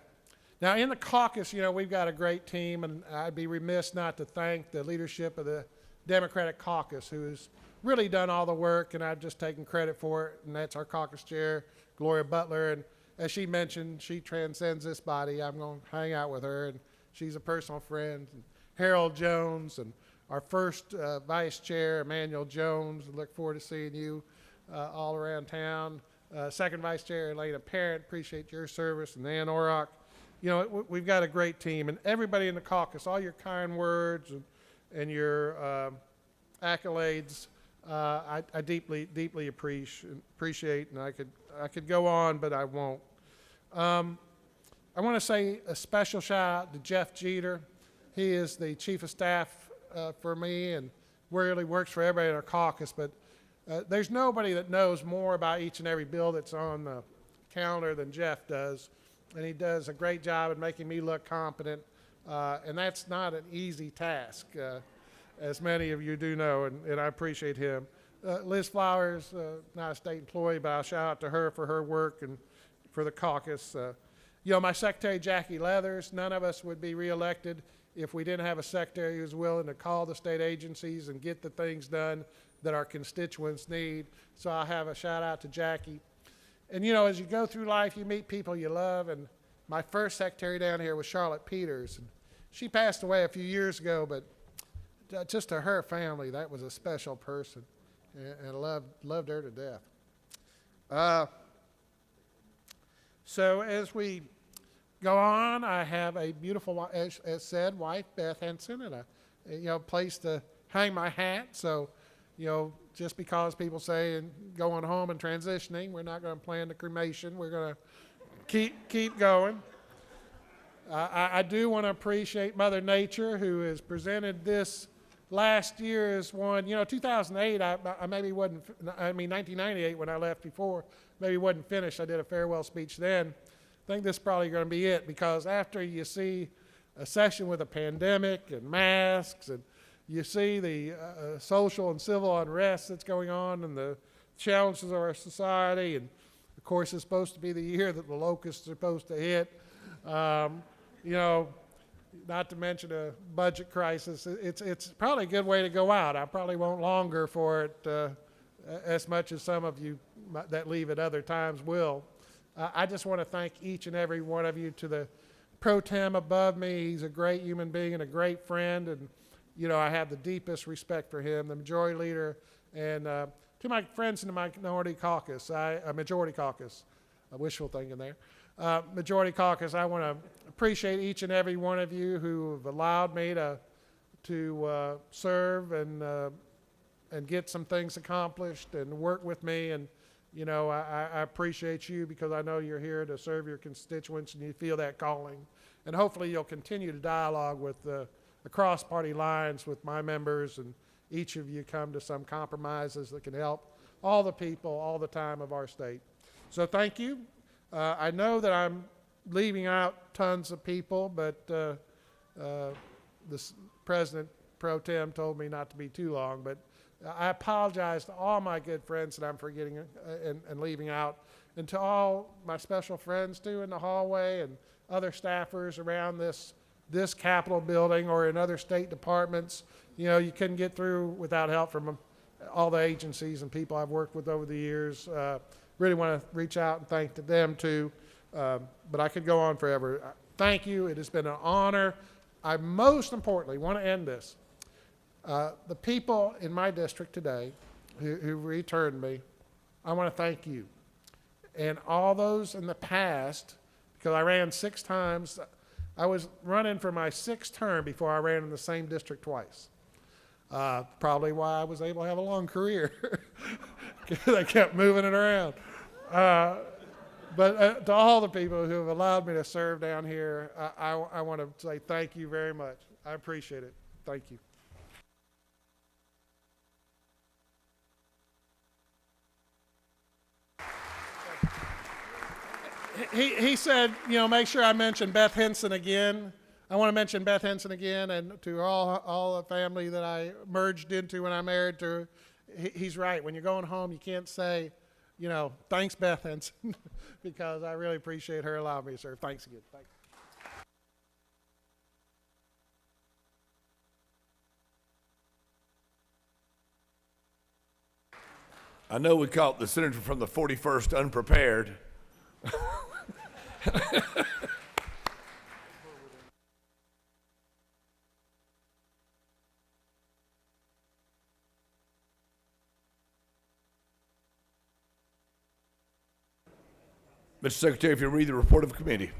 Now, in the caucus, we've got a great team, and I'd be remiss not to thank the leadership of the Democratic caucus, who's really done all the work, and I've just taken credit for it, and that's our caucus chair, Gloria Butler, and as she mentioned, she transcends this body. I'm going to hang out with her, and she's a personal friend. And Harold Jones, and our first vice chair, Emmanuel Jones. Look forward to seeing you all around town. Second vice chair, Elena Parent, appreciate your service, and Ann Orrock. We've got a great team, and everybody in the caucus, all your kind words and your accolades, I deeply appreciate, and I could go on, but I won't. I want to say a special shout out to Jeff Jeter. He is the chief of staff for me, and really works for everybody in our caucus, but there's nobody that knows more about each and every bill that's on the calendar than Jeff does, and he does a great job at making me look competent, and that's not an easy task, as many of you do know, and I appreciate him. Liz Flowers, not a state employee, but I'll shout out to her for her work and for the caucus. My secretary, Jackie Leathers, none of us would be reelected if we didn't have a secretary who was willing to call the state agencies and get the things done that our constituents need. So I'll have a shout out to Jackie. And as you go through life, you meet people you love, and my first secretary down here was Charlotte Peters. And she passed away a few years ago, but just to her family, that was a special person, and I loved her to death. So as we go on, I have a beautiful, as said, wife, Beth Henson, and a place to hang my hat. So, just because people say going home and transitioning, we're not going to plan the cremation. We're going to keep going. I do want to appreciate Mother Nature, who has presented this last year as one. 2008, I maybe wasn't, 1998 when I left before, maybe wasn't finished. I did a farewell speech then. I think this is probably going to be it, because after you see a session with a pandemic and masks, and you see the social and civil unrest that's going on and the challenges of our society, and of course it's supposed to be the year that the locusts are supposed to hit. Not to mention a budget crisis. It's probably a good way to go out. I probably won't longer for it as much as some of you that leave at other times will. I just want to thank each and every one of you. To the pro tem above me, he's a great human being and a great friend, and I have the deepest respect for him, the majority leader, and to my friends in the majority caucus, wishful thinking there. Majority caucus, I want to appreciate each and every one of you who have allowed me to serve and get some things accomplished and work with me. And I appreciate you, because I know you're here to serve your constituents and you feel that calling. And hopefully you'll continue to dialogue with across party lines with my members, and each of you come to some compromises that can help all the people all the time of our state. So thank you. I know that I'm leaving out tons of people, but the President Pro Tem told me not to be too long. But I apologize to all my good friends that I'm forgetting and leaving out, and to all my special friends too in the hallway, and other staffers around this Capitol building or in other state departments. You couldn't get through without help from all the agencies and people I've worked with over the years. Really want to reach out and thank them too, but I could go on forever. Thank you. It has been an honor. I most importantly want to end this. The people in my district today who returned me, I want to thank you. And all those in the past, because I ran 6 times. I was running for my 6th term before I ran in the same district twice. Probably why I was able to have a long career. I kept moving it around. But to all the people who have allowed me to serve down here, I want to say thank you very much. I appreciate it. Thank you. He said, make sure I mention Beth Henson again. I want to mention Beth Henson again, and to all the family that I merged into when I married to her. He's right. When you're going home, you can't say, thanks, Beth Henson, because I really appreciate her allowing me to serve. Thanks again. Thanks. I know we caught the senator from the 41st unprepared. Mr. Secretary, if you'll read the report of the committee.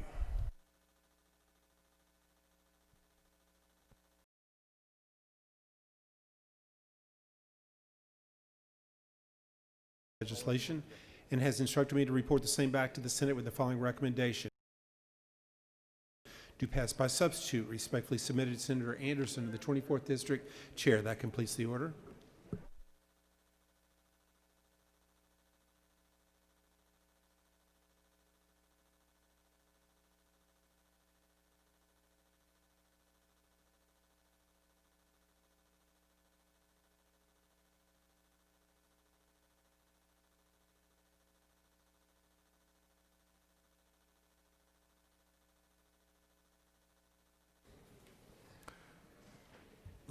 Legislation, and has instructed me to report the same back to the Senate with the following recommendation. To pass by substitute, respectfully submitted Senator Anderson of the 24th District. Chair, that completes the order.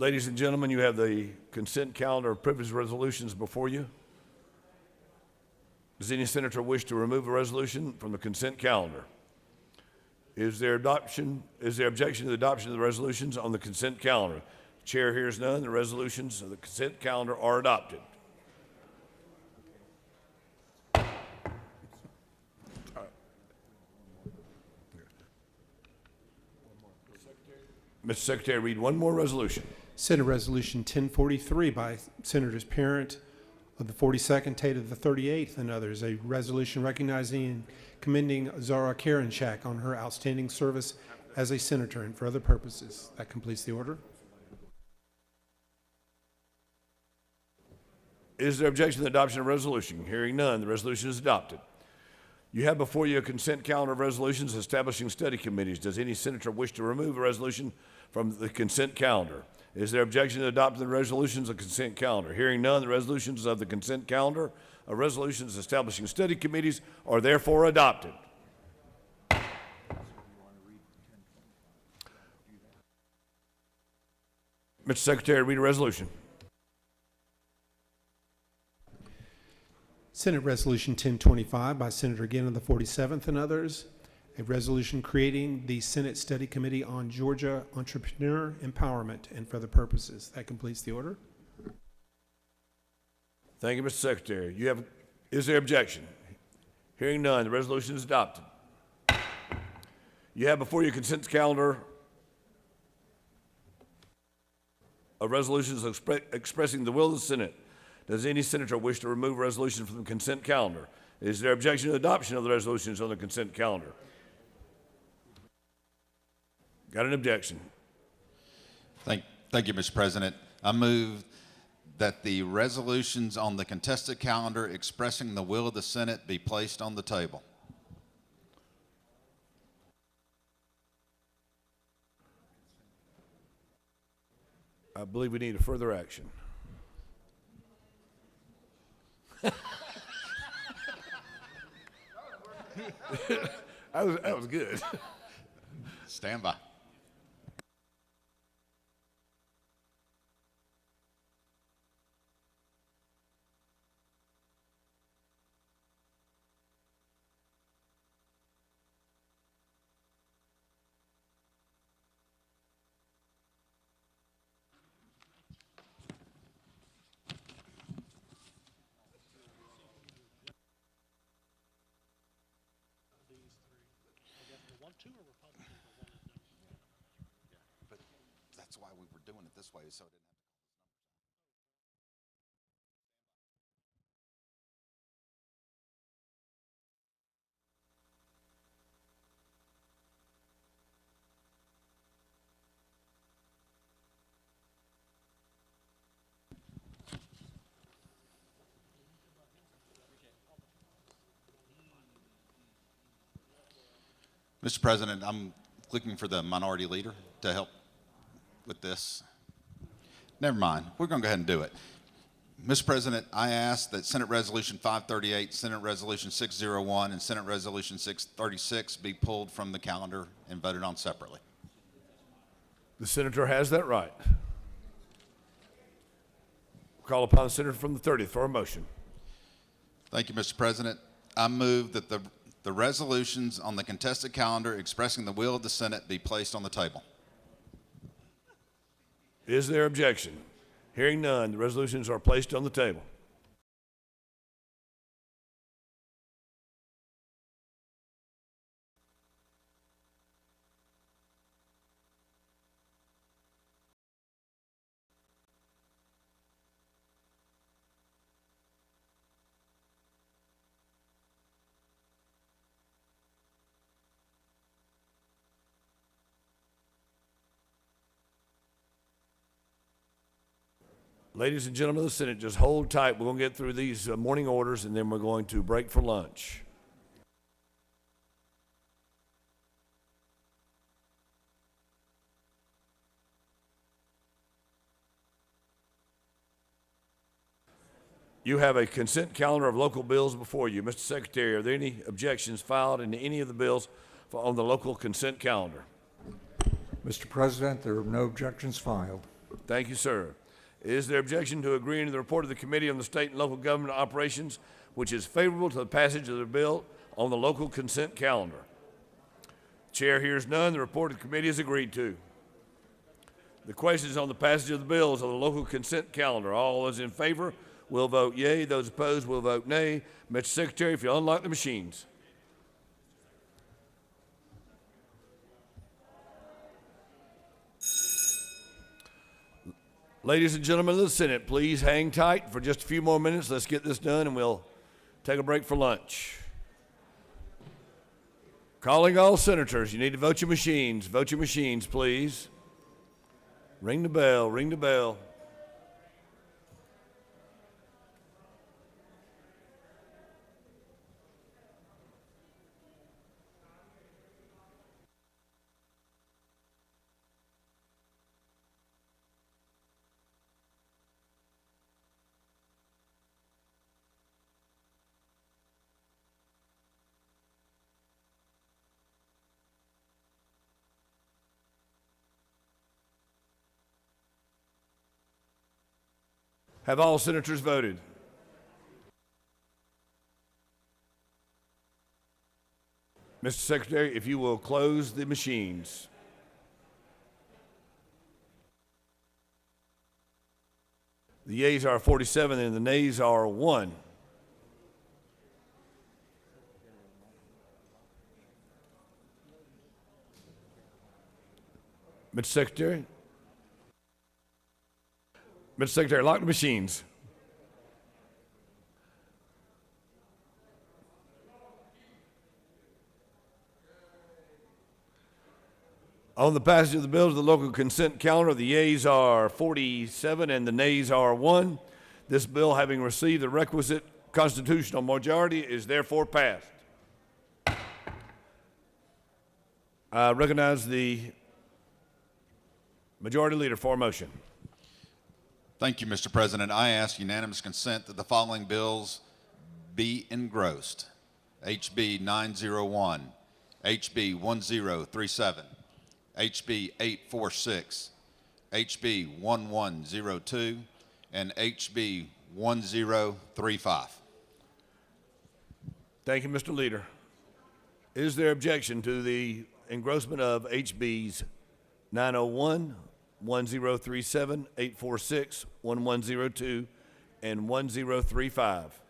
Ladies and gentlemen, you have the consent calendar of privileged resolutions before you. Does any senator wish to remove a resolution from the consent calendar? Is there objection to the adoption of the resolutions on the consent calendar? The chair hears none. The resolutions of the consent calendar are adopted. Mr. Secretary, read one more resolution. Senate Resolution 1043 by Senators Parent of the 42nd, Tate of the 38th, and others. A resolution recognizing and commending Zara Shak on her outstanding service as a senator and for other purposes. That completes the order. Is there objection to the adoption of the resolution? Hearing none, the resolution is adopted. You have before you a consent calendar of resolutions establishing study committees. Does any senator wish to remove a resolution from the consent calendar? Is there objection to adopting the resolutions of consent calendar? Hearing none, the resolutions of the consent calendar of resolutions establishing study committees are therefore adopted. Mr. Secretary, read a resolution. Senate Resolution 1025 by Senator Gannon, the 47th, and others, a resolution creating the Senate Study Committee on Georgia Entrepreneur Empowerment and for other purposes. That completes the order. Thank you, Mr. Secretary. Is there objection? Hearing none, the resolution is adopted. You have before you consent calendar of resolutions expressing the will of the Senate. Does any senator wish to remove a resolution from the consent calendar? Is there objection to the adoption of the resolutions on the consent calendar? Got an objection. Thank you, Mr. President. I move that the resolutions on the contested calendar expressing the will of the Senate be placed on the table. I believe we need a further action. That was good. Stand by. But that's why we were doing it this way, so it didn't have to. Mr. President, I'm looking for the minority leader to help with this. Never mind. We're going to go ahead and do it. Mr. President, I ask that Senate Resolution 538, Senate Resolution 601, and Senate Resolution 636 be pulled from the calendar and voted on separately. The senator has that right. Call upon the senator from the 30th for a motion. Thank you, Mr. President. I move that the resolutions on the contested calendar expressing the will of the Senate be placed on the table. Is there objection? Hearing none, the resolutions are placed on the table. Ladies and gentlemen of the Senate, just hold tight. We're going to get through these morning orders, and then we're going to break for lunch. You have a consent calendar of local bills before you. Mr. Secretary, are there any objections filed in any of the bills on the local consent calendar? Mr. President, there are no objections filed. Thank you, sir. Is there objection to agreeing to the report of the Committee on the State and Local Government Operations, which is favorable to the passage of the bill on the local consent calendar? Chair hears none. The report of the committee is agreed to. The question is on the passage of the bills on the local consent calendar. All those in favor will vote yea. Those opposed will vote nay. Mr. Secretary, if you unlock the machines. Ladies and gentlemen of the Senate, please hang tight for just a few more minutes. Let's get this done and we'll take a break for lunch. Calling all senators. You need to vote your machines. Vote your machines, please. Ring the bell. Ring the bell. Have all senators voted? Mr. Secretary, if you will close the machines. The yeas are 47 and the nays are 1. Mr. Secretary? Mr. Secretary, lock the machines. On the passage of the bills of the local consent calendar, the yeas are 47 and the nays are 1. This bill, having received the requisite constitutional majority, is therefore passed. I recognize the Majority Leader for a motion. Thank you, Mr. President. I ask unanimous consent that the following bills be engrossed. HB 901, HB 1037, HB 846, HB 1102, and HB 1035. Thank you, Mr. Leader. Is there objection to the engrossment of HBs 901, 1037, 846, 1102, and 1035?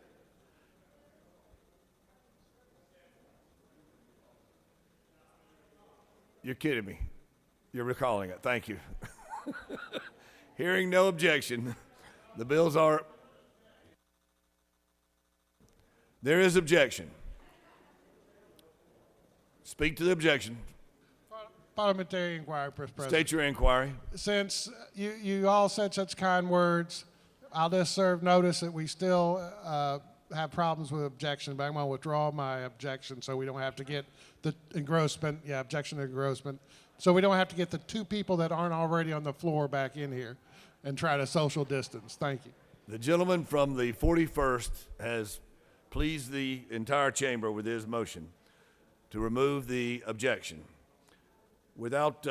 You're kidding me. You're recalling it. Thank you. Hearing no objection, the bills are. There is objection. Speak to the objection. Parliamentary inquiry, Mr. President. State your inquiry. Since you all said such kind words, I'll just serve notice that we still have problems with objection, but I'm going to withdraw my objection so we don't have to get the engrossment, objection to engrossment, so we don't have to get the two people that aren't already on the floor back in here and try to social distance. Thank you. The gentleman from the 41st has pleased the entire chamber with his motion to remove the objection. Without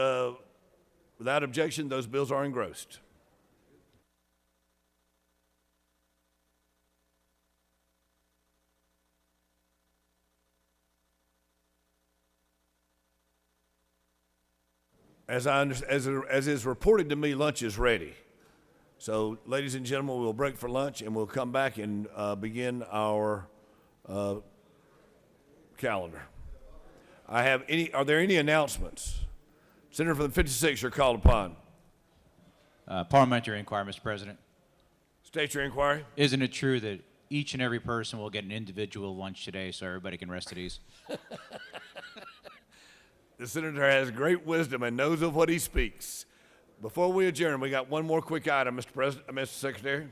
objection, those bills are engrossed. As is reported to me, lunch is ready. So, ladies and gentlemen, we'll break for lunch and we'll come back and begin our calendar. Are there any announcements? Senator from the 56th, you're called upon. Parliamentary inquiry, Mr. President. State your inquiry. Isn't it true that each and every person will get an individual lunch today so everybody can rest at ease? The senator has great wisdom and knows of what he speaks. Before we adjourn, we got one more quick item, Mr. President, Mr. Secretary.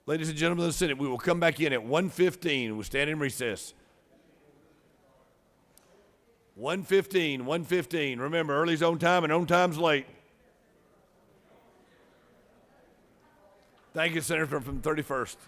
Ladies and gentlemen of the Senate, we will come back in at 1:15. We'll stand in recess. 1:15. Remember, early's on time and on time's late. Thank you, Senator from 31st.